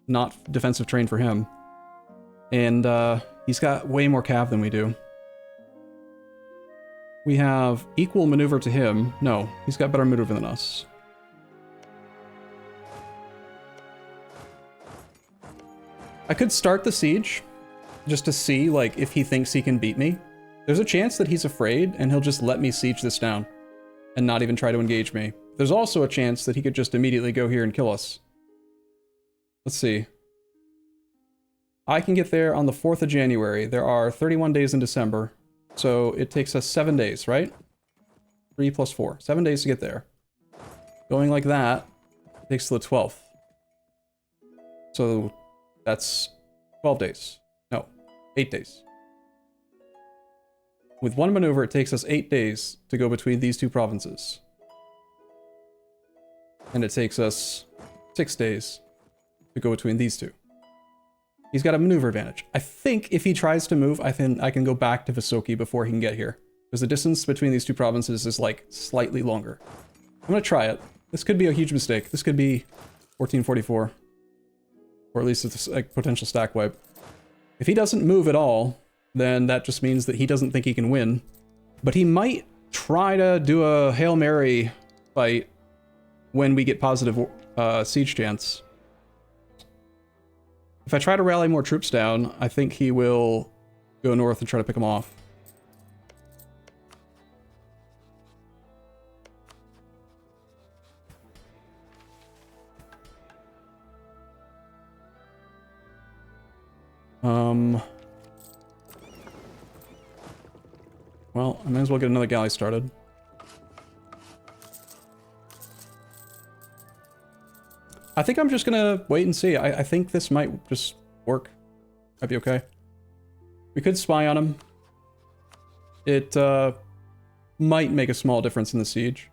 not defensive terrain for him. And he's got way more cav than we do. We have equal maneuver to him. No, he's got better maneuver than us. I could start the siege just to see like if he thinks he can beat me. There's a chance that he's afraid and he'll just let me siege this down and not even try to engage me. There's also a chance that he could just immediately go here and kill us. Let's see. I can get there on the 4th of January. There are 31 days in December, so it takes us 7 days, right? 3 plus 4. 7 days to get there. Going like that takes to the 12th. So that's 12 days. No, 8 days. With 1 maneuver, it takes us 8 days to go between these 2 provinces. And it takes us 6 days to go between these 2. He's got a maneuver advantage. I think if he tries to move, I can go back to Vasoki before he can get here. Because the distance between these 2 provinces is like slightly longer. I'm gonna try it. This could be a huge mistake. This could be 1444. Or at least it's a potential stack wipe. If he doesn't move at all, then that just means that he doesn't think he can win. But he might try to do a Hail Mary fight when we get positive siege chance. If I try to rally more troops down, I think he will go north and try to pick them off. Well, I might as well get another galley started. I think I'm just gonna wait and see. I think this might just work. Might be okay. We could spy on him. It might make a small difference in the siege.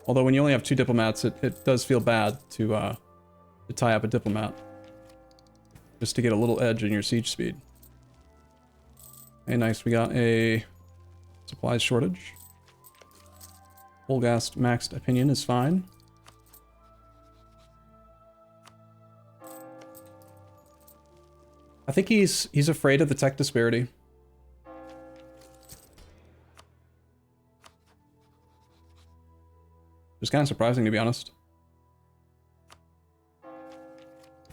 Although when you only have 2 diplomats, it does feel bad to tie up a diplomat. Just to get a little edge in your siege speed. Hey, nice. We got a supplies shortage. Volgast maxed opinion is fine. I think he's afraid of the tech disparity. It's kind of surprising, to be honest.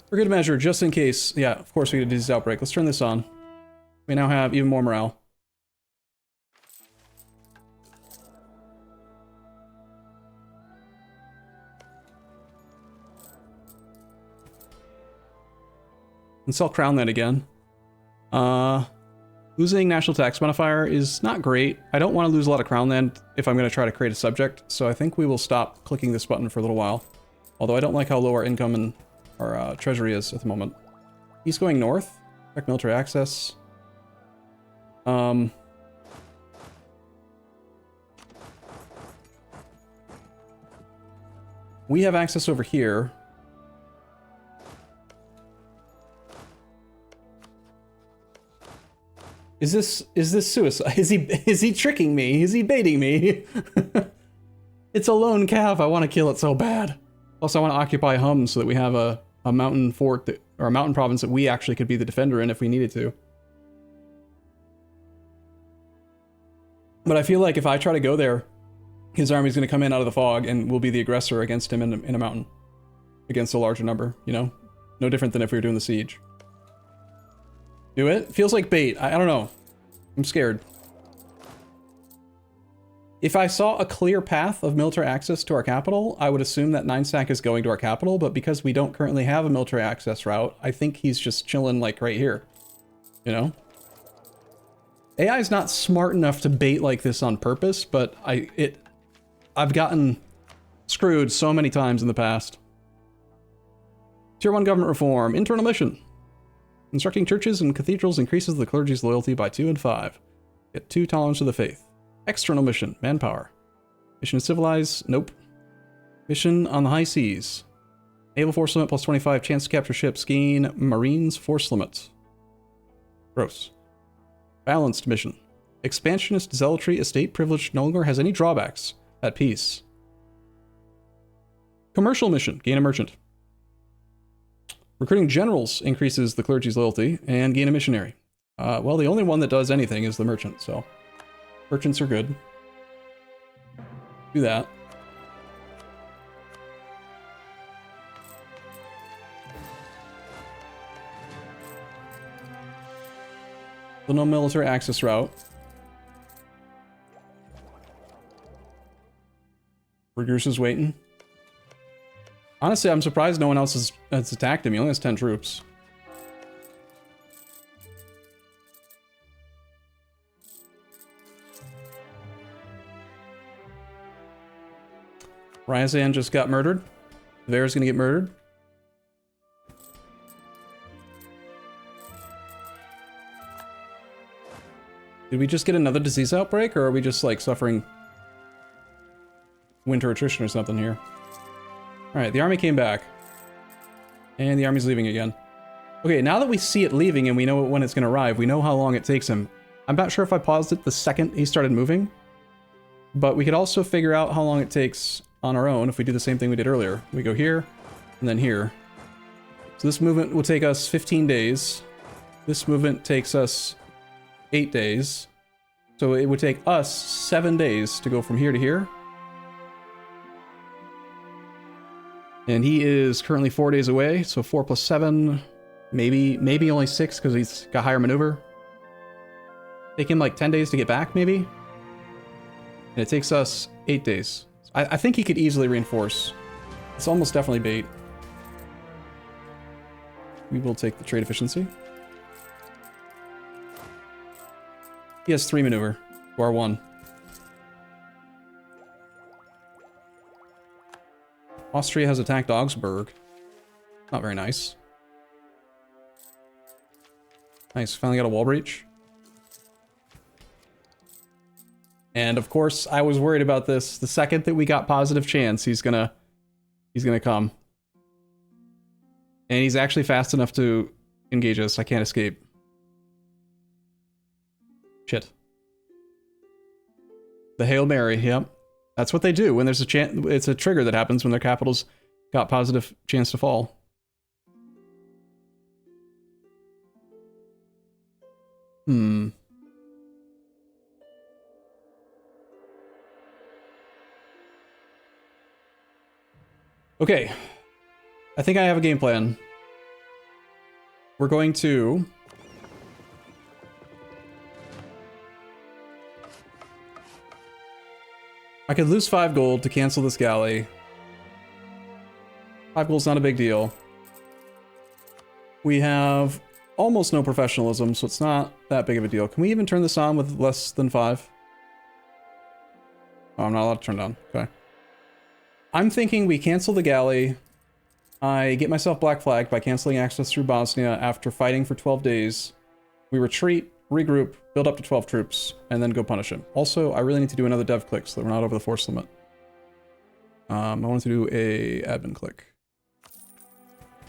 For good measure, just in case. Yeah, of course we get a disease outbreak. Let's turn this on. We now have even more morale. And sell Crown Land again. Losing national tax modifier is not great. I don't want to lose a lot of Crown Land if I'm going to try to create a subject, so I think we will stop clicking this button for a little while. Although I don't like how low our income and our treasury is at the moment. He's going north. Check military access. We have access over here. Is this suicide? Is he tricking me? Is he baiting me? It's a lone calf. I want to kill it so bad. Plus, I want to occupy Hum so that we have a mountain fort that, or a mountain province that we actually could be the defender in if we needed to. But I feel like if I try to go there, his army's going to come in out of the fog and we'll be the aggressor against him in a mountain. Against a larger number, you know? No different than if we were doing the siege. Do it? Feels like bait. I don't know. I'm scared. If I saw a clear path of military access to our capital, I would assume that 9-stack is going to our capital, but because we don't currently have a military access route, I think he's just chilling like right here. You know? AI is not smart enough to bait like this on purpose, but I've gotten screwed so many times in the past. Tier 1 government reform. Internal mission. Constructing churches and cathedrals increases the clergy's loyalty by 2 and 5. Get 2 tolerance of the faith. External mission. Manpower. Mission to civilize. Nope. Mission on the high seas. Naval force limit plus 25. Chance to capture ships. Gain Marines force limit. Gross. Balanced mission. Expansionist zealotry estate privilege no longer has any drawbacks. At peace. Commercial mission. Gain a merchant. Recruiting generals increases the clergy's loyalty and gain a missionary. Well, the only one that does anything is the merchant, so merchants are good. Do that. The no military access route. Ragusa's waiting. Honestly, I'm surprised no one else has attacked him. He only has 10 troops. Ryazan just got murdered. Vera's gonna get murdered. Did we just get another disease outbreak, or are we just like suffering winter attrition or something here? Alright, the army came back. And the army's leaving again. Okay, now that we see it leaving and we know when it's going to arrive, we know how long it takes him. I'm not sure if I paused it the second he started moving. But we could also figure out how long it takes on our own if we do the same thing we did earlier. We go here, and then here. So this movement will take us 15 days. This movement takes us 8 days. So it would take us 7 days to go from here to here. And he is currently 4 days away, so 4 plus 7, maybe only 6 because he's got higher maneuver. Take him like 10 days to get back, maybe? And it takes us 8 days. I think he could easily reinforce. It's almost definitely bait. We will take the trade efficiency. He has 3 maneuver to our 1. Austria has attacked Augsburg. Not very nice. Nice, finally got a wall breach. And of course, I was worried about this. The second that we got positive chance, he's gonna come. And he's actually fast enough to engage us. I can't escape. Shit. The Hail Mary, yep. That's what they do when there's a chance. It's a trigger that happens when their capital's got positive chance to fall. Okay. I think I have a game plan. We're going to... I could lose 5 gold to cancel this galley. 5 gold's not a big deal. We have almost no professionalism, so it's not that big of a deal. Can we even turn this on with less than 5? Oh, I'm not allowed to turn it on. Okay. I'm thinking we cancel the galley. I get myself black flagged by canceling access through Bosnia after fighting for 12 days. We retreat, regroup, build up to 12 troops, and then go punish him. Also, I really need to do another dev click so that we're not over the force limit. I want to do a admin click.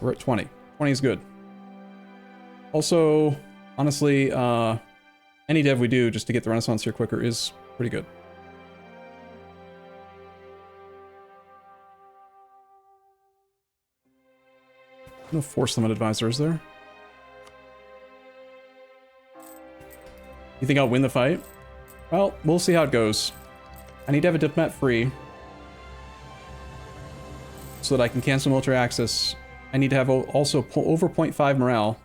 We're at 20. 20 is good. Also, honestly, any dev we do just to get the Renaissance here quicker is pretty good. No force limit advisor, is there? You think I'll win the fight? Well, we'll see how it goes. I need to have a diplomat free so that I can cancel military access. I need to have also over 0.5 morale.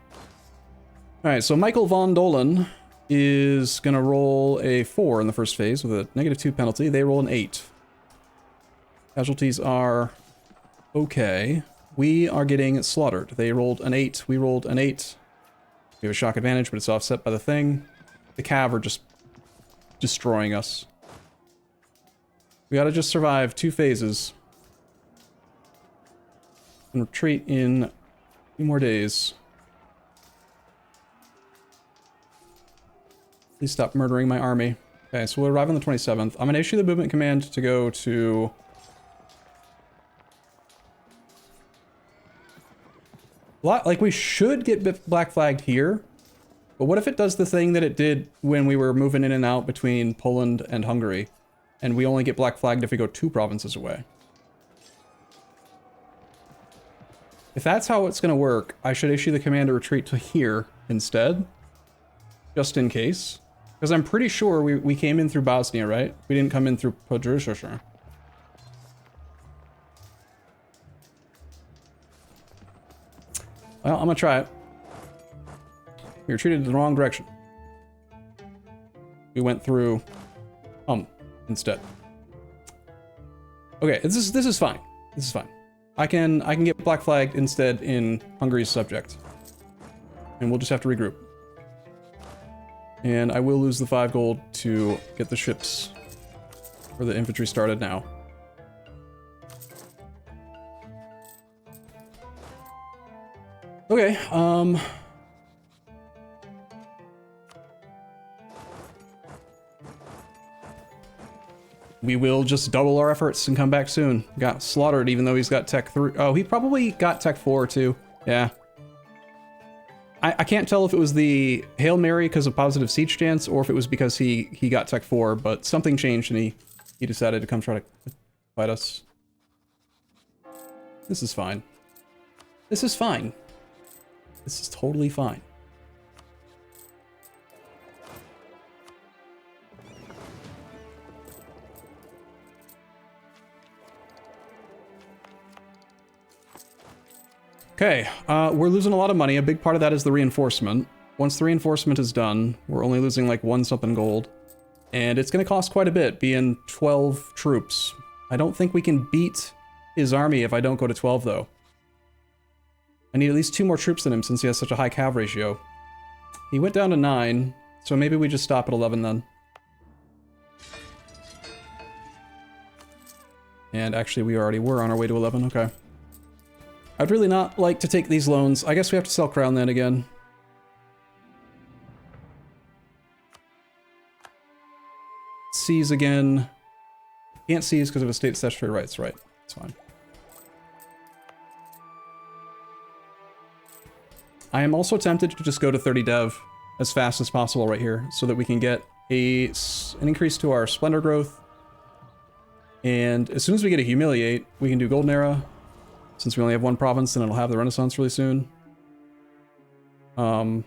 Alright, so Michael von Dolan is going to roll a 4 in the first phase with a -2 penalty. They roll an 8. Casualties are okay. We are getting slaughtered. They rolled an 8. We rolled an 8. We have a shock advantage, but it's offset by the thing. The Cav are just destroying us. We gotta just survive 2 phases. And retreat in a few more days. Please stop murdering my army. Okay, so we'll arrive on the 27th. I'm gonna issue the movement command to go to... Like, we should get black flagged here. But what if it does the thing that it did when we were moving in and out between Poland and Hungary? And we only get black flagged if we go 2 provinces away. If that's how it's going to work, I should issue the command to retreat to here instead. Just in case. Because I'm pretty sure we came in through Bosnia, right? We didn't come in through Provincial. Well, I'm going to try it. We retreated in the wrong direction. We went through instead. Okay, this is fine. This is fine. I can get black flagged instead in Hungary's subject. And we'll just have to regroup. And I will lose the 5 gold to get the ships or the infantry started now. Okay, we will just double our efforts and come back soon. Got slaughtered even though he's got tech 3. Oh, he probably got tech 4 too. Yeah. I can't tell if it was the Hail Mary because of positive siege chance or if it was because he got tech 4, but something changed and he decided to come try to fight us. This is fine. This is fine. This is totally fine. Okay, we're losing a lot of money. A big part of that is the reinforcement. Once the reinforcement is done, we're only losing like 1 something gold. And it's going to cost quite a bit, being 12 troops. I don't think we can beat his army if I don't go to 12, though. I need at least 2 more troops than him since he has such a high cav ratio. He went down to 9, so maybe we just stop at 11 then. And actually, we already were on our way to 11, okay. I'd really not like to take these loans. I guess we have to sell Crown then again. seize again. Can't seize because of a state statutory rights, right? It's fine. I am also tempted to just go to 30 dev as fast as possible right here so that we can get an increase to our splendor growth. And as soon as we get a humiliate, we can do golden era. Since we only have one province, then it'll have the Renaissance really soon. Plus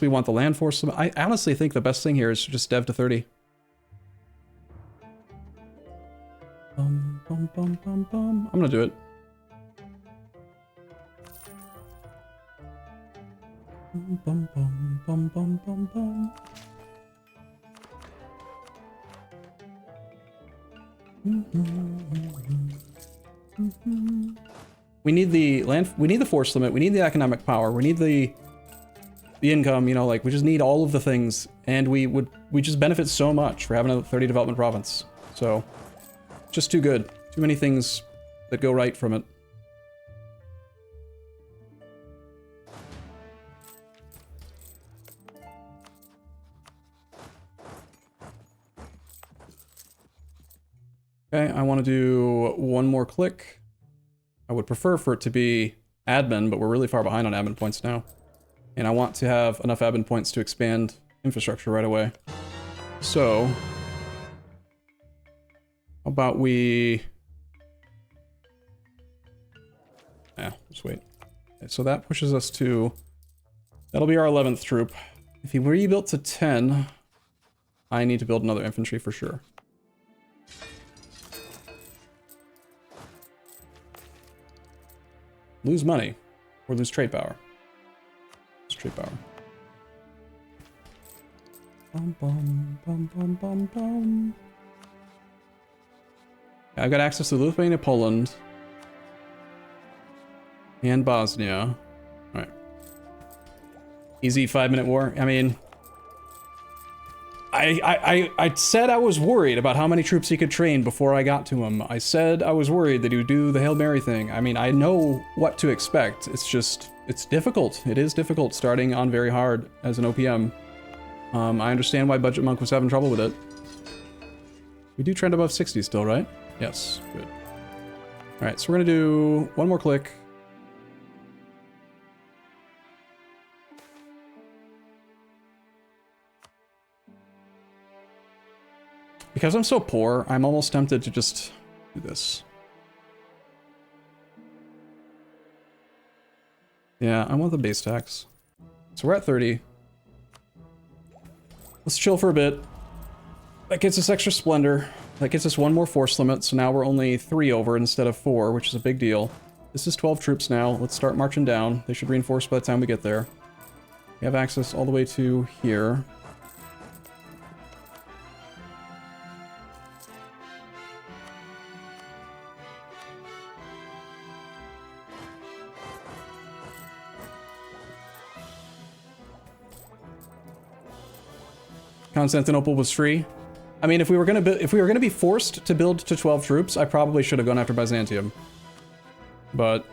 we want the land force. I honestly think the best thing here is to just dev to 30. I'm gonna do it. We need the land, we need the force limit, we need the economic power, we need the income, you know, like we just need all of the things, and we just benefit so much for having a 30 development province. So just too good. Too many things that go right from it. Okay, I want to do one more click. I would prefer for it to be admin, but we're really far behind on admin points now. And I want to have enough admin points to expand infrastructure right away. So, how about we... Yeah, just wait. Okay, so that pushes us to... That'll be our 11th troop. If he rebuilt to 10, I need to build another infantry for sure. Lose money, or lose trade power. Lose trade power. Bum, bum, bum, bum, bum, bum. I've got access to Lithuania, Poland, and Bosnia. All right. Easy 5-minute war. I mean, I said I was worried about how many troops he could train before I got to him. I said I was worried that he would do the Hail Mary thing. I mean, I know what to expect. It's just, it's difficult. It is difficult starting on very hard as an OPM. I understand why Budgetmonk was having trouble with it. We do trend above 60 still, right? Yes, good. All right, so we're gonna do one more click. Because I'm so poor, I'm almost tempted to just do this. Yeah, I want the base tax. So we're at 30. Let's chill for a bit. That gets us extra splendor. That gets us one more force limit, so now we're only 3 over instead of 4, which is a big deal. This is 12 troops now. Let's start marching down. They should reinforce by the time we get there. We have access all the way to here. Constantinople was free. I mean, if we were gonna be forced to build to 12 troops, I probably should have gone after Byzantium. But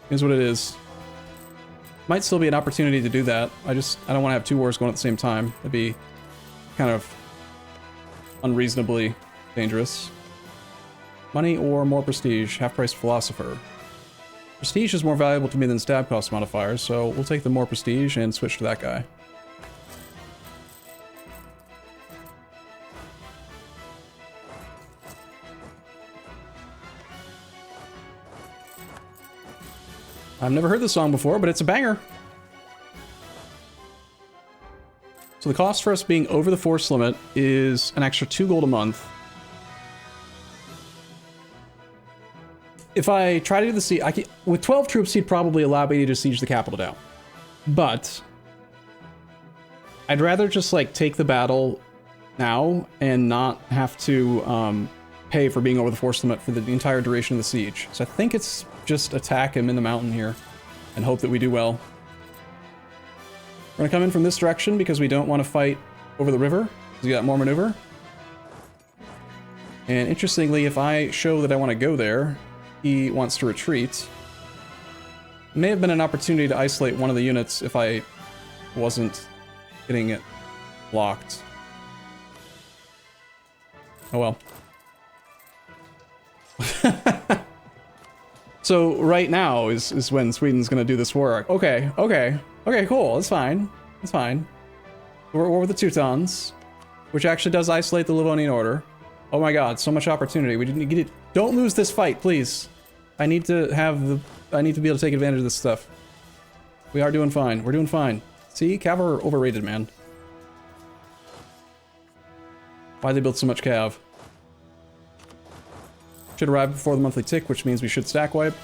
here's what it is. Might still be an opportunity to do that. I don't want to have 2 wars going at the same time. That'd be kind of unreasonably dangerous. Money or more prestige? Half-price philosopher. Prestige is more valuable to me than stab cost modifiers, so we'll take the more prestige and switch to that guy. I've never heard this song before, but it's a banger. So the cost for us being over the force limit is an extra 2 gold a month. If I try to do the siege, with 12 troops, he'd probably allow me to siege the capital down. But I'd rather just like take the battle now and not have to pay for being over the force limit for the entire duration of the siege. So I think it's just attack him in the mountain here and hope that we do well. We're gonna come in from this direction because we don't want to fight over the river, because we got more maneuver. And interestingly, if I show that I want to go there, he wants to retreat. It may have been an opportunity to isolate one of the units if I wasn't getting it blocked. Oh well. So right now is when Sweden's gonna do this work. Okay, okay. Okay, cool. That's fine. That's fine. We're over the Teutons, which actually does isolate the Livonian Order. Oh my god, so much opportunity. We didn't get it. Don't lose this fight, please. I need to be able to take advantage of this stuff. We are doing fine. We're doing fine. See, Cav are overrated, man. Why they build so much Cav? Should arrive before the monthly tick, which means we should stack wipe.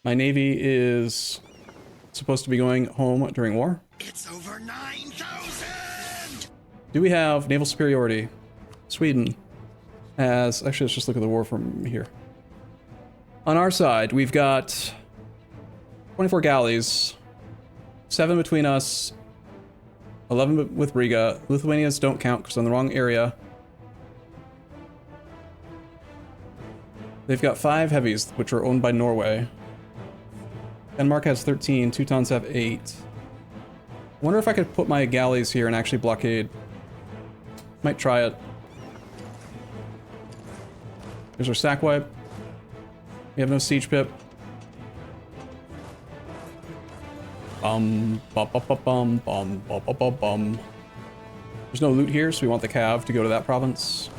My navy is supposed to be going home during war. It's over 9,000! Do we have naval superiority? Sweden has... Actually, let's just look at the war from here. On our side, we've got 24 galleys, 7 between us, 11 with Riga. Lithuanians don't count because they're in the wrong area. They've got 5 heavies, which are owned by Norway. Denmark has 13, Teutons have 8. I wonder if I could put my galleys here and actually blockade. Might try it. Here's our sack wipe. We have no siege pip. Bum, bum, bum, bum, bum, bum, bum, bum, bum. There's no loot here, so we want the cav to go to that province.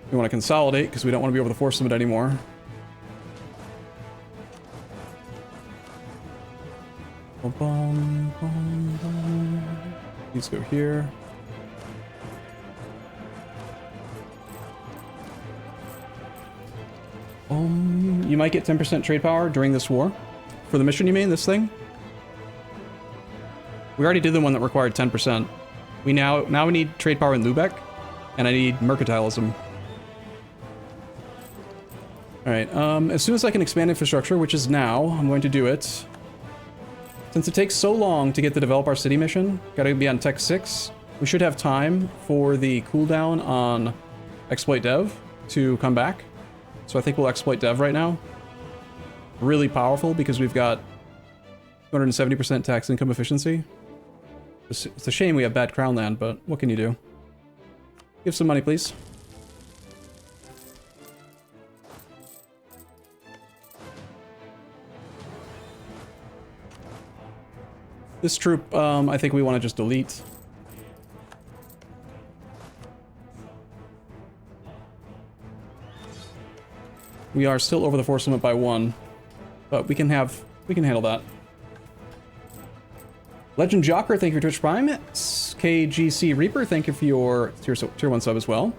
We want to consolidate because we don't want to be over the force limit anymore. Bum, bum, bum, bum. These go here. You might get 10% trade power during this war. For the mission, you mean? This thing? We already did the one that required 10%. We now we need trade power in Lubeck, and I need mercantilism. Alright, as soon as I can expand infrastructure, which is now, I'm going to do it. Since it takes so long to get the develop our city mission, gotta be on Tech 6, we should have time for the cooldown on exploit dev to come back. So I think we'll exploit dev right now. Really powerful because we've got 270% tax income efficiency. It's a shame we have bad crown land, but what can you do? Give some money, please. This troop, I think we want to just delete. We are still over the force limit by 1, but we can handle that. Legend Jocker, thank you for Twitch Prime. KGC Reaper, thank you for your tier 1 sub as well.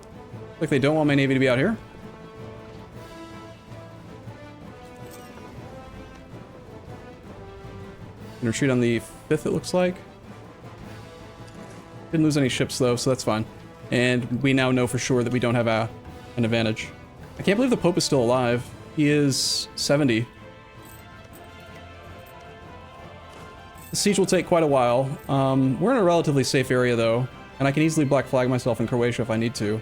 Like they don't want my navy to be out here. Retreat on the 5th, it looks like. Didn't lose any ships though, so that's fine. And we now know for sure that we don't have an advantage. I can't believe the Pope is still alive. He is 70. The siege will take quite a while. We're in a relatively safe area though, and I can easily black flag myself in Croatia if I need to.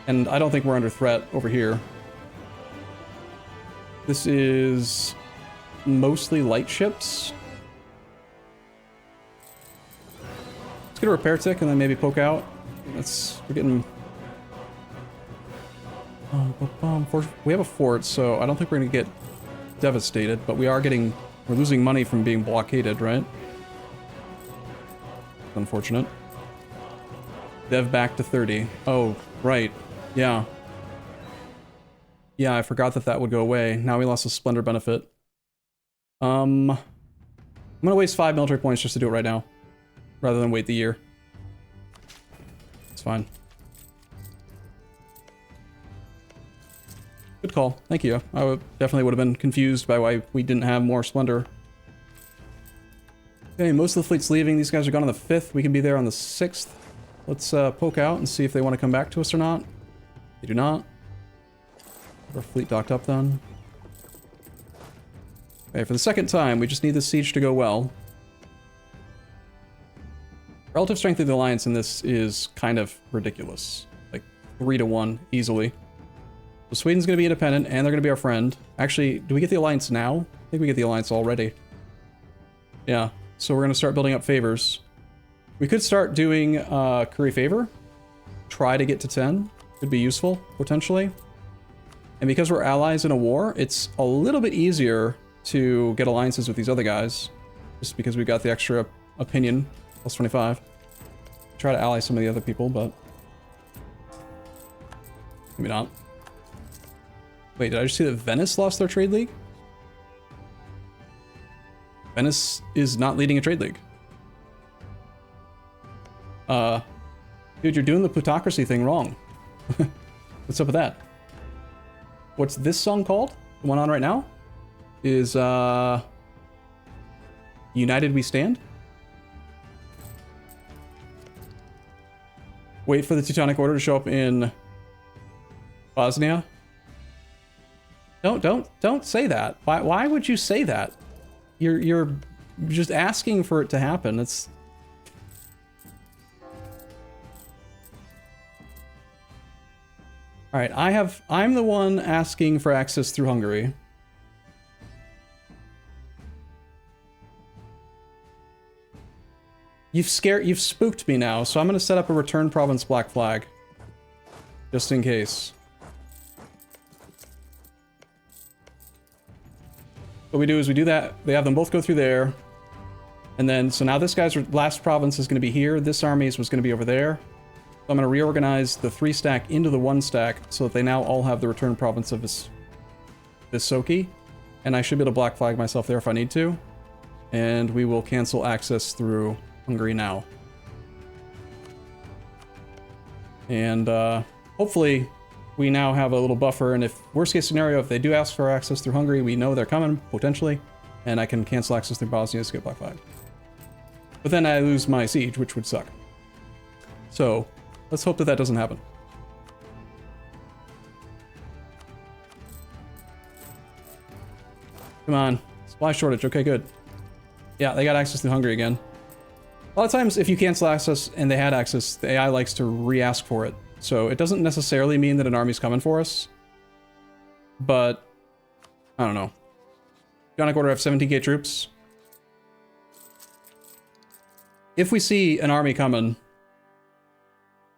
And I don't think we're under threat over here. This is mostly light ships. Let's get a repair tick and then maybe poke out. We're getting... we have a fort, so I don't think we're gonna get devastated, but we're losing money from being blockaded, right? Unfortunate. Dev back to 30. Oh, right. Yeah. Yeah, I forgot that would go away. Now we lost a splendor benefit. I'm gonna waste 5 military points just to do it right now, rather than wait the year. It's fine. Good call. Thank you. I definitely would have been confused by why we didn't have more splendor. Okay, most of the fleet's leaving. These guys are gone on the 5th. We can be there on the 6th. Let's poke out and see if they want to come back to us or not. They do not. Our fleet docked up then. Okay, for the second time, we just need the siege to go well. Relative strength of the alliance in this is kind of ridiculous. Like 3-1 easily. So Sweden's going to be independent, and they're going to be our friend. Actually, do we get the alliance now? I think we get the alliance already. Yeah. so we're going to start building up favors. We could start doing curry favor. Try to get to 10. Could be useful, potentially. And because we're allies in a war, it's a little bit easier to get alliances with these other guys. Just because we've got the extra opinion, plus 25. Try to ally some of the other people, but... maybe not. Wait, did I just see that Venice lost their trade league? Venice is not leading a trade league. Dude, you're doing the plutocracy thing wrong. What's up with that? What's this song called? The one on right now? Is, United We Stand? Wait for the Teutonic Order to show up in Bosnia? Don't say that. Why would you say that? You're just asking for it to happen. It's... Alright, I'm the one asking for access through Hungary. You've spooked me now, so I'm gonna set up a return province black flag. Just in case. What we do is we do that, they have them both go through there. And then, so now this guy's last province is gonna be here, this army's was gonna be over there. So I'm gonna reorganize the 3 stack into the 1 stack so that they now all have the return province of this Soki. And I should be able to black flag myself there if I need to. And we will cancel access through Hungary now. And hopefully we now have a little buffer, and if worst case scenario, if they do ask for access through Hungary, we know they're coming, potentially, and I can cancel access through Bosnia to get black flag. But then I lose my siege, which would suck. So let's hope that that doesn't happen. Come on, supply shortage, okay, good. Yeah, they got access through Hungary again. A lot of times, if you cancel access and they had access, the AI likes to re-ask for it. So it doesn't necessarily mean that an army's coming for us. But, I don't know. Teutonic Order have 17k troops. If we see an army coming,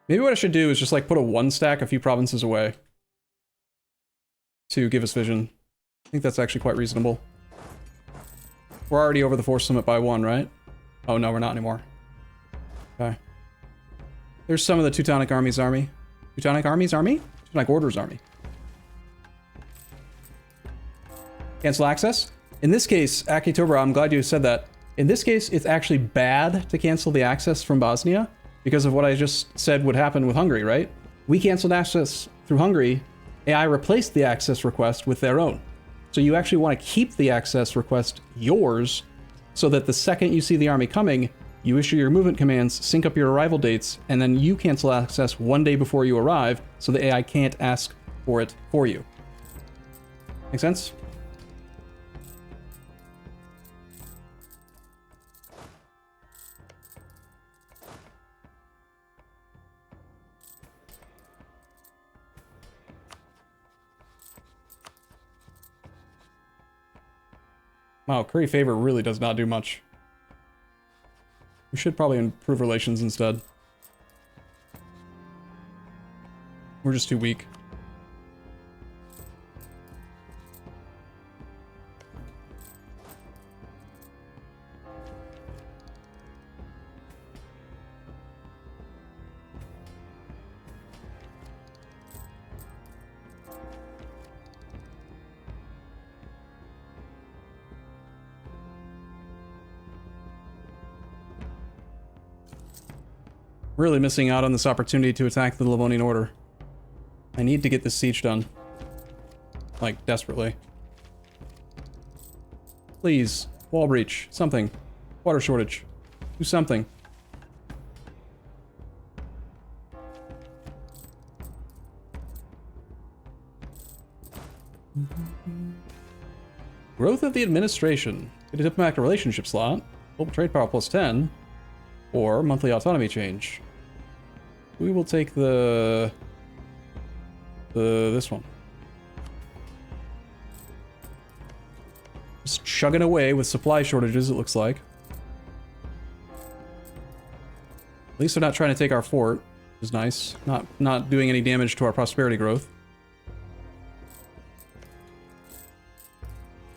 maybe what I should do is just like put a 1 stack a few provinces away to give us vision. I think that's actually quite reasonable. We're already over the force limit by 1, right? Oh no, we're not anymore. Okay. There's some of the Teutonic Army's army. Teutonic Army's army? Teutonic Order's army. Cancel access? In this case, Akitobra, I'm glad you said that. In this case, it's actually bad to cancel the access from Bosnia because of what I just said would happen with Hungary, right? We canceled access through Hungary. AI replaced the access request with their own. So you actually want to keep the access request yours so that the second you see the army coming, you issue your movement commands, sync up your arrival dates, and then you cancel access 1 day before you arrive so the AI can't ask for it for you. Make sense? Wow, curry favor really does not do much. We should probably improve relations instead. We're just too weak. Really missing out on this opportunity to attack the Livonian Order. I need to get this siege done. Like, desperately. Please, wall breach, something. Water shortage. Do something. Growth of the administration. Get a diplomatic relationship slot. Global trade power plus 10. Or monthly autonomy change. We will take this one. Just chugging away with supply shortages, it looks like. least they're not trying to take our fort, which is nice. Not doing any damage to our prosperity growth.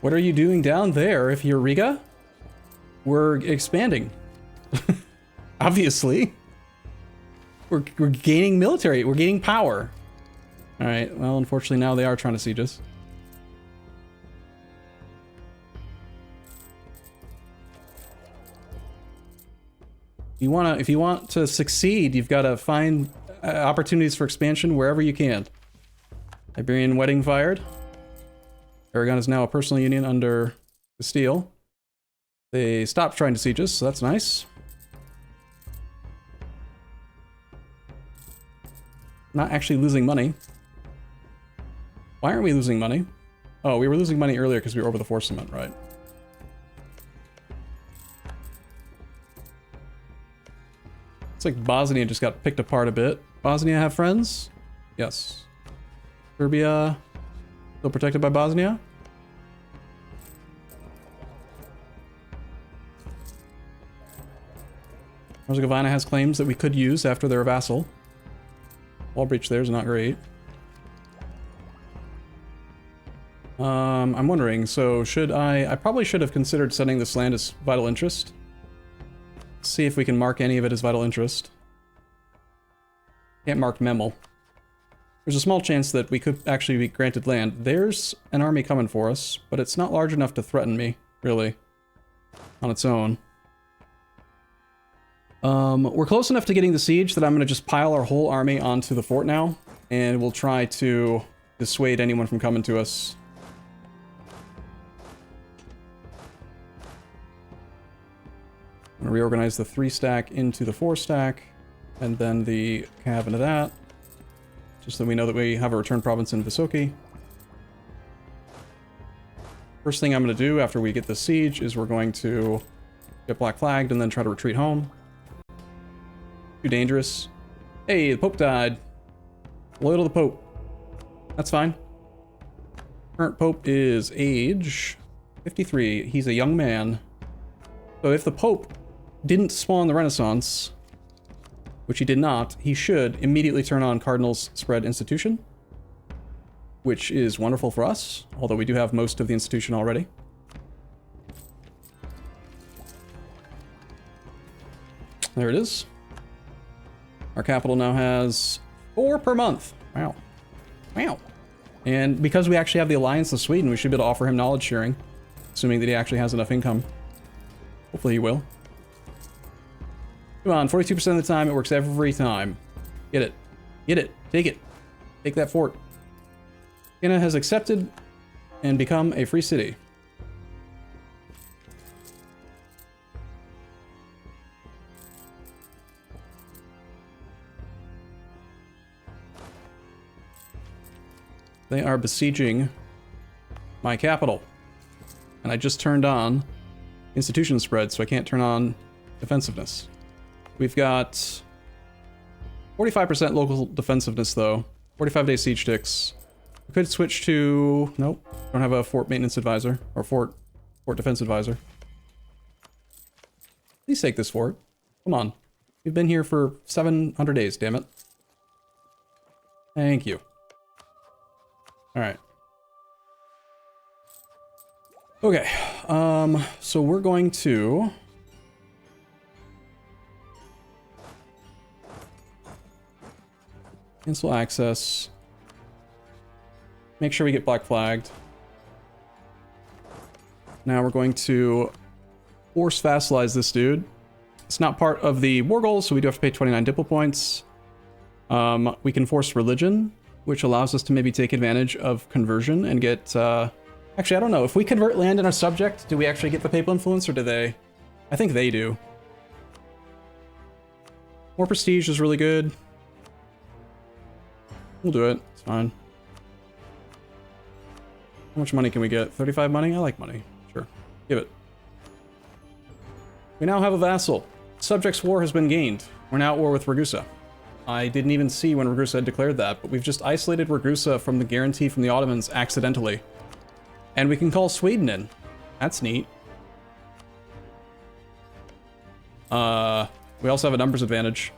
What are you doing down there if you're Riga? We're expanding. Obviously. We're gaining military. We're gaining power. Alright, well, unfortunately now they are trying to siege us. If you want to succeed, you've got to find opportunities for expansion wherever you can. Iberian wedding fired. Aragon is now a personal union under Castile. They stopped trying to siege us, so that's nice. Not actually losing money. Why aren't we losing money? Oh, we were losing money earlier because we were over the force cement, right? It's like Bosnia just got picked apart a bit. Bosnia have friends? Yes. Serbia still protected by Bosnia? Herzegovina has claims that we could use after they're a vassal. Wall breach there is not great. I'm wondering, so should I probably should have considered sending this land as vital interest. See if we can mark any of it as vital interest. Can't mark Memel. There's a small chance that we could actually be granted land. There's an army coming for us, but it's not large enough to threaten me, really, on its own. We're close enough to getting the siege that I'm going to just pile our whole army onto the fort now, and we'll try to dissuade anyone from coming to us. I'm going to reorganize the 3-stack into the 4-stack, and then the cav into that, just so we know that we have a return province in Visoki. First thing I'm going to do after we get the siege is we're going to get black flagged and then try to retreat home. Too dangerous. Hey, the Pope died. Loyal to the Pope. That's fine. Current Pope is age 53. He's a young man. So if the Pope didn't spawn the Renaissance, which he did not, he should immediately turn on Cardinal's Spread Institution, which is wonderful for us, although we do have most of the institution already. There it is. Our capital now has 4 per month. Wow. Wow. And because we actually have the alliance of Sweden, we should be able to offer him knowledge sharing, assuming that he actually has enough income. Hopefully he will. Come on, 42% of the time, it works every time. Get it. Get it. Take it. Take that fort. Vienna has accepted and become a free city. They are besieging my capital. And I just turned on institution spread, so I can't turn on defensiveness. We've got 45% local defensiveness, though. 45-day siege ticks. We could switch to... Nope. Don't have a fort maintenance advisor. Or fort defense advisor. Please take this fort. Come on. We've been here for 700 days, damn it. Thank you. Alright. Okay. So we're going to... cancel access. Make sure we get black flagged. Now we're going to force vassalize this dude. It's not part of the war goals, so we do have to pay 29 diplo points. We can force religion, which allows us to maybe take advantage of conversion and get... Actually, I don't know. If we convert land in our subject, do we actually get the papal influence, or do they? I think they do. More prestige is really good. We'll do it. It's fine. How much money can we get? 35 money? I like money. Sure. Give it. We now have a vassal. Subjects war has been gained. We're now at war with Ragusa. I didn't even see when Ragusa had declared that, but we've just isolated Ragusa from the guarantee from the Ottomans accidentally. And we can call Sweden in. That's neat. We also have a numbers advantage.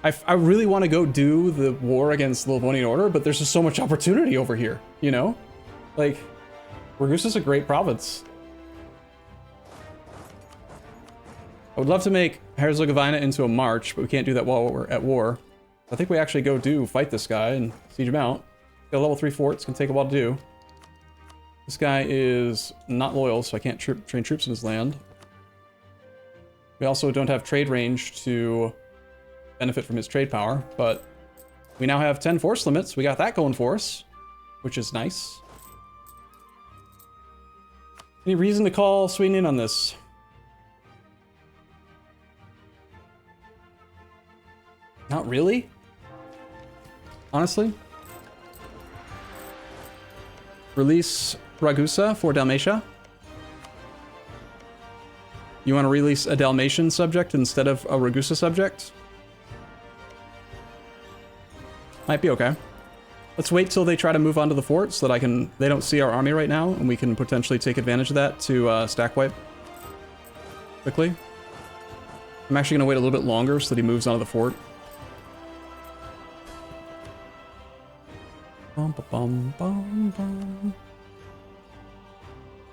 I really want to go do the war against the Livonian Order, but there's just so much opportunity over here, you know? Like, Ragusa's a great province. I would love to make Herzegovina into a march, but we can't do that while we're at war. I think we actually go fight this guy and siege him out. Got level 3 forts, can take a while to do. This guy is not loyal, so I can't train troops in his land. We also don't have trade range to benefit from his trade power, but we now have 10 force limits. We got that going for us, which is nice. Any reason to call Sweden in on this? Not really. Honestly. Release Ragusa for Dalmatia. You want to release a Dalmatian subject instead of a Ragusa subject? Might be okay. Let's wait till they try to move onto the fort so that they don't see our army right now, and we can potentially take advantage of that to stack wipe quickly. I'm actually going to wait a little bit longer so that he moves onto the fort. Bum, ba, bum, bum, bum.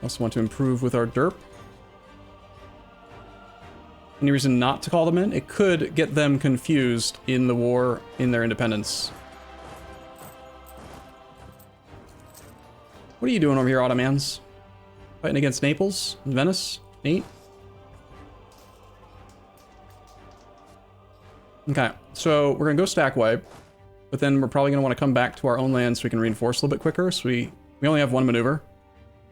Also want to improve with our derp. Any reason not to call them in? It could get them confused in the war in their independence. What are you doing over here, Ottomans? Fighting against Naples and Venice? Neat. Okay, so we're gonna go stack wipe, but then we're probably gonna want to come back to our own land so we can reinforce a little bit quicker. So we only have one maneuver.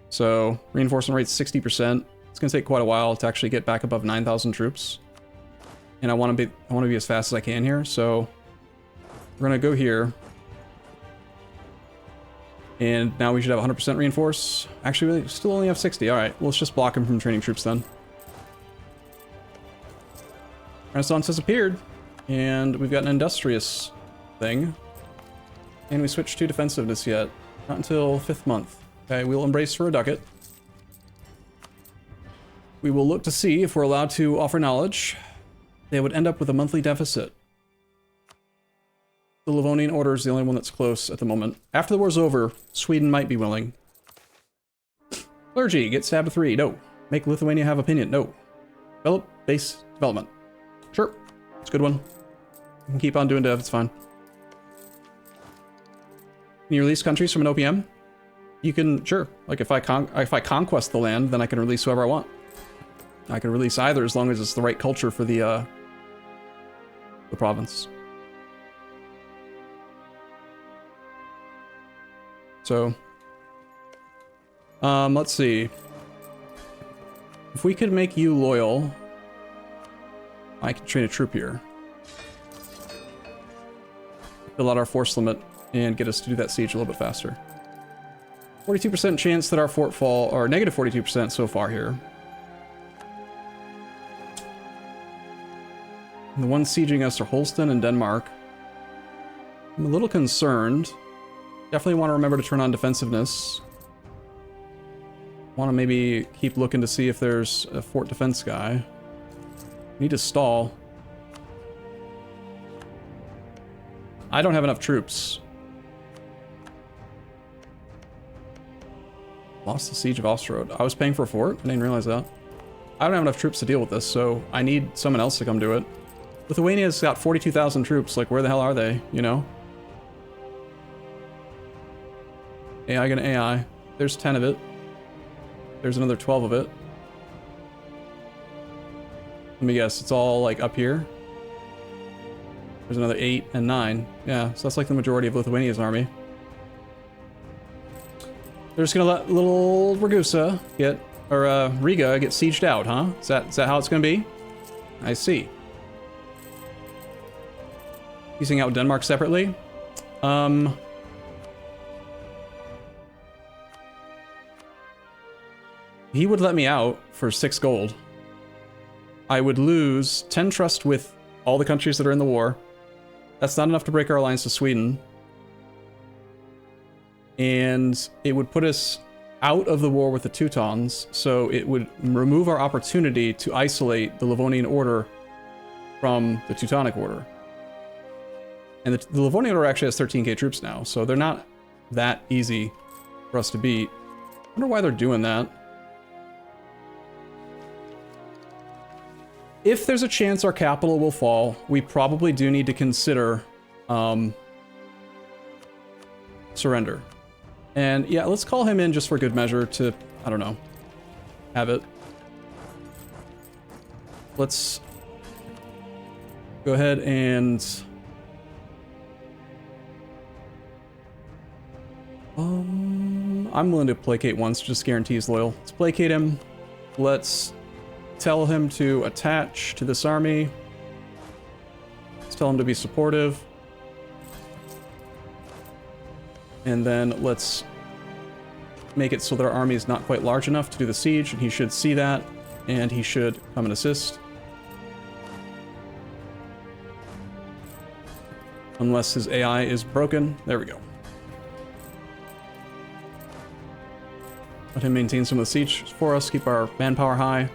So reinforcement rate's 60%. It's gonna take quite a while to actually get back above 9,000 troops. And I want to be as fast as I can here. So we're gonna go here. And now we should have 100% reinforce. Actually, we still only have 60. All right, well, let's just block him from training troops then. Renaissance has appeared, and we've got an industrious thing. And we switched to defensiveness yet. Not until 5th month. Okay, we'll embrace for a ducat. We will look to see if we're allowed to offer knowledge. They would end up with a monthly deficit. The Livonian Order is the only one that's close at the moment. After the war's over, Sweden might be willing. Clergy, get stab 3. No. Make Lithuania have opinion. No. Develop base development. Sure. It's a good one. You can keep on doing dev, it's fine. Can you release countries from an OPM? You can, sure. Like if I conquest the land, then I can release whoever I want. I can release either as long as it's the right culture for the province. So, let's see. If we could make you loyal, I can train a troop here. Fill out our force limit and get us to do that siege a little bit faster. 42% chance that our fort fall, or negative 42% so far here. And the ones sieging us are Holstein and Denmark. I'm a little concerned. Definitely want to remember to turn on defensiveness. Want to maybe keep looking to see if there's a fort defense guy. Need to stall. I don't have enough troops. Lost the siege of Osterode. I was paying for a fort? I didn't realize that. I don't have enough troops to deal with this, so I need someone else to come do it. Lithuania's got 42,000 troops. Like, where the hell are they, you know? AI gonna AI. There's 10 of it. There's another 12 of it. Let me guess, it's all like up here. There's another 8 and 9. Yeah, so that's like the majority of Lithuania's army. They're just gonna let little Ragusa get, or Riga get sieged out, huh? Is that how it's gonna be? I see. Using out Denmark separately. He would let me out for 6 gold. I would lose 10 trust with all the countries that are in the war. That's not enough to break our alliance with Sweden. And it would put us out of the war with the Teutons, so it would remove our opportunity to isolate the Livonian Order from the Teutonic Order. And the Livonian Order actually has 13k troops now, so they're not that easy for us to beat. I wonder why they're doing that. If there's a chance our capital will fall, we probably do need to consider surrender. And yeah, let's call him in just for good measure to, I don't know, have it. Let's go ahead and I'm willing to placate once, just guarantee he's loyal. Let's placate him. Let's tell him to attach to this army. Let's tell him to be supportive. And then let's make it so that our army is not quite large enough to do the siege, and he should see that, and he should come and assist. Unless his AI is broken. There we go. Let him maintain some of the siege for us, keep our manpower high.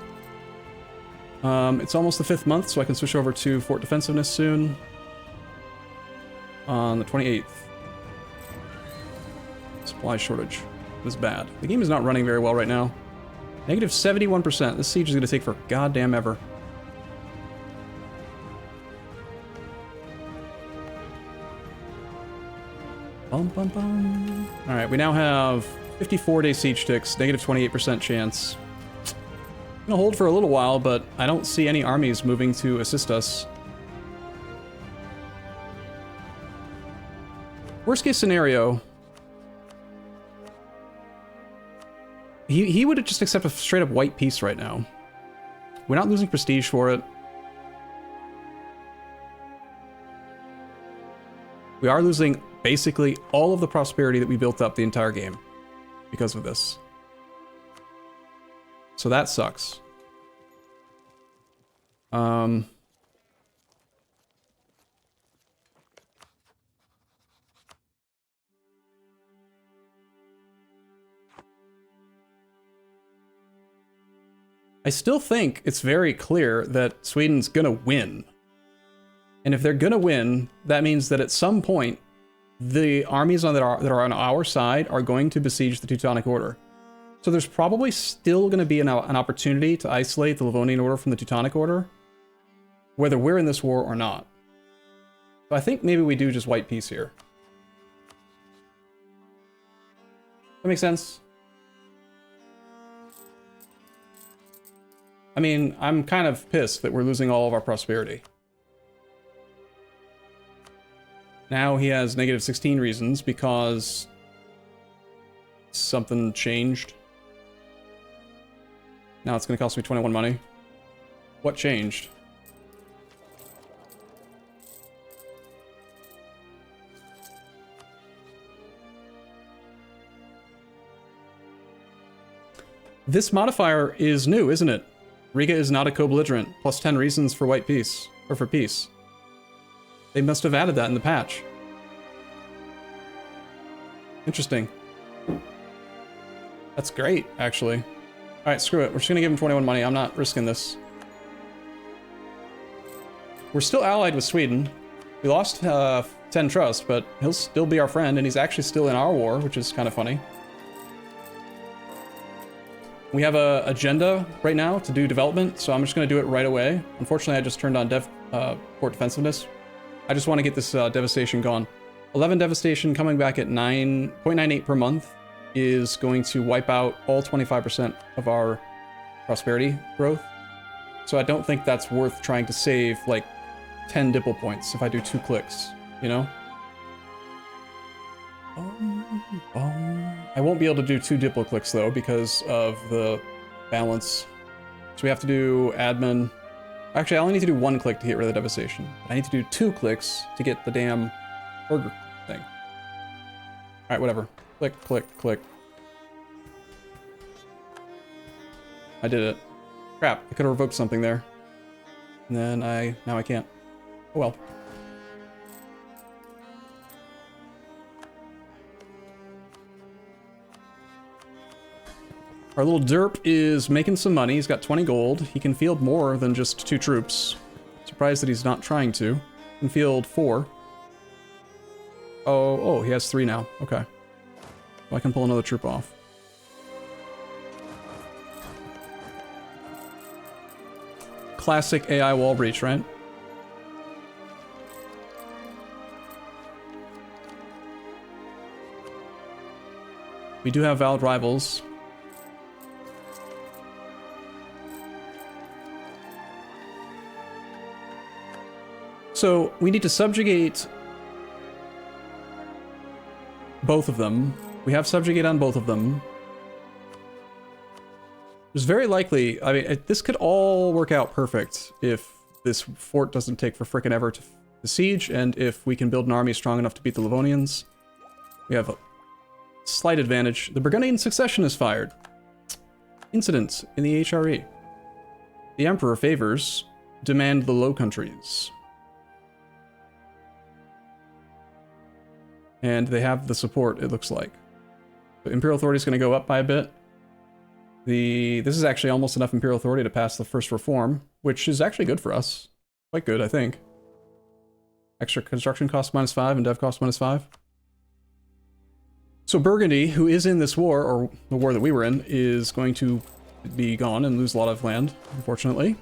It's almost the 5th month, so I can switch over to Fort Defensiveness soon. On the 28th. Supply shortage. It is bad. The game is not running very well right now. Negative 71%. This siege is going to take for goddamn ever. Bum, bum, bum. Alright, we now have 54-day siege ticks, negative 28% chance. I'm gonna hold for a little while, but I don't see any armies moving to assist us. Worst case scenario, he would just accept a straight up white peace right now. We're not losing prestige for it. We are losing basically all of the prosperity that we built up the entire game because of this. So that sucks. I still think it's very clear that Sweden's gonna win. And if they're gonna win, that means that at some point, the armies that are on our side are going to besiege the Teutonic Order. So there's probably still going to be an opportunity to isolate the Livonian Order from the Teutonic Order, whether we're in this war or not. So I think maybe we do just white peace here. That makes sense? I mean, I'm kind of pissed that we're losing all of our prosperity. Now he has negative 16 reasons because something changed. Now it's going to cost me 21 money. What changed? This modifier is new, isn't it? Riga is not a co-belligerent, plus 10 reasons for white peace, or for peace. They must have added that in the patch. Interesting. That's great, actually. Alright, screw it. We're just gonna give him 21 money. I'm not risking this. We're still allied with Sweden. We lost 10 trust, but he'll still be our friend, and he's actually still in our war, which is kind of funny. We have an agenda right now to do development, so I'm just going to do it right away. Unfortunately, I just turned on port defensiveness. I just want to get this devastation gone. 11 devastation coming back at 9.98 per month is going to wipe out all 25% of our prosperity growth. So I don't think that's worth trying to save like 10 dipple points if I do 2 clicks, you know? I won't be able to do 2 diplo clicks though because of the balance. So we have to do admin. Actually, I only need to do 1 click to get rid of the devastation. I need to do 2 clicks to get the damn burger thing. Alright, whatever. Click, click, click. I did it. Crap, I could have revoked something there. And then now I can't. Oh well. Our little derp is making some money. He's got 20 gold. He can field more than just 2 troops. So Surprised that he's not trying to. In field 4. Oh, he has 3 now. Okay. Well, I can pull another troop off. Classic AI wall breach, right? We do have valid rivals. So we need to subjugate both of them. We have subjugate on both of them. It's very likely, I mean, this could all work out perfect if this fort doesn't take for frickin' ever to siege, and if we can build an army strong enough to beat the Livonians. We have a slight advantage. The Burgundian succession is fired. Incident in the HRE. The Emperor favors demand the Low Countries. And they have the support, it looks like. The Imperial Authority is going to go up by a bit. This is actually almost enough Imperial Authority to pass the first reform, which is actually good for us. Quite good, I think. Extra construction cost -5 and dev cost -5. So Burgundy, who is in this war, or the war that we were in, is going to be gone and lose a lot of land, unfortunately.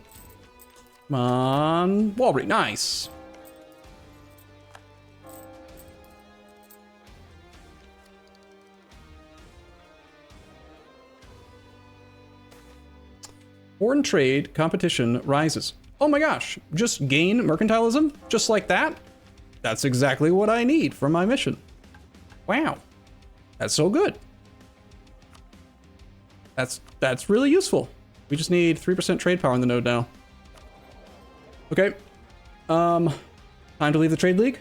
Come on, Walbury, nice! Foreign trade competition rises. Oh my gosh, just gain mercantilism? Just like that? That's exactly what I need for my mission. Wow. That's so good. That's really useful. We just need 3% trade power in the node now. Okay. Time to leave the trade league.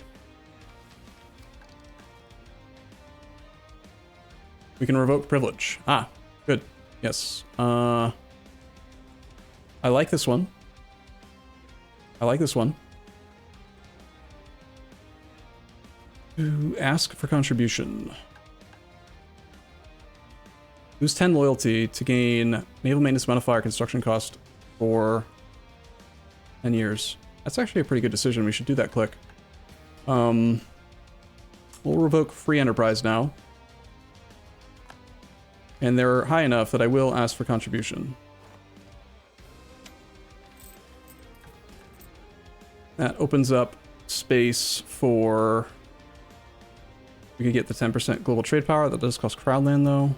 We can revoke privilege. Ah, good. Yes. I like this one. I like this one. To ask for contribution. Lose 10 loyalty to gain naval maintenance modifier construction cost for 10 years. That's actually a pretty good decision. We should do that click. We'll revoke free enterprise now. And they're high enough that I will ask for contribution. That opens up space for... We can get the 10% global trade power. That does cost crowdland, though.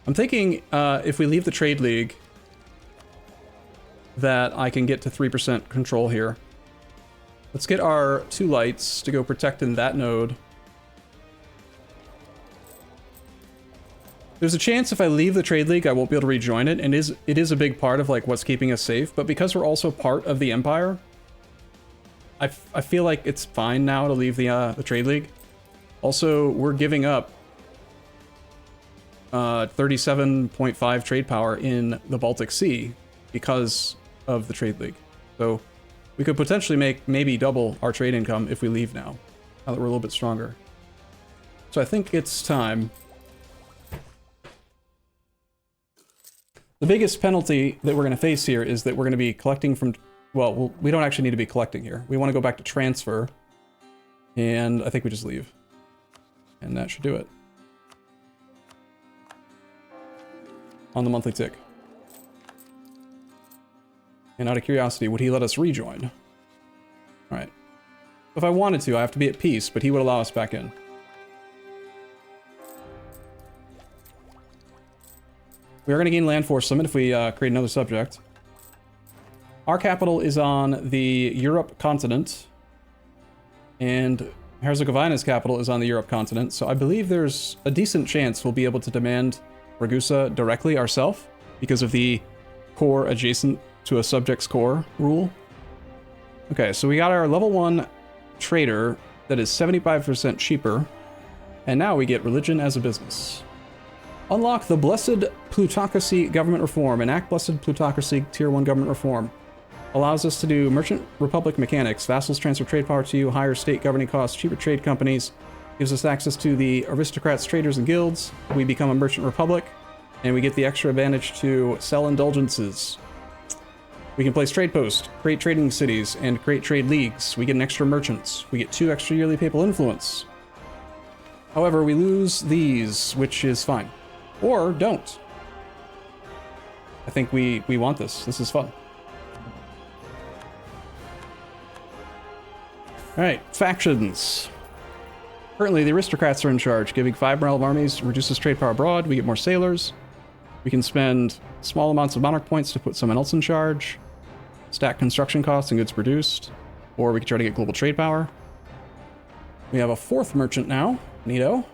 I'm thinking if we leave the trade league, that I can get to 3% control here. Let's get our 2 lights to go protect in that node. There's a chance if I leave the trade league, I won't be able to rejoin it, and it is a big part of like what's keeping us safe. But because we're also part of the empire, I feel like it's fine now to leave the trade league. Also, we're giving up 37.5 trade power in the Baltic Sea because of the trade league. So we could potentially make maybe double our trade income if we leave now that we're a little bit stronger. So I think it's time. The biggest penalty that we're going to face here is that we're going to be collecting from... Well, we don't actually need to be collecting here. We want to go back to transfer. And I think we just leave. And that should do it. On the monthly tick. And out of curiosity, would he let us rejoin? Alright. If I wanted to, I have to be at peace, but he would allow us back in. We are going to gain land force limit if we create another subject. Our capital is on the Europe continent. And Herzegovina's capital is on the Europe continent. So I believe there's a decent chance we'll be able to demand Ragusa directly ourselves because of the core adjacent to a subject's core rule. Okay, so we got our level 1 trader that is 75% cheaper. And now we get religion as a business. Unlock the Blessed Plutocracy Government Reform. Enact Blessed Plutocracy Tier 1 Government Reform. Allows us to do Merchant Republic mechanics. Vassals transfer trade power to you, higher state governing costs, cheaper trade companies. Gives us access to the aristocrats, traders, and guilds. We become a Merchant Republic. And we get the extra advantage to sell indulgences. We can place trade posts, create trading cities, and create trade leagues. We get an extra merchants. We get 2 extra yearly papal influence. However, we lose these, which is fine. Or don't. I think we want this. This is fun. Alright, factions. Currently, the aristocrats are in charge, giving 5 morale of armies, reduces trade power abroad, we get more sailors. We can spend small amounts of monarch points to put someone else in charge. Stack construction costs and goods produced. Or we can try to get global trade power. We have a 4th merchant now, neato.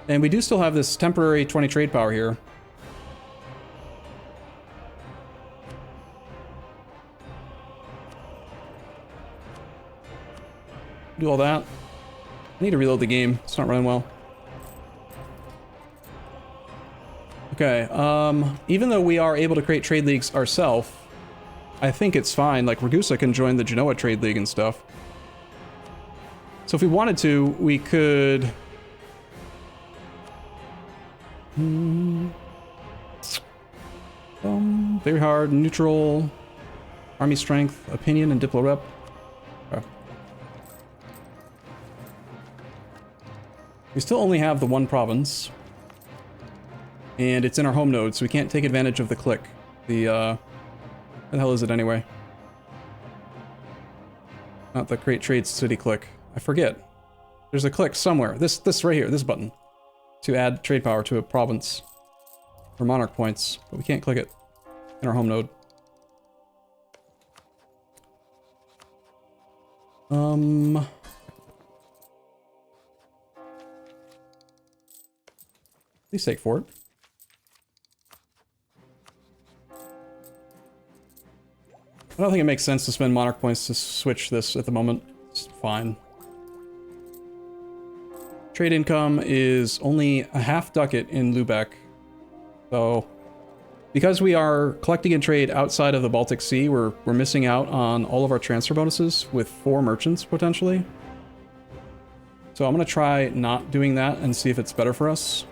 And we do still have this temporary 20 trade power here. Do all that. I need to reload the game. It's not running well. Okay, even though we are able to create trade leagues ourselves, I think it's fine. Like, Ragusa can join the Genoa trade league and stuff. So if we wanted to, we could... very hard, neutral, army strength, opinion, and diplo rep. Okay. We still only have the 1 province. And it's in our home node, so we can't take advantage of the click. The, what the hell is it anyway? Not the create trade city click. I forget. There's a click somewhere. This right here, this button. To add trade power to a province. For monarch points. But we can't click it in our home node. Please take for it. I don't think it makes sense to spend monarch points to switch this at the moment. It's fine. Trade income is only a half ducat in Lubeck. So, because we are collecting and trade outside of the Baltic Sea, we're missing out on all of our transfer bonuses with 4 merchants, potentially. So I'm going to try not doing that and see if it's better for us.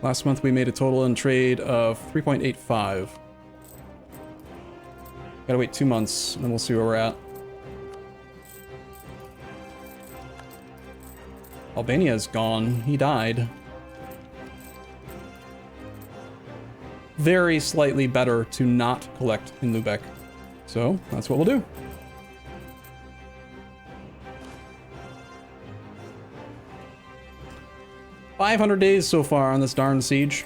Last month we made a total in trade of 3.85. Gotta wait 2 months, and then we'll see where we're at. Albania's gone. He died. Very slightly better to not collect in Lubeck. So, that's what we'll do. $500 days so far on this darn siege.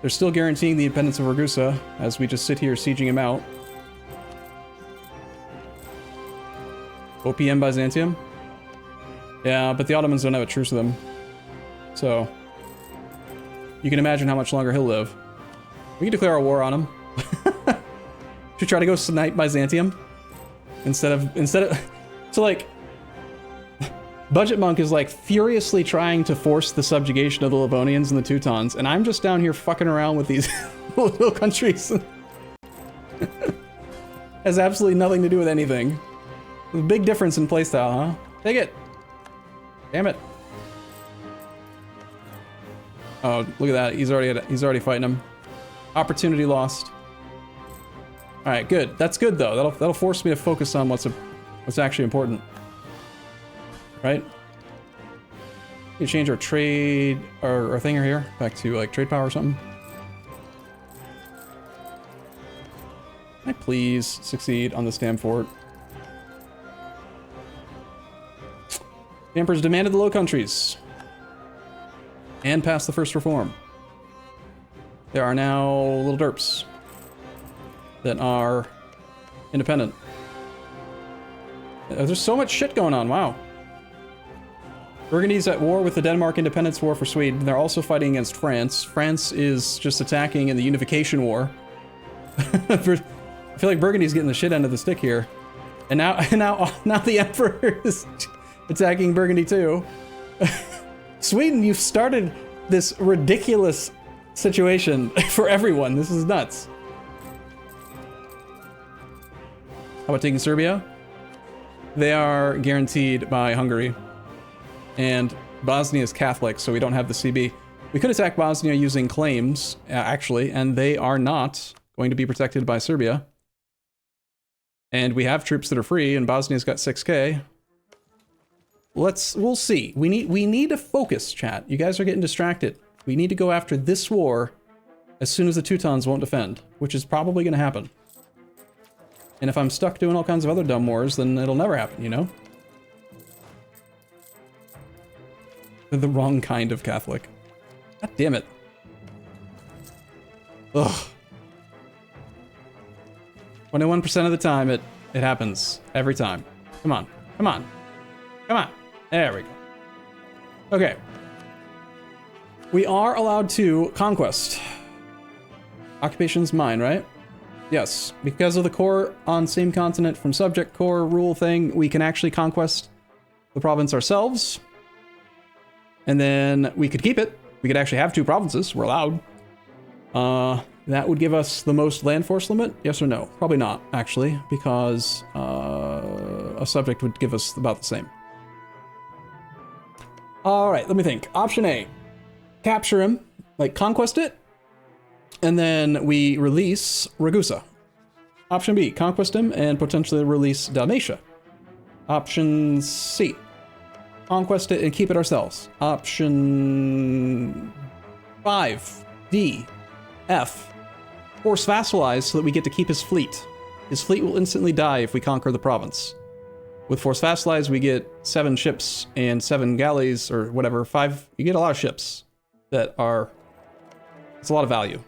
They're still guaranteeing the independence of Ragusa as we just sit here sieging him out. OPM Byzantium? Yeah, but the Ottomans don't have a truce with them. So, you can imagine how much longer he'll live. We can declare a war on him. Should we try to go snipe Byzantium? Instead of... So, like... Budgetmonk is, like, furiously trying to force the subjugation of the Livonians and the Teutons, and I'm just down here fucking around with these little countries. Has absolutely nothing to do with anything. A big difference in playstyle, huh? Take it! Damn it. Oh, look at that. He's already fighting him. Opportunity lost. Alright, good. That's good, though. That'll force me to focus on what's actually important. Right? You change our trade, our thinger here, back to like trade power or something. Can I please succeed on this damn fort? The Emperor's demanded the Low Countries. And passed the first reform. There are now little derps that are independent. There's so much shit going on, wow. Burgundy's at war with the Denmark Independence War for Sweden. They're also fighting against France. France is just attacking in the Unification War. I feel like Burgundy's getting the shit end of the stick here. And now the Emperor is attacking Burgundy too. Sweden, you've started this ridiculous situation for everyone. This is nuts. How about taking Serbia? They are guaranteed by Hungary. And Bosnia is Catholic, so we don't have the CB. We could attack Bosnia using claims, actually, and they are not going to be protected by Serbia. And we have troops that are free, and Bosnia's got 6k. We'll see. We need to focus, chat. You guys are getting distracted. We need to go after this war as soon as the Teutons won't defend, which is probably going to happen. And if I'm stuck doing all kinds of other dumb wars, then it'll never happen, you know? They're the wrong kind of Catholic. God damn it. Ugh. 21% of the time, it happens. Every time. Come on. Come on. Come on. There we go. Okay. We are allowed to conquest. Occupation's mine, right? Yes. Because of the core on same continent from subject core rule thing, we can actually conquest the province ourselves. And then we could keep it. We could actually have 2 provinces. We're allowed. That would give us the most land force limit? Yes or no? Probably not, actually, because a subject would give us about the same. All right, let me think. Option A, capture him, like conquest it, and then we release Ragusa. Option B, conquest him and potentially release Dalmatia. Option C, conquest it and keep it ourselves. Option 5, D, F, force vassalize so that we get to keep his fleet. His fleet will instantly die if we conquer the province. With force vassalize, we get 7 ships and 7 galleys, or whatever, 5. You get a lot of ships that are... It's a lot of value.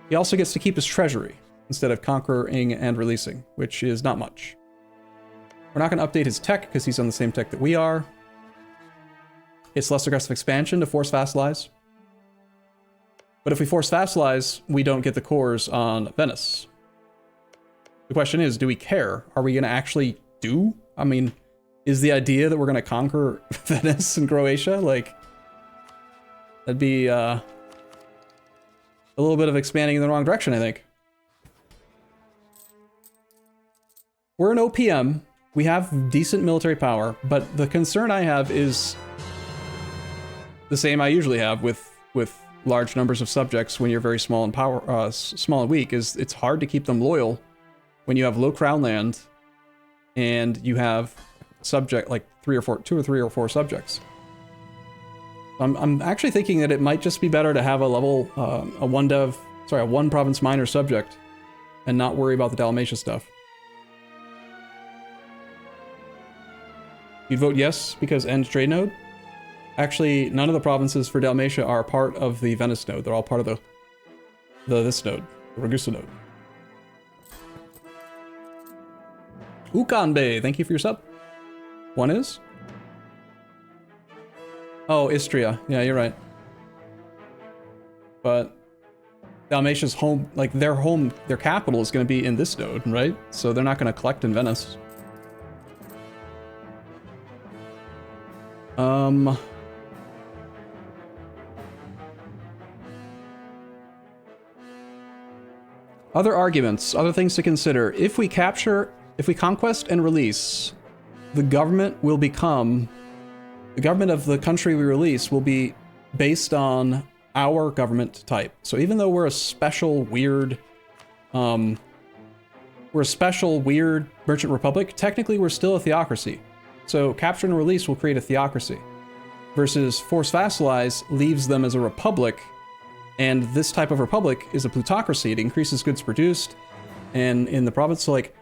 He also gets to keep his treasury instead of conquering and releasing, which is not much. We're not going to update his tech because he's on the same tech that we are. It's less aggressive expansion to force vassalize. But if we force vassalize, we don't get the cores on Venice. The question is, do we care? Are we going to actually do? I mean, is the idea that we're going to conquer Venice and Croatia? Like, that'd be a little bit of expanding in the wrong direction, I think. We're an OPM. We have decent military power, but the concern I have is the same I usually have with large numbers of subjects when you're very small and small and weak. Is it's hard to keep them loyal when you have low crown land and you have subject like 2 or 3 or 4 subjects. I'm actually thinking that it might just be better to have a level a 1 province minor subject and not worry about the Dalmatia stuff. You'd vote yes because end trade node? Actually, none of the provinces for Dalmatia are part of the Venice node. They're all part of this node, the Ragusa node. Ukanbe, thank you for your sub. 1 is? Oh, Istria. Yeah, you're right. But Dalmatia's home, like their capital is going to be in this node, right? So they're not going to collect in Venice. Other arguments, other things to consider. If we conquest and release, the government of the country we release will be based on our government type. So even though we're a special weird merchant republic, technically we're still a theocracy. So capture and release will create a theocracy, versus force vassalize leaves them as a republic, and this type of republic is a plutocracy. It increases goods produced, and in the province, so like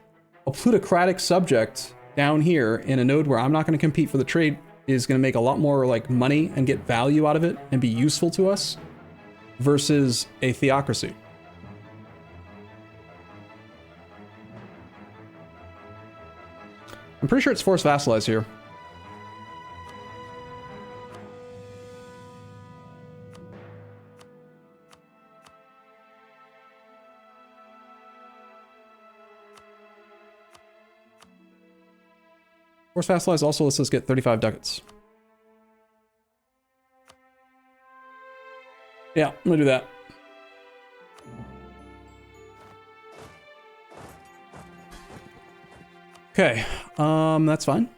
a plutocratic subject down here in a node where I'm not going to compete for the trade is going to make a lot more like money and get value out of it and be useful to us, versus a theocracy. I'm pretty sure it's force vassalize here. Force vassalize also lets us get 35 ducats. Yeah, I'm gonna do that. Okay, that's fine.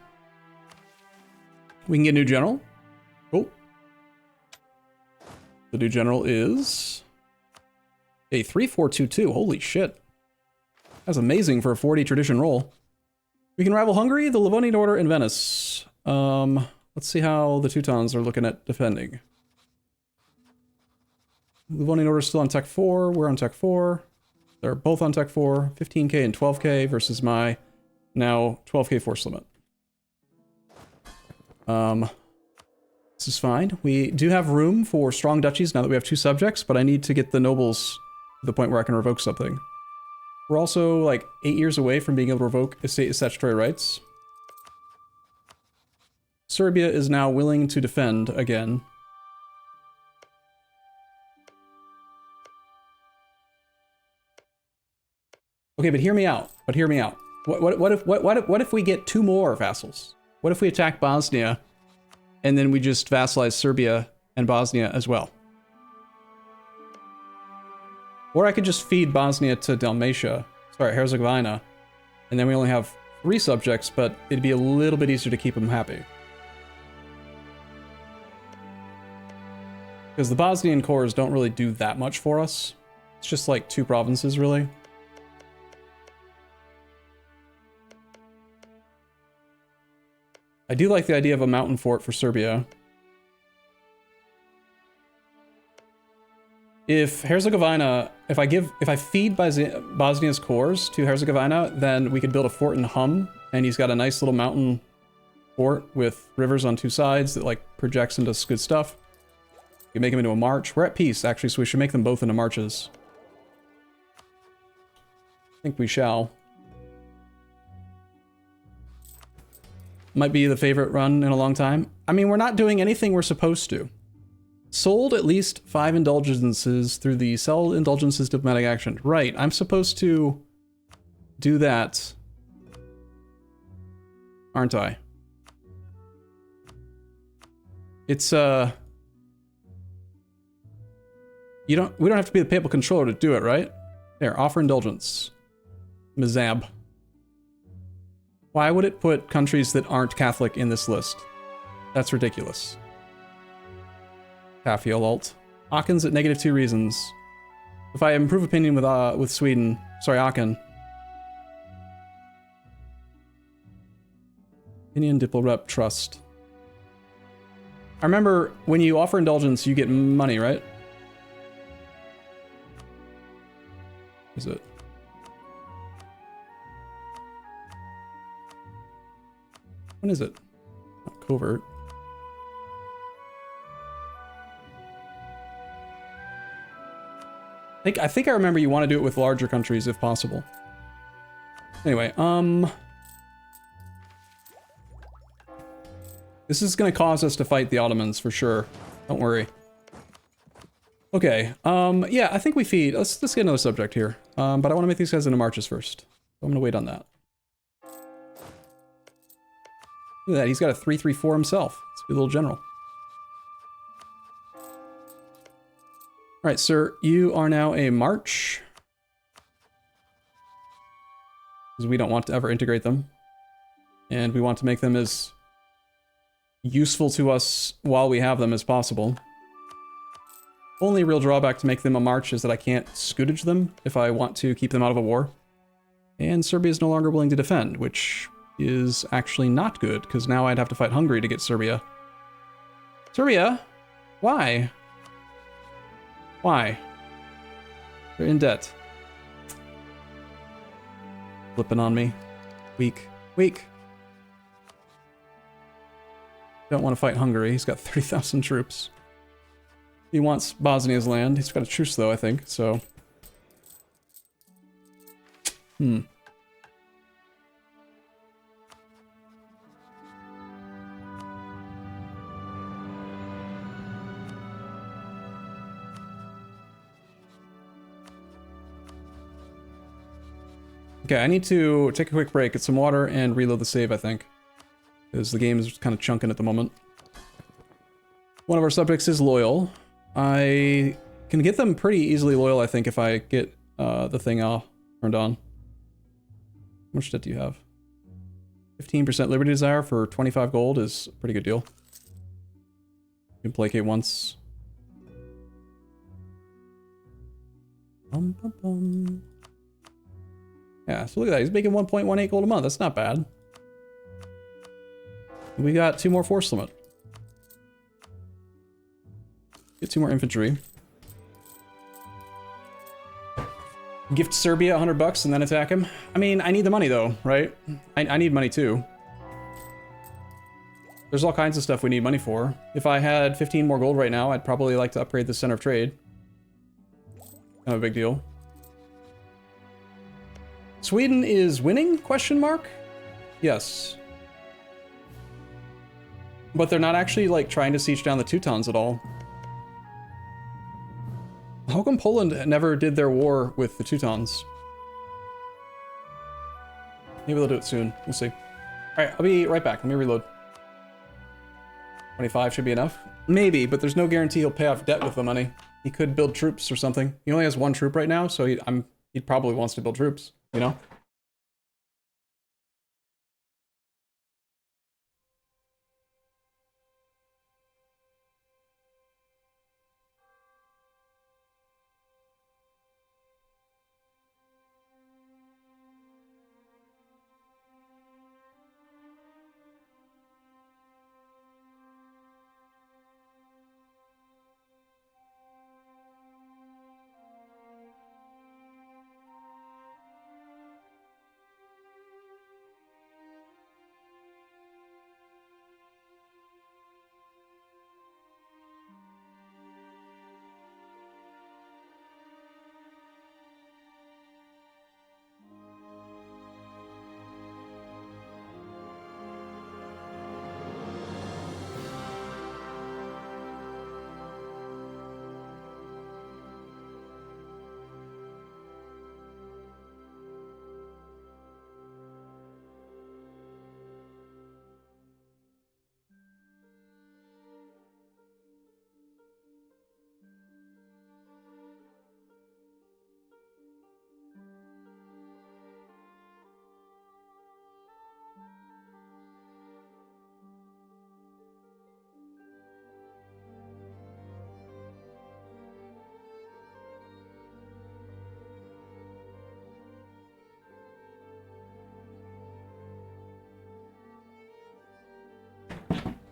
We can get a new general. Cool. The new general is a 3-4-2-2. Holy shit. That's amazing for a 40 tradition roll. We can rival Hungary, the Livonian Order, and Venice. Let's see how the Teutons are looking at defending. Livonian Order is still on Tech 4. We're on Tech 4. They're both on Tech 4. 15k and 12k versus my now 12k force limit. This is fine. We do have room for strong duchies now that we have 2 subjects, but I need to get the nobles to the point where I can revoke something. We're also like 8 years away from being able to revoke estate statutory rights. Serbia is now willing to defend again. Okay, but hear me out. What if we get 2 more vassals? What if we attack Bosnia and then we just vassalize Serbia and Bosnia as well? Or I could just feed Bosnia to Dalmatia, sorry, Herzegovina, and then we only have 3 subjects, but it'd be a little bit easier to keep them happy. Because the Bosnian cores don't really do that much for us. It's just like 2 provinces, really. I do like the idea of a mountain fort for Serbia. If Herzegovina, if I feed Bosnia's cores to Herzegovina, then we could build a fort in Hum, and he's got a nice little mountain fort with rivers on 2 sides that like projects into good stuff. We can make him into a march. We're at peace, actually, so we should make them both into marches. I think we shall. Might be the favorite run in a long time. I mean, we're not doing anything we're supposed to. Sold at least 5 indulgences through the sell indulgences diplomatic action. Right, I'm supposed to do that, aren't I? It's we don't have to be the papal controller to do it, right? There, offer indulgence. Mizab. Why would it put countries that aren't Catholic in this list? That's ridiculous. Tafiel alt. Aachen's at -2 reasons. If I improve opinion with Sweden, sorry, Aachen. Opinion, Diplo Rep, Trust. I remember when you offer indulgence, you get money, right? Is it? When is it? Not covert. I think I remember you want to do it with larger countries if possible. Anyway, this is going to cause us to fight the Ottomans for sure. Don't worry. Okay, yeah, I think we feed. Let's get another subject here. But I want to make these guys into marches first. So I'm going to wait on that. Look at that, he's got a 3-3-4 himself. It's a good little general. Alright, sir, you are now a march. Because we don't want to ever integrate them. And we want to make them as useful to us while we have them as possible. Only real drawback to make them a march is that I can't scootage them if I want to keep them out of a war. And Serbia is no longer willing to defend, which is actually not good, because now I'd have to fight Hungary to get Serbia. Serbia? Why? Why? They're in debt. Flipping on me. Weak. Weak. Don't want to fight Hungary. He's got 30,000 troops. He wants Bosnia's land. He's got a truce, though, I think, so... Okay, I need to take a quick break, get some water, and reload the save, I think. Because the game is kind of chunking at the moment. One of our subjects is loyal. I can get them pretty easily loyal, I think, if I get the thing turned on. How much debt do you have? 15% Liberty Desire for 25 gold is a pretty good deal. You can placate once. Bum, bum, bum. Yeah, so look at that. He's making 1.18 gold a month. That's not bad. We got 2 more force limit. Get 2 more infantry. Gift Serbia $100 and then attack him. I mean, I need the money though, right? I need money too. There's all kinds of stuff we need money for. If I had 15 more gold right now, I'd probably like to upgrade the center of trade. Not a big deal. Sweden is winning? Question mark? Yes. But they're not actually like trying to siege down the Teutons at all. How come Poland never did their war with the Teutons? Maybe they'll do it soon. We'll see. Alright, I'll be right back. Let me reload. 25 should be enough. Maybe, but there's no guarantee he'll pay off debt with the money. He could build troops or something. He only has 1 troop right now, so he probably wants to build troops, you know?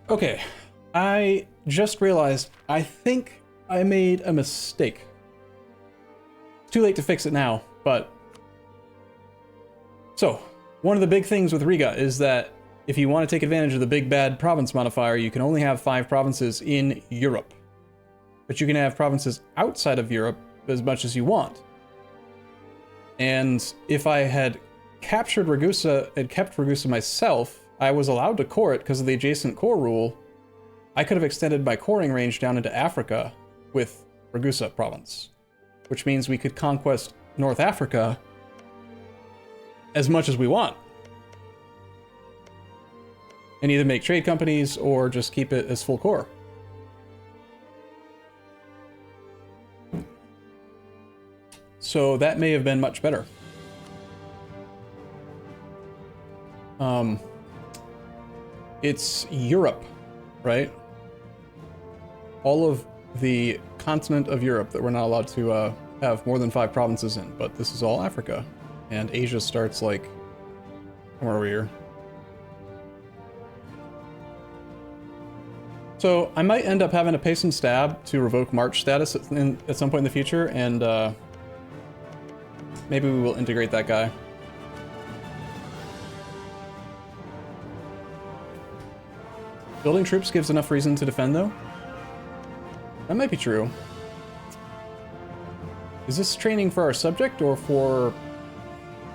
Okay, I just realized I think I made a mistake. It's too late to fix it now, but... So, one of the big things with Riga is that if you want to take advantage of the big bad province modifier, you can only have 5 provinces in Europe. But you can have provinces outside of Europe as much as you want. And if I had captured Ragusa and kept Ragusa myself, I was allowed to core it because of the adjacent core rule. I could have extended my coring range down into Africa with Ragusa province, which means we could conquest North Africa as much as we want. And either make trade companies or just keep it as full core. So that may have been much better. It's Europe, right? All of the continent of Europe that we're not allowed to have more than 5 provinces in, but this is all Africa. And Asia starts like somewhere over here. So I might end up having to pay some stab to revoke March status at some point in the future, and maybe we will integrate that guy. Building troops gives enough reason to defend, though? That might be true. Is this training for our subject or for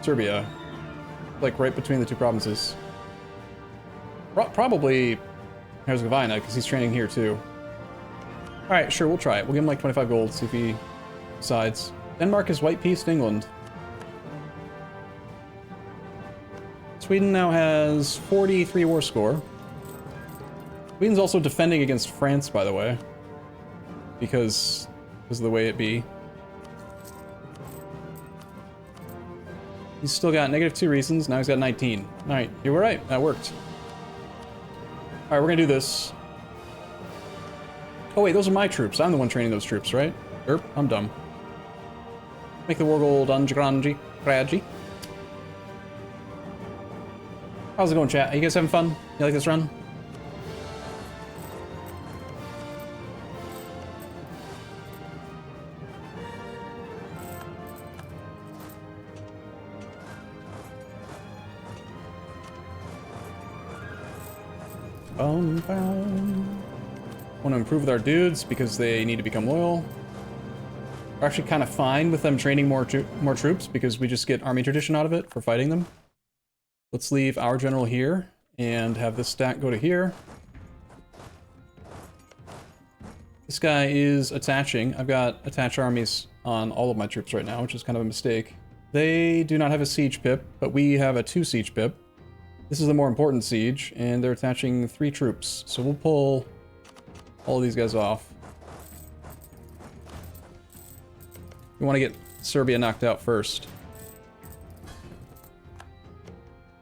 Serbia? Like right between the 2 provinces? Probably Herzegovina, because he's training here too. Alright, sure, we'll try it. We'll give him like 25 gold, see if he decides. Denmark is white peaced England. Sweden now has 43 war score. Sweden's also defending against France, by the way. Because of the way it be. He's still got -2 reasons, now he's got 19. Alright, you were right, that worked. Alright, we're gonna do this. Oh wait, those are my troops. I'm the one training those troops, right? Erp, I'm dumb. Make the war gold grungy. How's it going, chat? Are you guys having fun? You like this run? Want to improve with our dudes because they need to become loyal. We're actually kind of fine with them training more troops because we just get army tradition out of it for fighting them. Let's leave our general here and have this stack go to here. This guy is attaching. I've got attach armies on all of my troops right now, which is kind of a mistake. They do not have a siege pip, but we have a 2 siege pip. This is the more important siege, and they're attaching 3 troops. So we'll pull all of these guys off. We want to get Serbia knocked out first.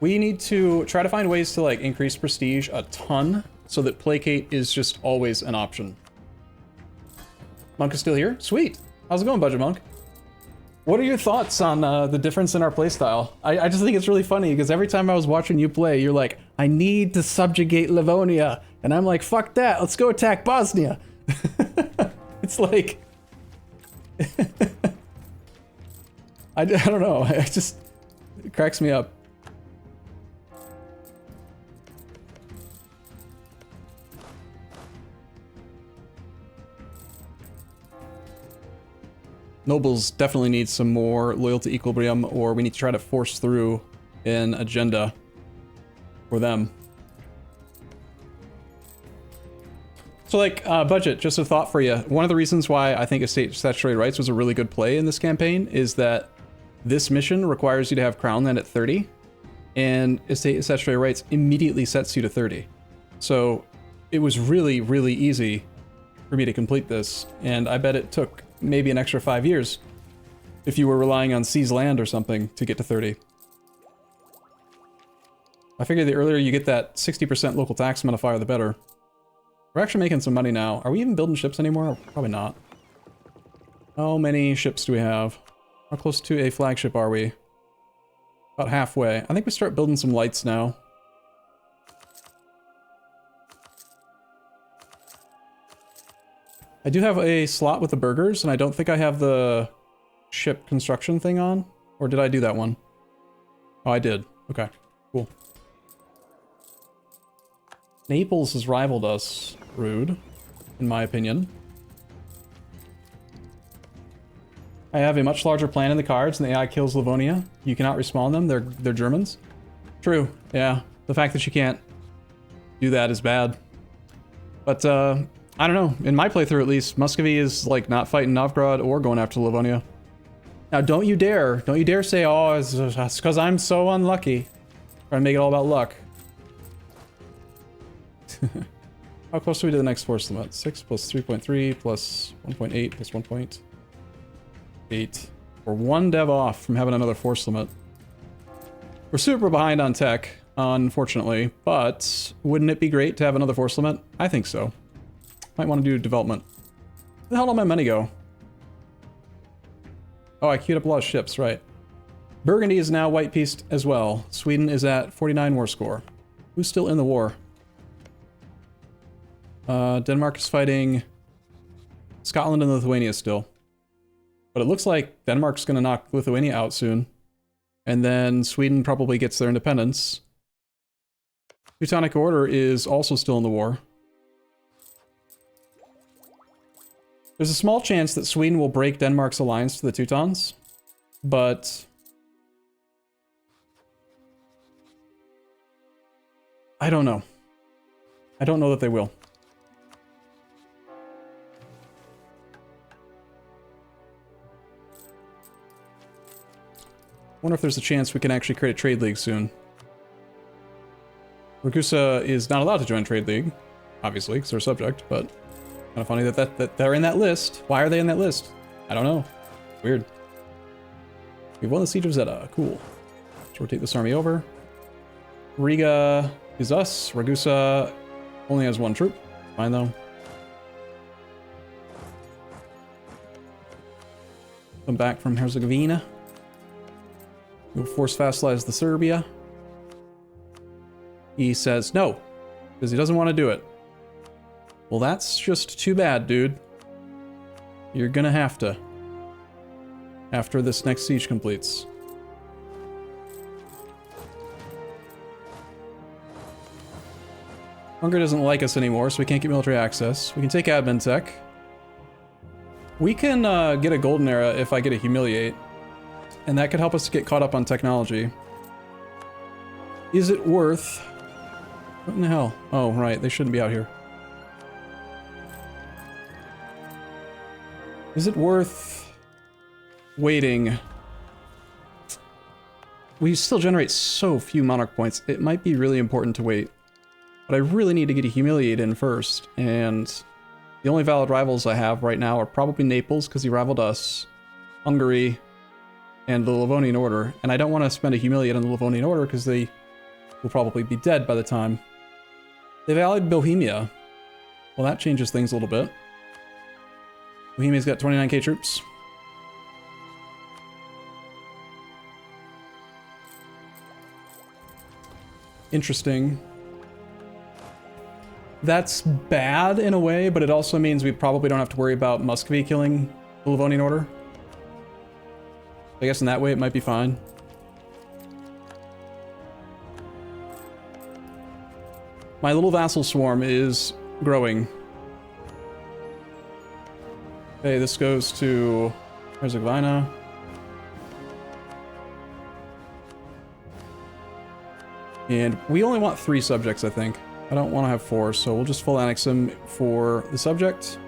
We need to try to find ways to like increase prestige a ton so that placate is just always an option. Monk is still here? Sweet. How's it going, Budgetmonk? What are your thoughts on the difference in our playstyle? I just think it's really funny because every time I was watching you play, you're like, I need to subjugate Livonia. And I'm like, fuck that, let's go attack Bosnia. It's like... I don't know, it cracks me up. Nobles definitely need some more loyalty equilibrium, or we need to try to force through an agenda for them. So like, Budget, just a thought for you. One of the reasons why I think Estate Statutory Rights was a really good play in this campaign is that this mission requires you to have Crown Land at 30, and Estate Statutory Rights immediately sets you to 30. So it was really, really easy for me to complete this, and I bet it took maybe an extra 5 years if you were relying on seized land or something to get to 30. I figure the earlier you get that 60% local tax modifier, the better. We're actually making some money now. Are we even building ships anymore? Probably not. How many ships do we have? How close to a flagship are we? About halfway. I think we start building some lights now. I do have a slot with the burgers, and I don't think I have the ship construction thing on. Or did I do that one? Oh, I did. Okay, cool. Naples has rivaled us. Rude, in my opinion. I have a much larger plan in the cards, and the AI kills Livonia. You cannot respawn them. They're Germans. True. Yeah. The fact that you can't do that is bad. But I don't know. In my playthrough, at least, Muscovy is like not fighting Novgorod or going after Livonia. Now, don't you dare say, "Oh, it's because I'm so unlucky." Trying to make it all about luck. How close are we to the next force limit? 6 plus 3.3 plus 1.8 plus 1.8. We're 1 dev off from having another force limit. We're super behind on tech, unfortunately, but wouldn't it be great to have another force limit? I think so. Might want to do development. Where the hell did all my money go? Oh, I queued up a lot of ships, right. Burgundy is now white-pieced as well. Sweden is at 49 war score. Who's still in the war? Denmark is fighting Scotland and Lithuania still. But it looks like Denmark's gonna knock Lithuania out soon. And then Sweden probably gets their independence. Teutonic Order is also still in the war. There's a small chance that Sweden will break Denmark's alliance to the Teutons, but I don't know. I don't know that they will. Wonder if there's a chance we can actually create a trade league soon. Ragusa is not allowed to join trade league, obviously, because they're subject, but kind of funny that they're in that list. Why are they in that list? I don't know. Weird. We've won the Siege of Zeta. Cool. Let's rotate this army over. Riga is us. Ragusa only has 1 troop. Fine, though. Come back from Herzegovina. We'll force vassalize the Serbia. He says no, because he doesn't want to do it. Well, that's just too bad, dude. You're gonna have to. After this next siege completes. Hungary doesn't like us anymore, so we can't get military access. We can take admin tech. We can get a golden era if I get a humiliate. And that could help us to get caught up on technology. Is it worth... What in the hell? Oh, right, they shouldn't be out here. Is it worth waiting? We still generate so few monarch points. It might be really important to wait. But I really need to get a humiliate in first, and the only valid rivals I have right now are probably Naples, because he rivaled us, Hungary, and the Livonian Order. And I don't want to spend a humiliate on the Livonian Order, because they will probably be dead by the time. They've allied Bohemia. Well, that changes things a little bit. Bohemia's got 29k troops. Interesting. That's bad in a way, but it also means we probably don't have to worry about Muscovy killing the Livonian Order. I guess in that way it might be fine. My little vassal swarm is growing. Okay, this goes to Herzegovina. And we only want 3 subjects, I think. I don't want to have 4, so we'll just full annex him for the subject.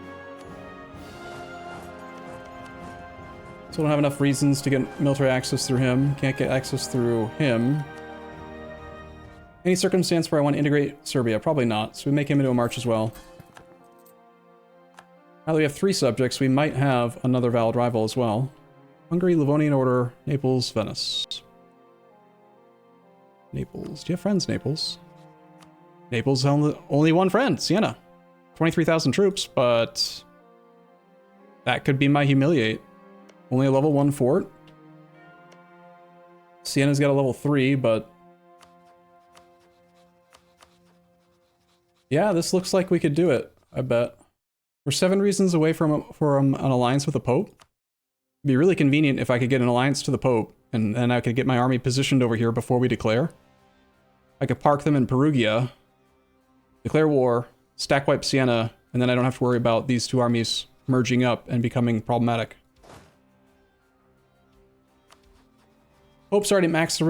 So we don't have enough reasons to get military access through him. Can't get access through him. Any circumstance where I want to integrate Serbia? Probably not, so we make him into a march as well. Now that we have 3 subjects, we might have another valid rival as well. Hungary, Livonian Order, Naples, Venice. Naples. Do you have friends, Naples? Naples has only one friend, Siena. 23,000 troops, but that could be my humiliate. Only a level 1 fort. Siena's got a level 3, but... yeah, this looks like we could do it, I bet. We're 7 reasons away from an alliance with the Pope. It'd be really convenient if I could get an alliance to the Pope, and then I could get my army positioned over here before we declare. I could park them in Perugia, declare war, stack wipe Siena, and then I don't have to worry about these 2 armies merging up and becoming problematic. Pope's already maxed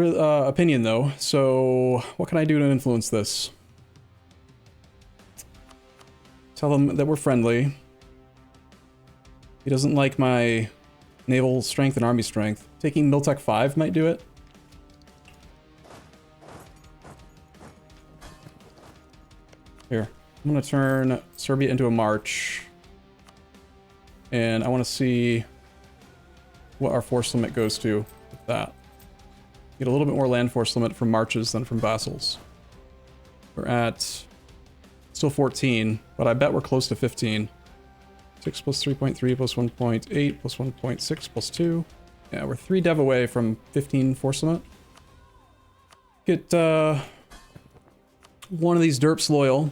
opinion though, so what can I do to influence this? Tell them that we're friendly. He doesn't like my naval strength and army strength. Taking Miltech 5 might do it. Here, I'm gonna turn Serbia into a march. And I want to see what our force limit goes to with that. Get a little bit more land force limit from marches than from vassals. We're at still 14, but I bet we're close to 15. 6 plus 3.3 plus 1.8 plus 1.6 plus 2. Yeah, we're 3 dev away from 15 force limit. Get one of these derps loyal.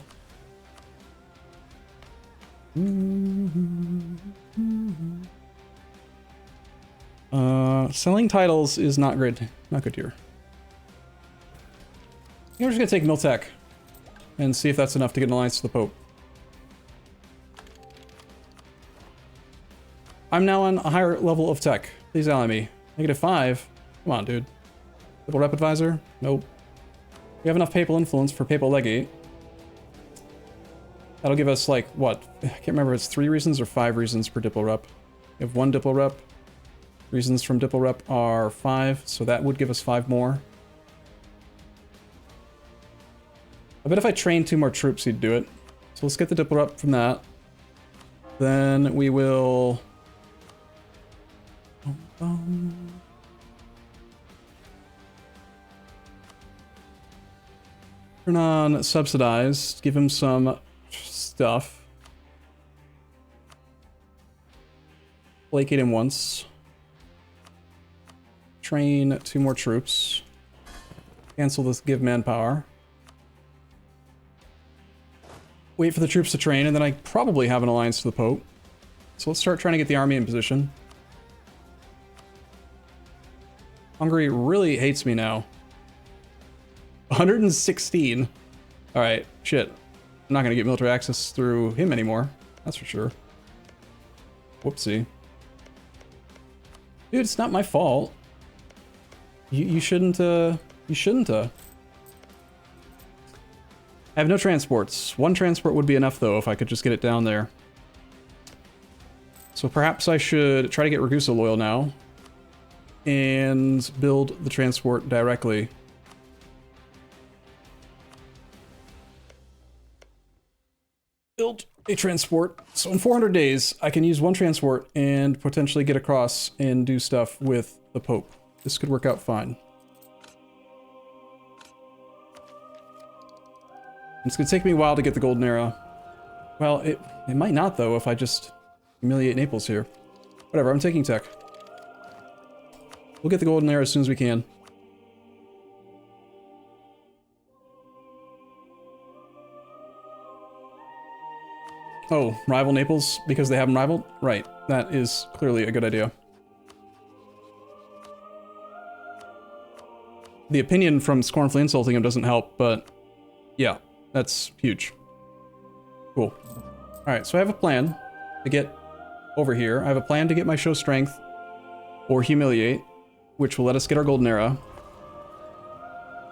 Selling titles is not good. Not good here. I think we're just gonna take Miltech and see if that's enough to get an alliance to the Pope. I'm now on a higher level of tech. Please ally me. -5. Come on, dude. Papal Rep Advisor? Nope. We have enough papal influence for Papal Legate. That'll give us, like, what? I can't remember if it's 3 reasons or 5 reasons per Diplo Rep. We have 1 Diplo Rep. Reasons from Diplo Rep are 5, so that would give us 5 more. I bet if I trained 2 more troops, he'd do it. So let's get the Diplo Rep from that. Then we will... turn on subsidized, give him some stuff. Placate him once. train 2 more troops. Cancel this give manpower. Wait for the troops to train, and then I probably have an alliance to the Pope. So let's start trying to get the army in position. Hungary really hates me now. 116. Alright, shit. I'm not gonna get military access through him anymore. That's for sure. Whoopsie. Dude, it's not my fault. You shouldn't, you shouldn't, I have no transports. 1 transport would be enough, though, if I could just get it down there. So perhaps I should try to get Ragusa loyal now. And build the transport directly. Build a transport. So in 400 days, I can use 1 transport and potentially get across and do stuff with the Pope. This could work out fine. It's gonna take me a while to get the Golden Era. Well, it might not, though, if I just humiliate Naples here. Whatever, I'm taking tech. We'll get the Golden Era as soon as we can. Oh, rival Naples because they haven't rivaled? Right, that is clearly a good idea. The opinion from scornfully insulting him doesn't help, but yeah, that's huge. Cool. Alright, so I have a plan to get over here. I have a plan to get my show strength or humiliate, which will let us get our Golden Era.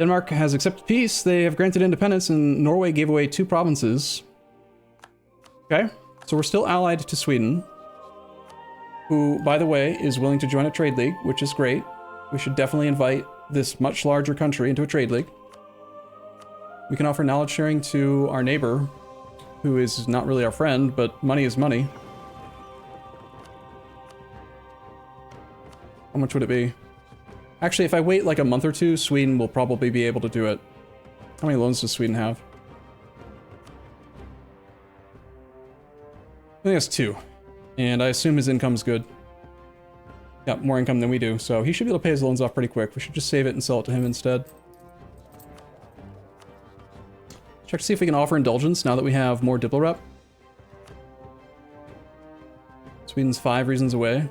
Denmark has accepted peace, they have granted independence, and Norway gave away 2 provinces. Okay, so we're still allied to Sweden, who, by the way, is willing to join a trade league, which is great. We should definitely invite this much larger country into a trade league. We can offer knowledge sharing to our neighbor, who is not really our friend, but money is money. How much would it be? Actually, if I wait like a month or 2, Sweden will probably be able to do it. How many loans does Sweden have? I think that's 2. And I assume his income's good. Got more income than we do, so he should be able to pay his loans off pretty quick. We should just save it and sell it to him instead. Check to see if we can offer indulgence now that we have more Diplo rep. Sweden's 5 reasons away.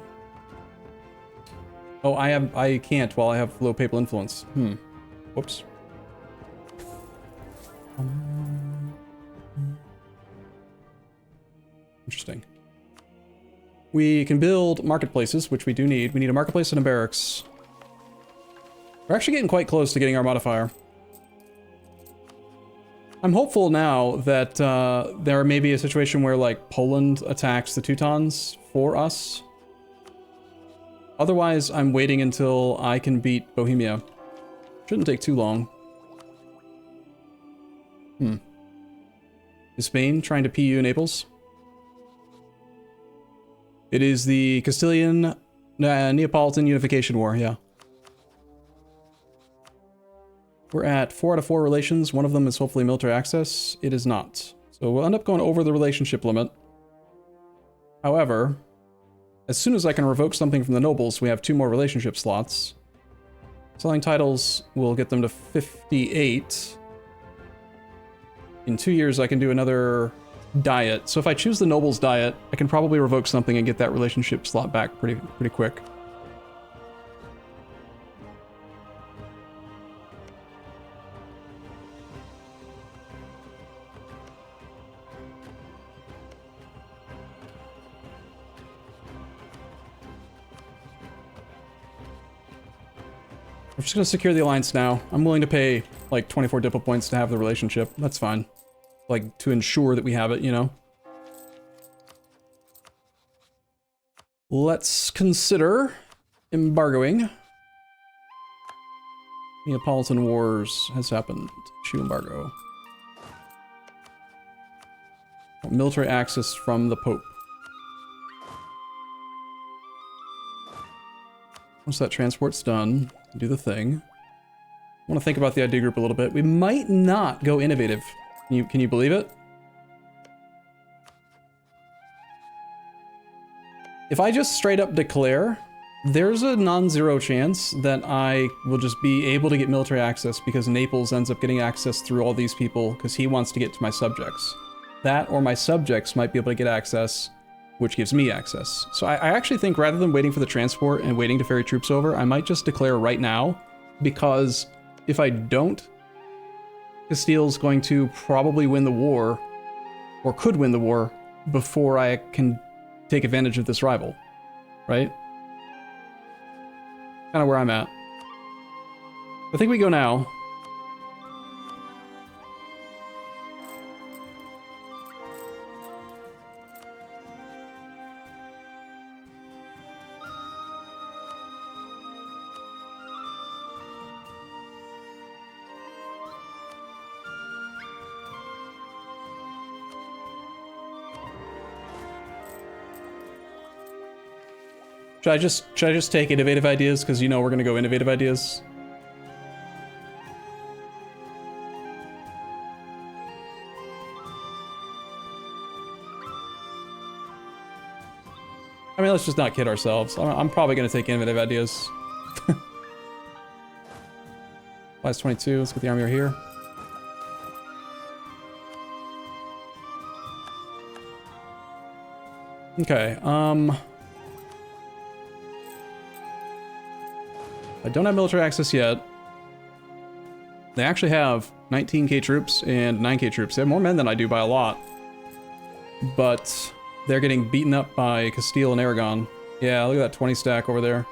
Oh, I can't while I have low papal influence. Whoops. Interesting. We can build marketplaces, which we do need. We need a marketplace and a barracks. We're actually getting quite close to getting our modifier. I'm hopeful now that there may be a situation where, like, Poland attacks the Teutons for us. Otherwise, I'm waiting until I can beat Bohemia. Shouldn't take too long. Is Spain trying to PU Naples? It is the Castilian Neapolitan Unification War, yeah. We're at 4 out of 4 relations. One of them is hopefully military access. It is not. So we'll end up going over the relationship limit. However, as soon as I can revoke something from the nobles, we have 2 more relationship slots. Selling titles will get them to 58. In 2 years, I can do another diet. So if I choose the nobles diet, I can probably revoke something and get that relationship slot back pretty quick. I'm just going to secure the alliance now. I'm willing to pay like 24 Diplo points to have the relationship. That's fine. Like, to ensure that we have it, you know? Let's consider embargoing. Neapolitan Wars has happened. Issue embargo. Military access from the Pope. Once that transport's done, do the thing. I want to think about the idea group a little bit. We might not go innovative. Can you believe it? If I just straight up declare there's a non-zero chance that I will just be able to get military access because Naples ends up getting access through all these people because he wants to get to my subjects. That or my subjects might be able to get access, which gives me access. So I actually think rather than waiting for the transport and waiting to ferry troops over, I might just declare right now, because if I don't, Castile's going to probably win the war, or could win the war, before I can take advantage of this rival, right? Kind of where I'm at. I think we go now. Should I just take innovative ideas because you know we're gonna go innovative ideas? I mean, let's just not kid ourselves. I'm probably gonna take innovative ideas. Plus 22. Let's get the army over here. Okay. I don't have military access yet. They actually have 19k troops and 9k troops. They have more men than I do by a lot. But they're getting beaten up by Castile and Aragon. Yeah, look at that 20 stack over there.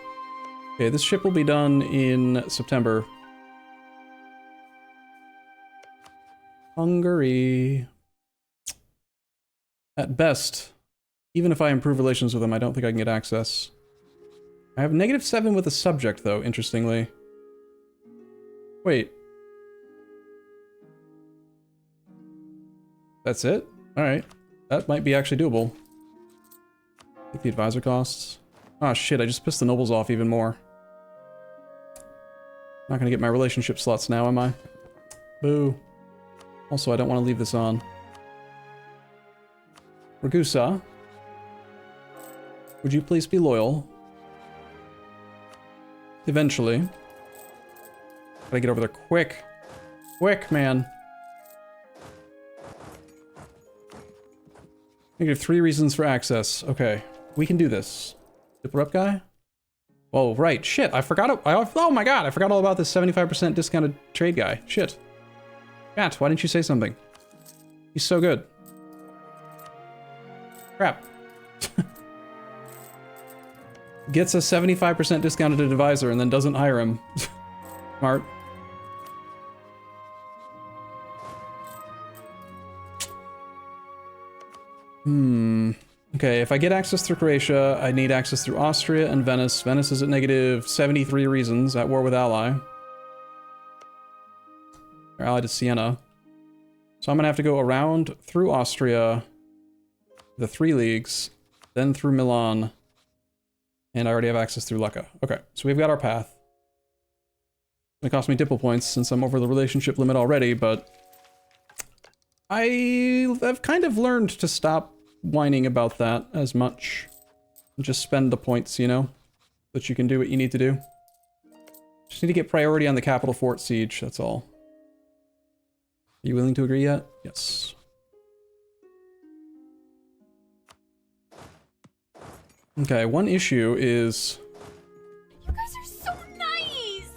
Okay, this ship will be done in September. Hungary. At best, even if I improve relations with them, I don't think I can get access. I have -7 with a subject, though, interestingly. Wait. That's it? Alright. That might be actually doable. Take the advisor costs. Ah, shit, I just pissed the nobles off even more. Not gonna get my relationship slots now, am I? Boo. Also, I don't want to leave this on. Ragusa. Would you please be loyal? Eventually. Gotta get over there quick. Quick, man. -3 reasons for access. Okay. We can do this. Dipper up guy? Oh, right. Shit, I forgot it. Oh my god, I forgot all about this 75% discounted trade guy. Shit. Matt, why didn't you say something? He's so good. Crap. Gets a 75% discounted advisor and then doesn't hire him. Smart. Okay, if I get access through Croatia, I need access through Austria and Venice. Venice is at -73 reasons, at war with ally. They're allied to Siena. So I'm gonna have to go around through Austria, the 3 leagues, then through Milan. And I already have access through Lucca. Okay, so we've got our path. It's gonna cost me dipple points since I'm over the relationship limit already, but I've kind of learned to stop whining about that as much. Just spend the points, you know, that you can do what you need to do. Just need to get priority on the capital fort siege, that's all. Are you willing to agree yet? Yes. Okay, one issue is... You guys are so nice!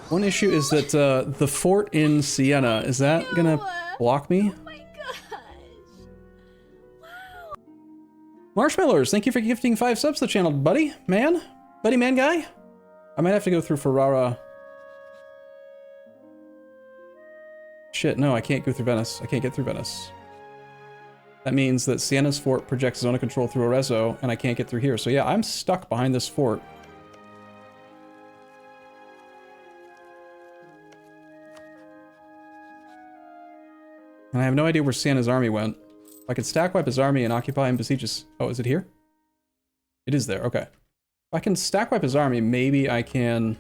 One issue is that the fort in Siena, is that gonna block me? Oh my gosh! Wow! Marshmallows, thank you for gifting 5 subs to the channel, buddy. Man? Buddy man guy? I might have to go through Ferrara. Shit, no, I can't go through Venice. I can't get through Venice. That means that Siena's fort projects zone of control through Arezzo, and I can't get through here. So yeah, I'm stuck behind this fort. And I have no idea where Siena's army went. If I could stack wipe his army and occupy and besiege his... Oh, is it here? It is there, okay. If I can stack wipe his army, maybe I can...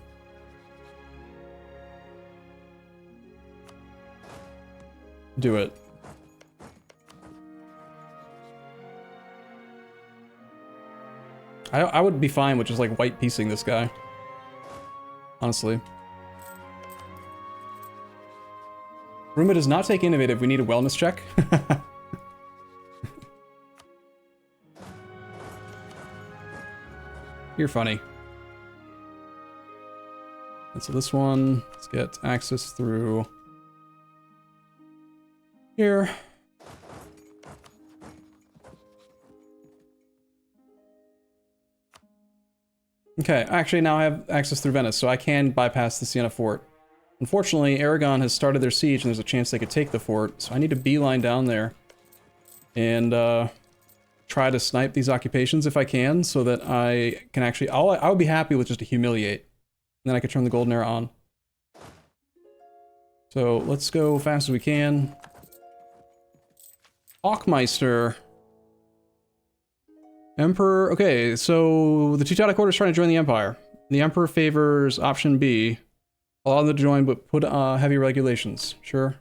do it. I would be fine with just like white piecing this guy. Honestly. Roomba does not take innovative. We need a wellness check. You're funny. And so this one, let's get access through here. Okay, actually now I have access through Venice, so I can bypass the Siena fort. Unfortunately, Aragon has started their siege and there's a chance they could take the fort, so I need to beeline down there and try to snipe these occupations if I can, so that I can actually... I would be happy with just a humiliate. And then I could turn the golden era on. So let's go fast as we can. Hawkmeister. Emperor, okay, so the Teutonic Order is trying to join the Empire. The Emperor favors option B. Allow them to join, but put heavy regulations. Sure.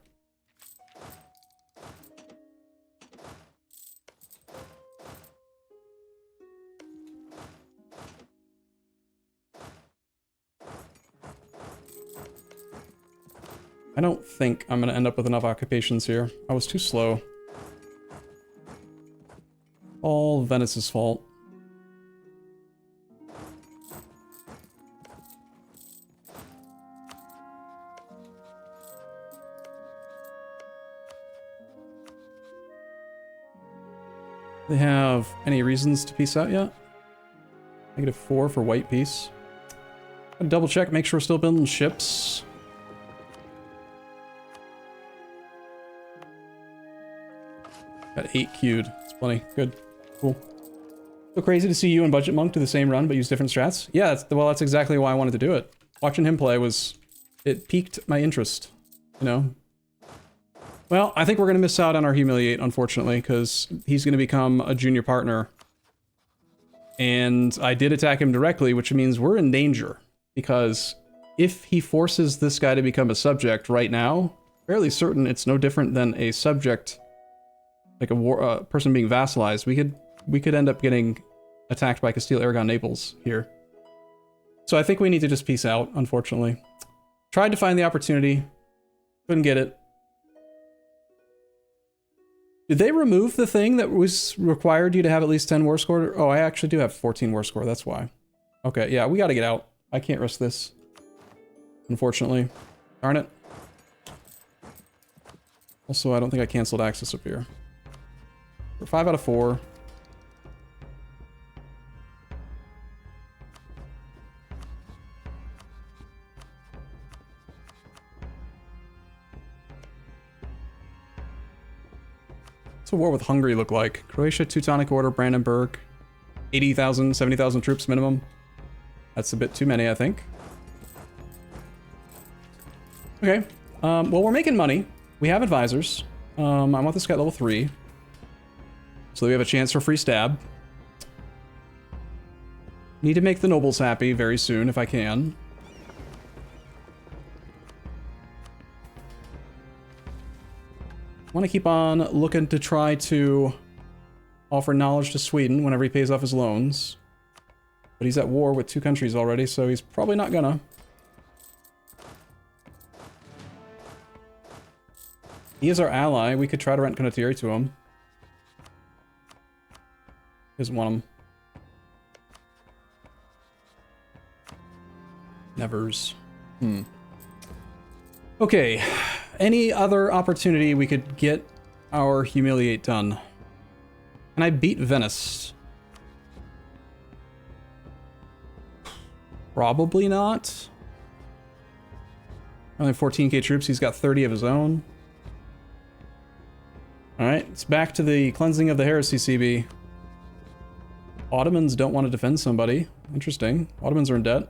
I don't think I'm going to end up with enough occupations here. I was too slow. All Venice's fault. They have any reasons to peace out yet? -4 for white peace. Double check, make sure we're still building ships. Got 8 queued. It's plenty. Good. Cool. So crazy to see you and Budgetmonk do the same run but use different strats. Yeah, that's exactly why I wanted to do it. Watching him play it piqued my interest, you know? Well, I think we're going to miss out on our humiliate, unfortunately, because he's going to become a junior partner. And I did attack him directly, which means we're in danger. Because if he forces this guy to become a subject right now, fairly certain it's no different than a subject, like a person being vassalized. We could end up getting attacked by Castile, Aragon, Naples here. So I think we need to just peace out, unfortunately. Tried to find the opportunity. Couldn't get it. Did they remove the thing that was required you to have at least 10 war score? Oh, I actually do have 14 war score, that's why. Okay, yeah, we gotta get out. I can't risk this. Unfortunately. Darn it. Also, I don't think I canceled access up here. We're 5 out of 4. What's a war with Hungary look like? Croatia, Teutonic Order, Brandenburg. 80,000, 70,000 troops minimum. That's a bit too many, I think. Okay. Well, we're making money. We have advisors. I want this guy at level 3. So we have a chance for free stab. Need to make the nobles happy very soon, if I can. Want to keep on looking to try to offer knowledge to Sweden whenever he pays off his loans. But he's at war with 2 countries already, so he's probably not gonna. He is our ally. We could try to rent condottieri to him. He doesn't want him. Nevers. Okay. Any other opportunity we could get our humiliate done? Can I beat Venice? Probably not. Only 14k troops, he's got 30 of his own. Alright, it's back to the cleansing of the heresy CB. Ottomans don't want to defend somebody. Interesting. Ottomans are in debt.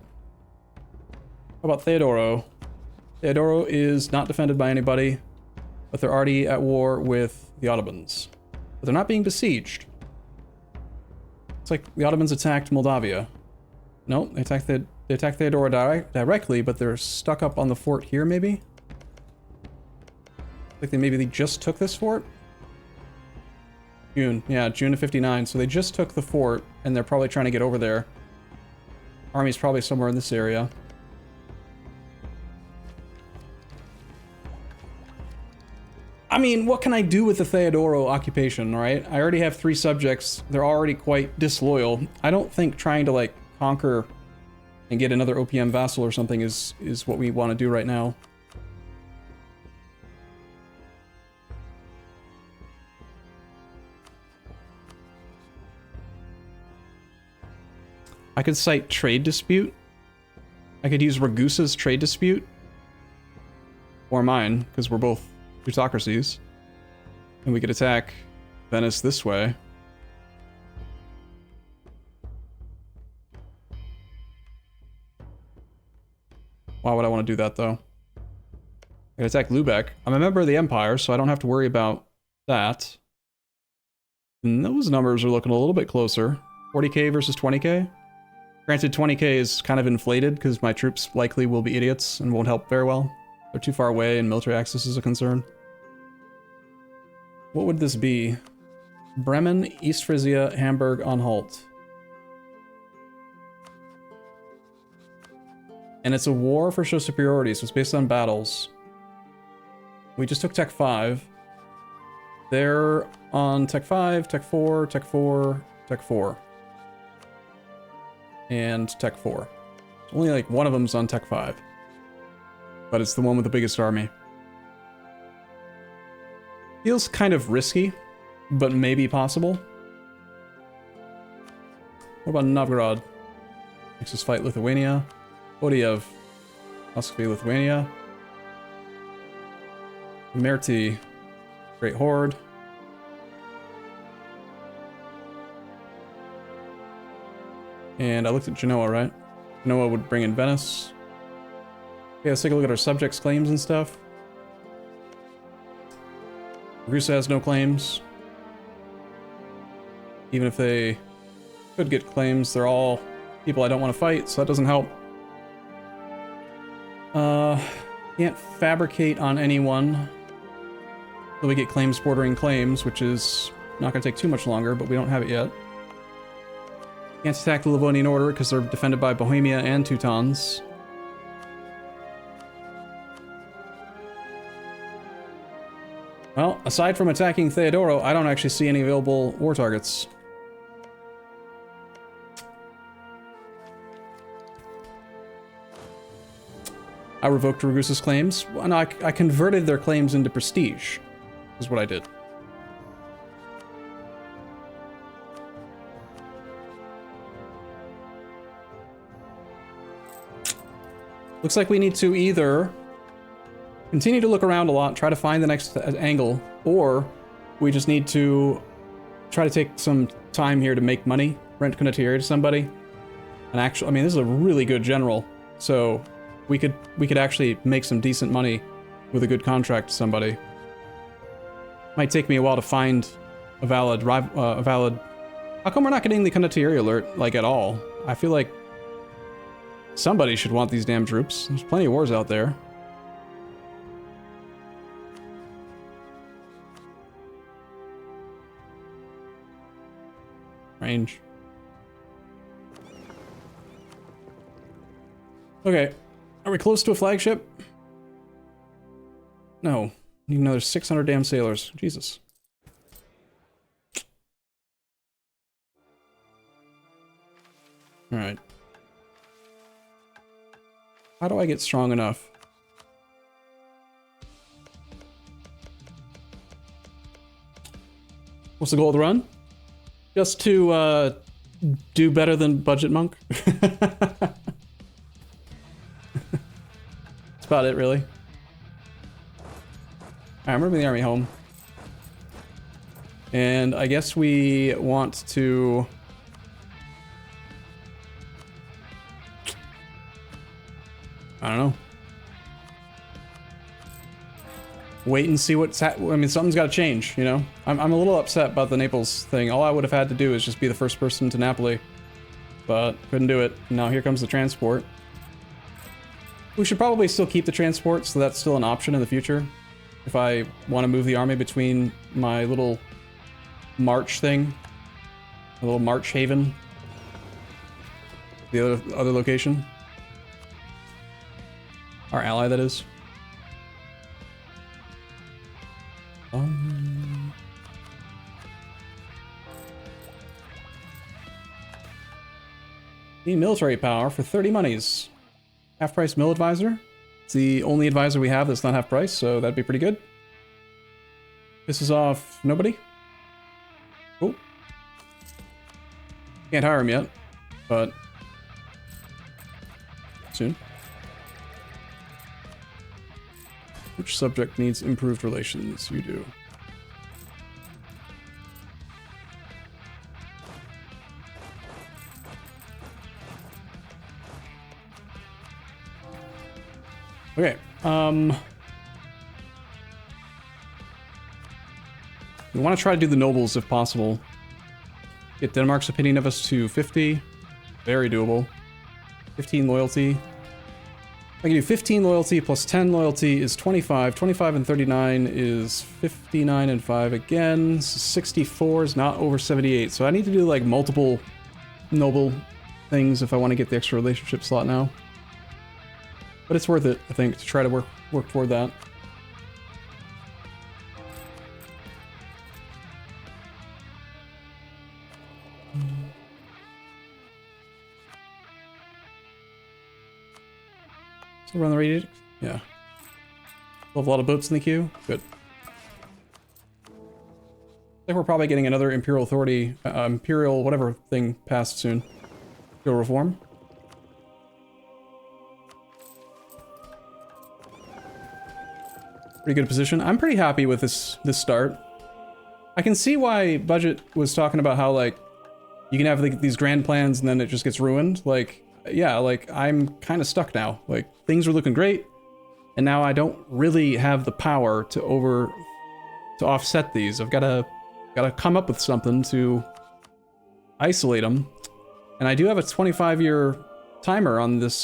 How about Theodoro? Theodoro is not defended by anybody, but they're already at war with the Ottomans. But they're not being besieged. It's like the Ottomans attacked Moldavia. No, they attacked Theodoro directly, but they're stuck up on the fort here, maybe? Like maybe they just took this fort? June. Yeah, June of 59. So they just took the fort, and they're probably trying to get over there. Army's probably somewhere in this area. I mean, what can I do with the Theodoro occupation, right? I already have 3 subjects. They're already quite disloyal. I don't think trying to, like, conquer and get another OPM vassal or something is what we want to do right now. I could cite trade dispute. I could use Ragusa's trade dispute. Or mine, because we're both plutocracies. And we could attack Venice this way. Why would I want to do that, though? I could attack Lubeck. I'm a member of the Empire, so I don't have to worry about that. And those numbers are looking a little bit closer. 40k versus 20k. Granted, 20k is kind of inflated because my troops likely will be idiots and won't help very well. They're too far away and military access is a concern. What would this be? Bremen, East Frisia, Hamburg, Anhalt. And it's a war for show superiority, so it's based on battles. We just took Tech 5. They're on Tech 5, Tech 4, Tech 4, Tech 4. And Tech 4. Only like one of them's on Tech 5. But it's the one with the biggest army. Feels kind of risky, but maybe possible. What about Novgorod? Makes us fight Lithuania. What do you have? Muscovy, Lithuania. Merti, Great Horde. And I looked at Genoa, right? Genoa would bring in Venice. Okay, let's take a look at our subjects' claims and stuff. Ragusa has no claims. Even if they could get claims, they're all people I don't want to fight, so that doesn't help. Can't fabricate on anyone until we get claims bordering claims, which is not going to take too much longer, but we don't have it yet. Can't attack the Livonian Order because they're defended by Bohemia and Teutons. Well, aside from attacking Theodoro, I don't actually see any available war targets. I revoked Ragusa's claims. Well, no, I converted their claims into prestige, is what I did. Looks like we need to either continue to look around a lot, try to find the next angle, or we just need to try to take some time here to make money, rent condottieri to somebody. And actually, I mean, this is a really good general, so we could actually make some decent money with a good contract to somebody. Might take me a while to find a valid How come we're not getting the condottieri alert like at all? I feel like somebody should want these damn troops. There's plenty of wars out there. Range. Okay. Are we close to a flagship? No. Need another 600 damn sailors. Jesus. Alright. How do I get strong enough? What's the goal of the run? Just to do better than Budgetmonk. That's about it, really. Alright, I'm moving the army home. And I guess we want to... I don't know. Wait and see what's I mean, something's got to change, you know? I'm a little upset about the Naples thing. All I would have had to do is just be the first person to Napoli. But couldn't do it. Now here comes the transport. We should probably still keep the transport, so that's still an option in the future. If I want to move the army between my little march thing. A little march haven. The other location. Our ally, that is. Need military power for 30 monies. Half price mill advisor. It's the only advisor we have that's not half price, so that'd be pretty good. Pisses off nobody. Cool. Can't hire him yet, but soon. Which subject needs improved relations? You do. Okay, we want to try to do the nobles if possible. Get Denmark's opinion of us to 50. Very doable. 15 loyalty. I can do 15 loyalty plus 10 loyalty is 25. 25 and 39 is 59 and 5 again. 64 is not over 78. So I need to do like multiple noble things if I want to get the extra relationship slot now. But it's worth it, I think, to try to work toward that. Still run the radiator? Yeah. Still have a lot of boats in the queue? Good. I think we're probably getting another Imperial Authority, Imperial whatever thing passed soon. Go reform. Pretty good position. I'm pretty happy with this start. I can see why Budget was talking about how like you can have like these grand plans and then it just gets ruined. Like, yeah, like I'm kind of stuck now. Like things were looking great, and now I don't really have the power to offset these. I've gotta come up with something to isolate them, and I do have a 25-year timer on this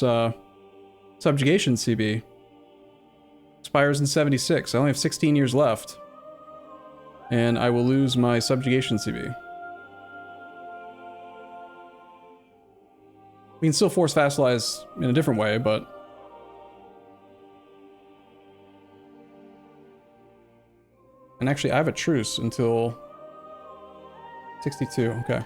subjugation CB. Expires in 76. I only have 16 years left. And I will lose my subjugation CB. We can still force vassalize in a different way, but... And actually, I have a truce until... 62, okay.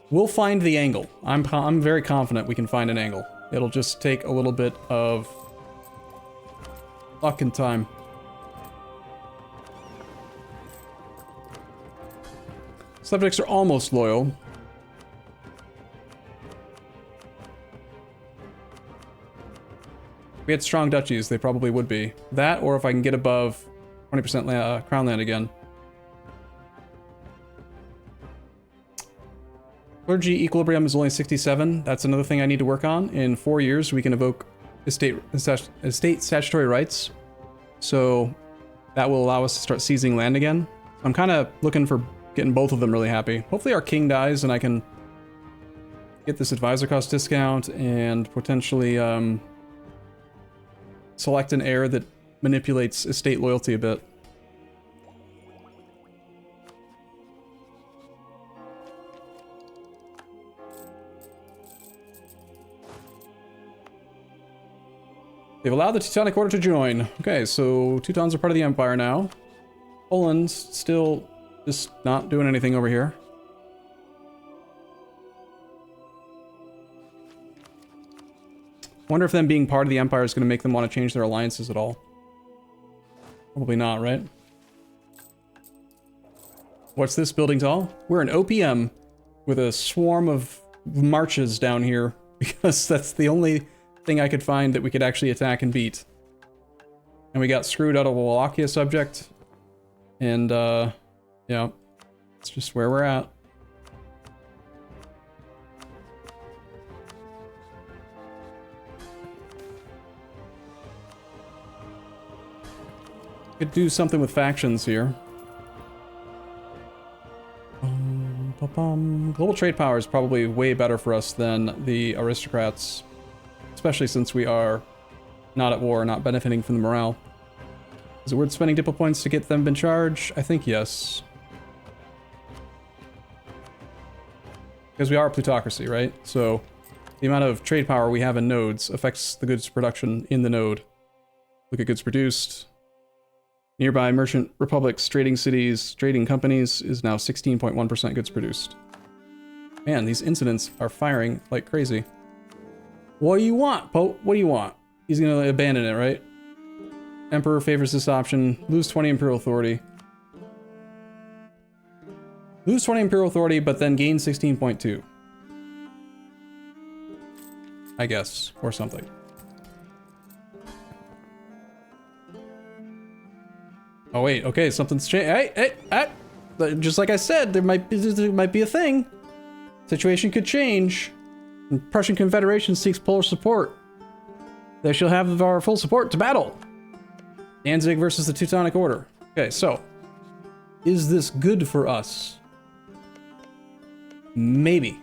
We'll find the angle. I'm very confident we can find an angle. It'll just take a little bit of luck and time. Subjects are almost loyal. If we had strong duchies, they probably would be. That, or if I can get above 20% crown land again. Clergy equilibrium is only 67. That's another thing I need to work on. In 4 years, we can evoke estate statutory rights. So that will allow us to start seizing land again. I'm kind of looking for getting both of them really happy. Hopefully our king dies and I can get this advisor cost discount and potentially select an heir that manipulates estate loyalty a bit. They've allowed the Teutonic Order to join. Okay, so Teutons are part of the Empire now. Poland's still just not doing anything over here. Wonder if them being part of the Empire is going to make them want to change their alliances at all. Probably not, right? What's this building tall? We're an OPM with a swarm of marches down here because that's the only thing I could find that we could actually attack and beat. And we got screwed out of a Wallachia subject. And, yeah, it's just where we're at. Could do something with factions here. Global trade power is probably way better for us than the aristocrats. Especially since we are not at war, not benefiting from the morale. Is it worth spending diplo points to get them in charge? I think yes. Because we are a plutocracy, right? So the amount of trade power we have in nodes affects the goods production in the node. Look at goods produced. Nearby merchant republics, trading cities, trading companies is now 16.1% goods produced. Man, these incidents are firing like crazy. What do you want, Pope? What do you want? He's gonna abandon it, right? Emperor favors this option. Lose 20 imperial authority. Lose 20 imperial authority, but then gain 16.2. I guess, or something. Oh wait, okay, something's changed. Hey, just like I said, there might be a thing. Situation could change. Prussian Confederation seeks Polish support. They shall have our full support to battle. Danzig versus the Teutonic Order. Okay, so is this good for us? Maybe.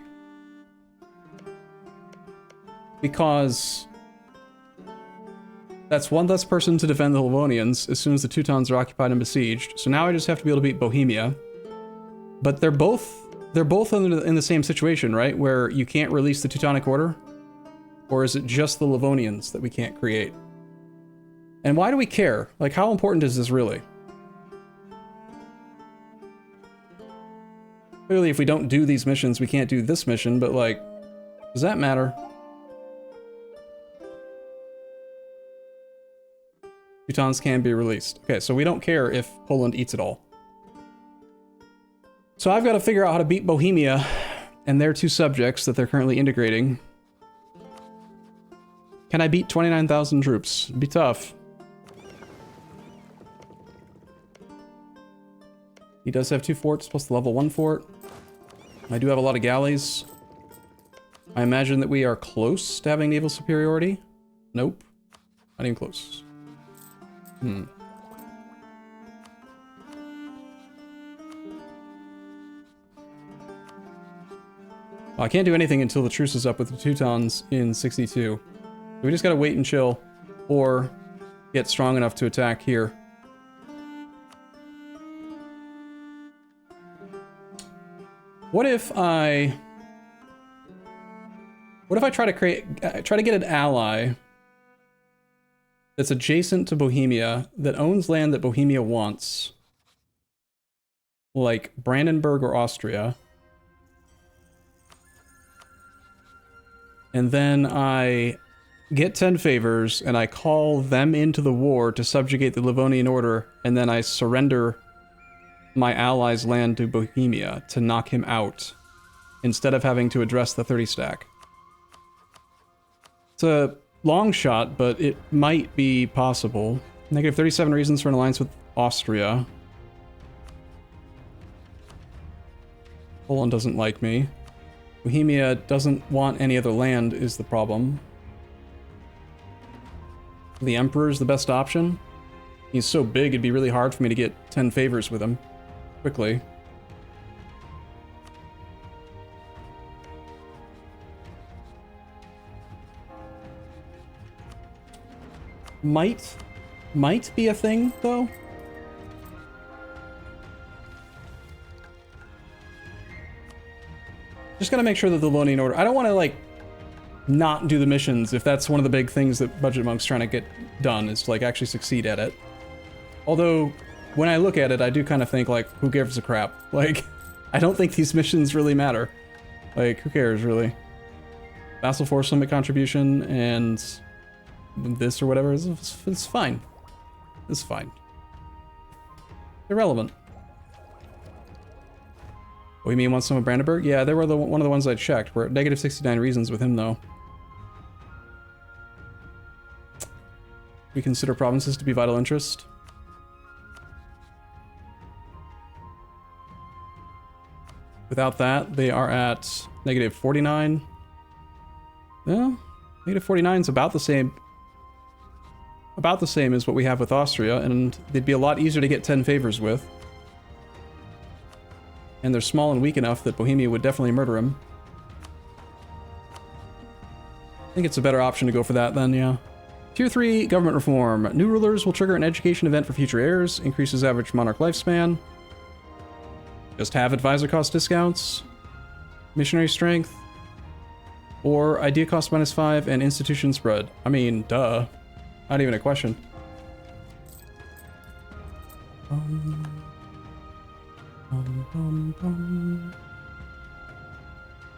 Because that's one less person to defend the Livonians as soon as the Teutons are occupied and besieged. So now I just have to be able to beat Bohemia. But they're both in the same situation, right? Where you can't release the Teutonic Order? Or is it just the Livonians that we can't create? And why do we care? Like, how important is this really? Clearly, if we don't do these missions, we can't do this mission, but like, does that matter? Teutons can be released. Okay, so we don't care if Poland eats it all. So I've got to figure out how to beat Bohemia and their two subjects that they're currently integrating. Can I beat 29,000 troops? It'd be tough. He does have 2 forts plus the level 1 fort. I do have a lot of galleys. I imagine that we are close to having naval superiority. Nope. Not even close. Well, I can't do anything until the truce is up with the Teutons in 62. So we just gotta wait and chill, or get strong enough to attack here. What if I try to get an ally that's adjacent to Bohemia, that owns land that Bohemia wants, like Brandenburg or Austria, and then I get 10 favors and I call them into the war to subjugate the Livonian Order, and then I surrender my ally's land to Bohemia to knock him out, instead of having to address the 30 stack. It's a long shot, but it might be possible. Negative 37 reasons for an alliance with Austria. Poland doesn't like me. Bohemia doesn't want any other land is the problem. The Emperor's the best option. He's so big, it'd be really hard for me to get 10 favors with him quickly. Might be a thing, though. Just gotta make sure that the Livonian Order... I don't want to, like, not do the missions if that's one of the big things that Budgetmonk's trying to get done, is to, like, actually succeed at it. Although, when I look at it, I do kind of think, like, who gives a crap? Like, I don't think these missions really matter. Like, who cares, really? Vassal force limit contribution and this or whatever, it's fine. It's fine. Irrelevant. Oh, you mean want some of Brandenburg? Yeah, they were one of the ones I checked. We're at negative 69 reasons with him, though. We consider provinces to be vital interest. Without that, they are at negative 49. Yeah, negative 49 is about the same. About the same as what we have with Austria, and they'd be a lot easier to get 10 favors with. And they're small and weak enough that Bohemia would definitely murder him. I think it's a better option to go for that then, yeah. Tier 3 government reform. New rulers will trigger an education event for future heirs. Increases average monarch lifespan. Just have advisor cost discounts. Missionary strength. Or idea cost -5 and institution spread. I mean, duh. Not even a question.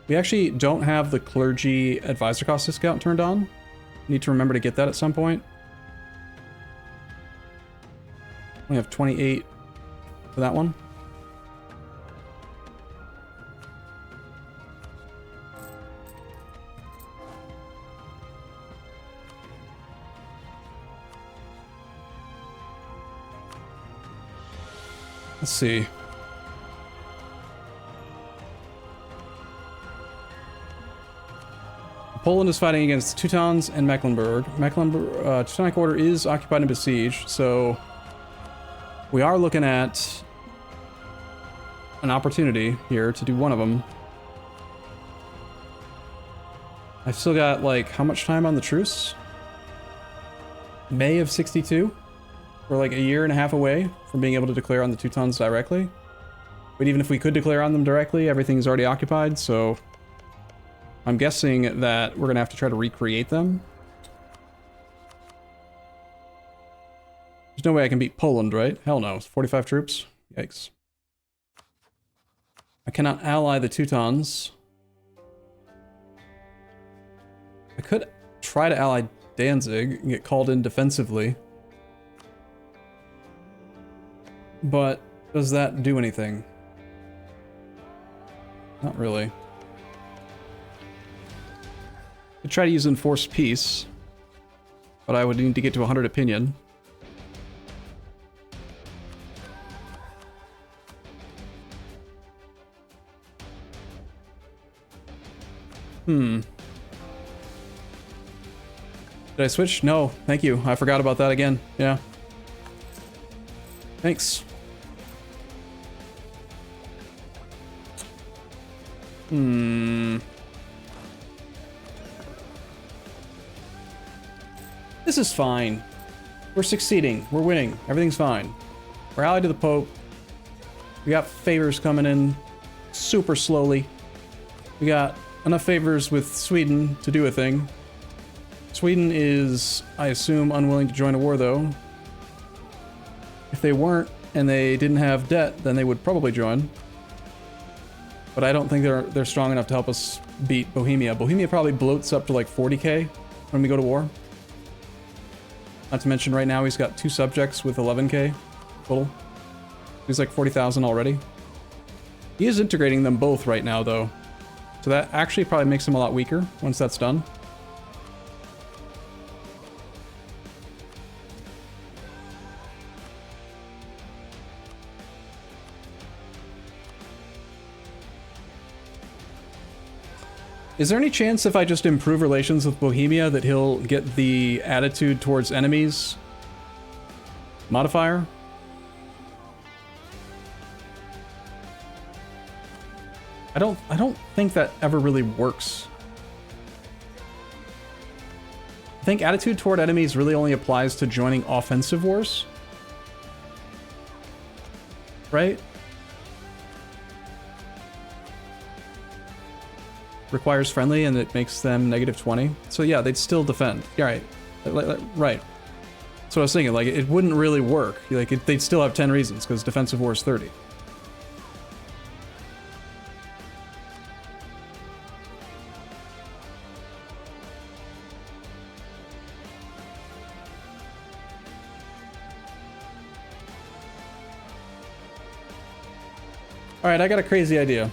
We actually don't have the clergy advisor cost discount turned on. Need to remember to get that at some point. We have 28 for that one. Let's see. Poland is fighting against Teutons and Mecklenburg. Teutonic Order is occupied and besieged, so we are looking at an opportunity here to do one of them. I've still got, like, how much time on the truce? May of 62? We're like a year and a half away from being able to declare on the Teutons directly. But even if we could declare on them directly, everything's already occupied, so I'm guessing that we're gonna have to try to recreate them. There's no way I can beat Poland, right? Hell no. 45 troops? Yikes. I cannot ally the Teutons. I could try to ally Danzig and get called in defensively. But does that do anything? Not really. Could try to use enforced peace, but I would need to get to 100 opinion. Did I switch? No, thank you. I forgot about that again. Yeah. Thanks. This is fine. We're succeeding. We're winning. Everything's fine. We're allied to the Pope. We got favors coming in super slowly. We got enough favors with Sweden to do a thing. Sweden is, I assume, unwilling to join a war, though. If they weren't and they didn't have debt, then they would probably join. But I don't think they're strong enough to help us beat Bohemia. Bohemia probably bloats up to like 40k when we go to war. Not to mention right now he's got 2 subjects with 11k total. He's like 40,000 already. He is integrating them both right now though. So that actually probably makes him a lot weaker once that's done. Is there any chance if I just improve relations with Bohemia that he'll get the attitude towards enemies modifier? I don't think that ever really works. I think attitude toward enemies really only applies to joining offensive wars. Right? Requires friendly and it makes them -20. So yeah, they'd still defend. Yeah, right. Right. So I was thinking, like, it wouldn't really work. Like, they'd still have 10 reasons, because defensive war is 30. Alright, I got a crazy idea.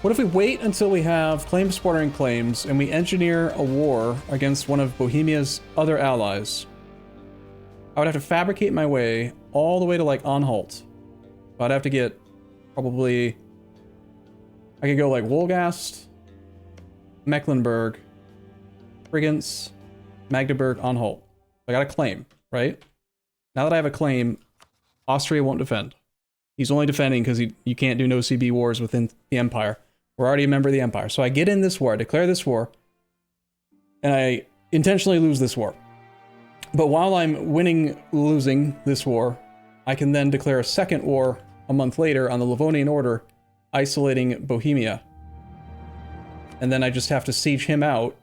What if we wait until we have claims bordering claims and we engineer a war against one of Bohemia's other allies? I would have to fabricate my way all the way to like Anhalt. I'd have to get probably, I could go like Wolgast, Mecklenburg, Brigance, Magdeburg, Anhalt. I got a claim, right? Now that I have a claim, Austria won't defend. He's only defending because you can't do no CB wars within the Empire. We're already a member of the Empire. So I get in this war, I declare this war, and I intentionally lose this war. But while I'm losing this war, I can then declare a second war a month later on the Livonian Order, isolating Bohemia. And then I just have to siege him out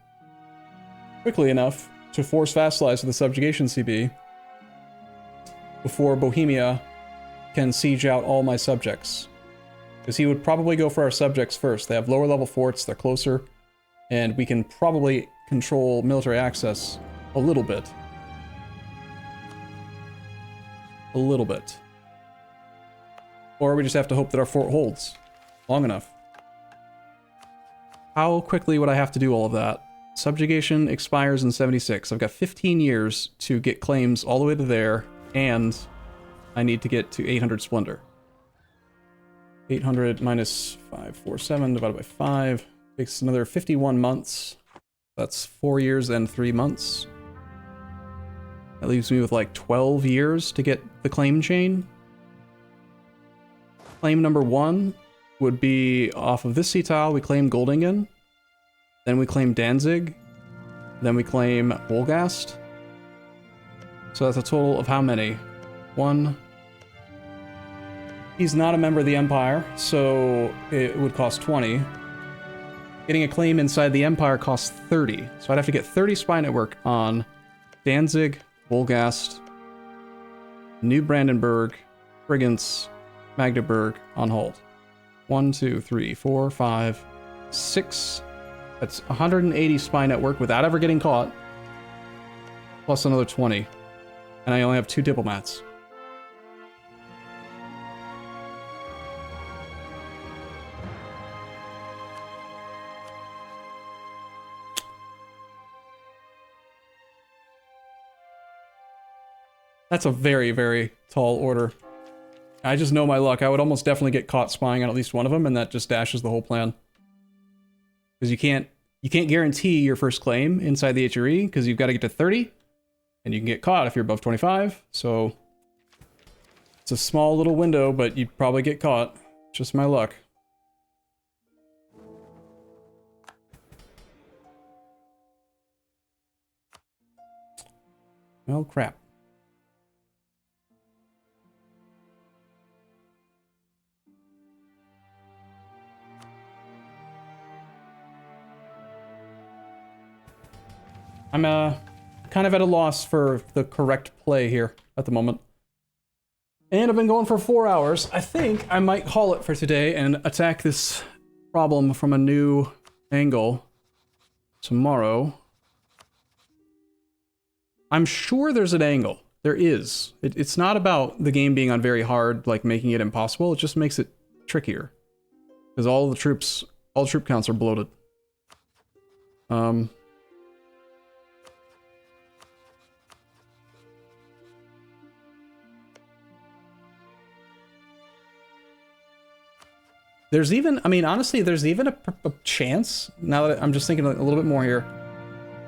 quickly enough to force vassalize with the Subjugation CB before Bohemia can siege out all my subjects. Because he would probably go for our subjects first. They have lower level forts, they're closer, and we can probably control military access a little bit. A little bit. Or we just have to hope that our fort holds long enough. How quickly would I have to do all of that? Subjugation expires in 76. I've got 15 years to get claims all the way to there, and I need to get to 800 splendor. 800 minus 547 divided by 5 takes another 51 months. That's 4 years and 3 months. That leaves me with like 12 years to get the claim chain. Claim number 1 would be off of this sea tile. We claim Goldingen. Then we claim Danzig. Then we claim Wolgast. So that's a total of how many? 1. He's not a member of the Empire, so it would cost 20. Getting a claim inside the Empire costs 30. So I'd have to get 30 spy network on Danzig, Wolgast, New Brandenburg, Brigance, Magdeburg, on hold. 1, 2, 3, 4, 5, 6. That's 180 spy network without ever getting caught. Plus another 20. And I only have 2 diplomats. That's a very, very tall order. I just know my luck. I would almost definitely get caught spying on at least one of them, and that just dashes the whole plan. Because you can't guarantee your first claim inside the HRE, because you've got to get to 30, and you can get caught if you're above 25, so it's a small little window, but you'd probably get caught. Just my luck. Well, crap. I'm kind of at a loss for the correct play here at the moment. And I've been going for 4 hours. I think I might call it for today and attack this problem from a new angle tomorrow. I'm sure there's an angle. There is. It's not about the game being on very hard, like making it impossible. It just makes it trickier. Because all troop counts are bloated. There's even, I mean, honestly, there's even a chance, now that I'm just thinking a little bit more here,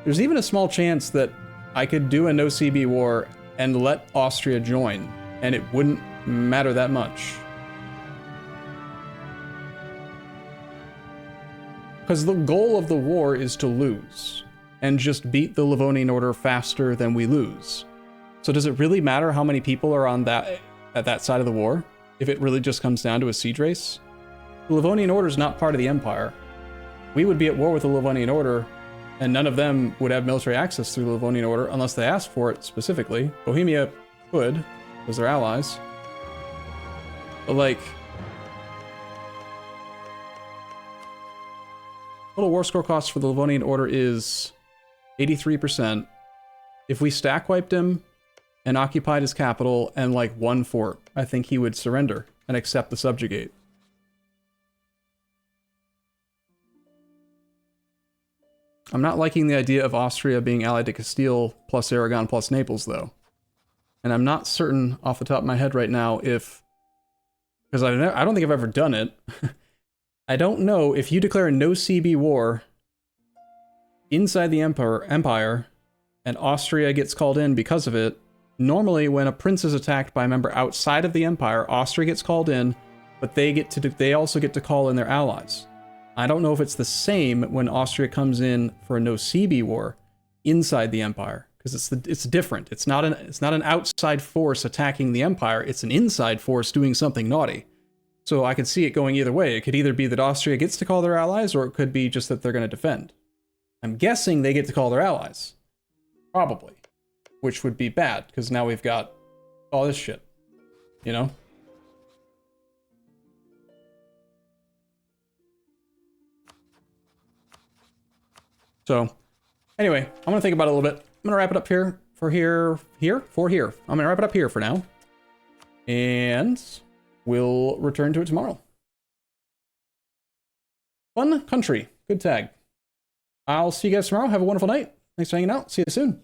there's even a small chance that I could do a no CB war and let Austria join, and it wouldn't matter that much. Because the goal of the war is to lose, and just beat the Livonian Order faster than we lose. So does it really matter how many people are on at that side of the war, if it really just comes down to a siege race? The Livonian Order is not part of the Empire. We would be at war with the Livonian Order, and none of them would have military access through the Livonian Order unless they asked for it specifically. Bohemia could, because they're allies. But like, total war score cost for the Livonian Order is 83%. If we stack wiped him and occupied his capital and like 1 fort, I think he would surrender and accept the subjugate. I'm not liking the idea of Austria being allied to Castile plus Aragon plus Naples, though. And I'm not certain off the top of my head right now if... Because I don't think I've ever done it. I don't know if you declare a no CB war inside the Empire and Austria gets called in because of it, Normally, when a prince is attacked by a member outside of the empire, Austria gets called in, but they also get to call in their allies. I don't know if it's the same when Austria comes in for a no-CB war inside the empire, because it's different. It's not an outside force attacking the empire. It's an inside force doing something naughty. So I could see it going either way. It could either be that Austria gets to call their allies, or it could be just that they're going to defend. I'm guessing they get to call their allies, probably, which would be bad because now we've got all this shit, you know. So, anyway, I'm gonna think about it a little bit. I'm gonna wrap it up here. I'm gonna wrap it up here for now, and we'll return to it tomorrow. Fun country, good tag. I'll see you guys tomorrow. Have a wonderful night. Thanks for hanging out. See you soon.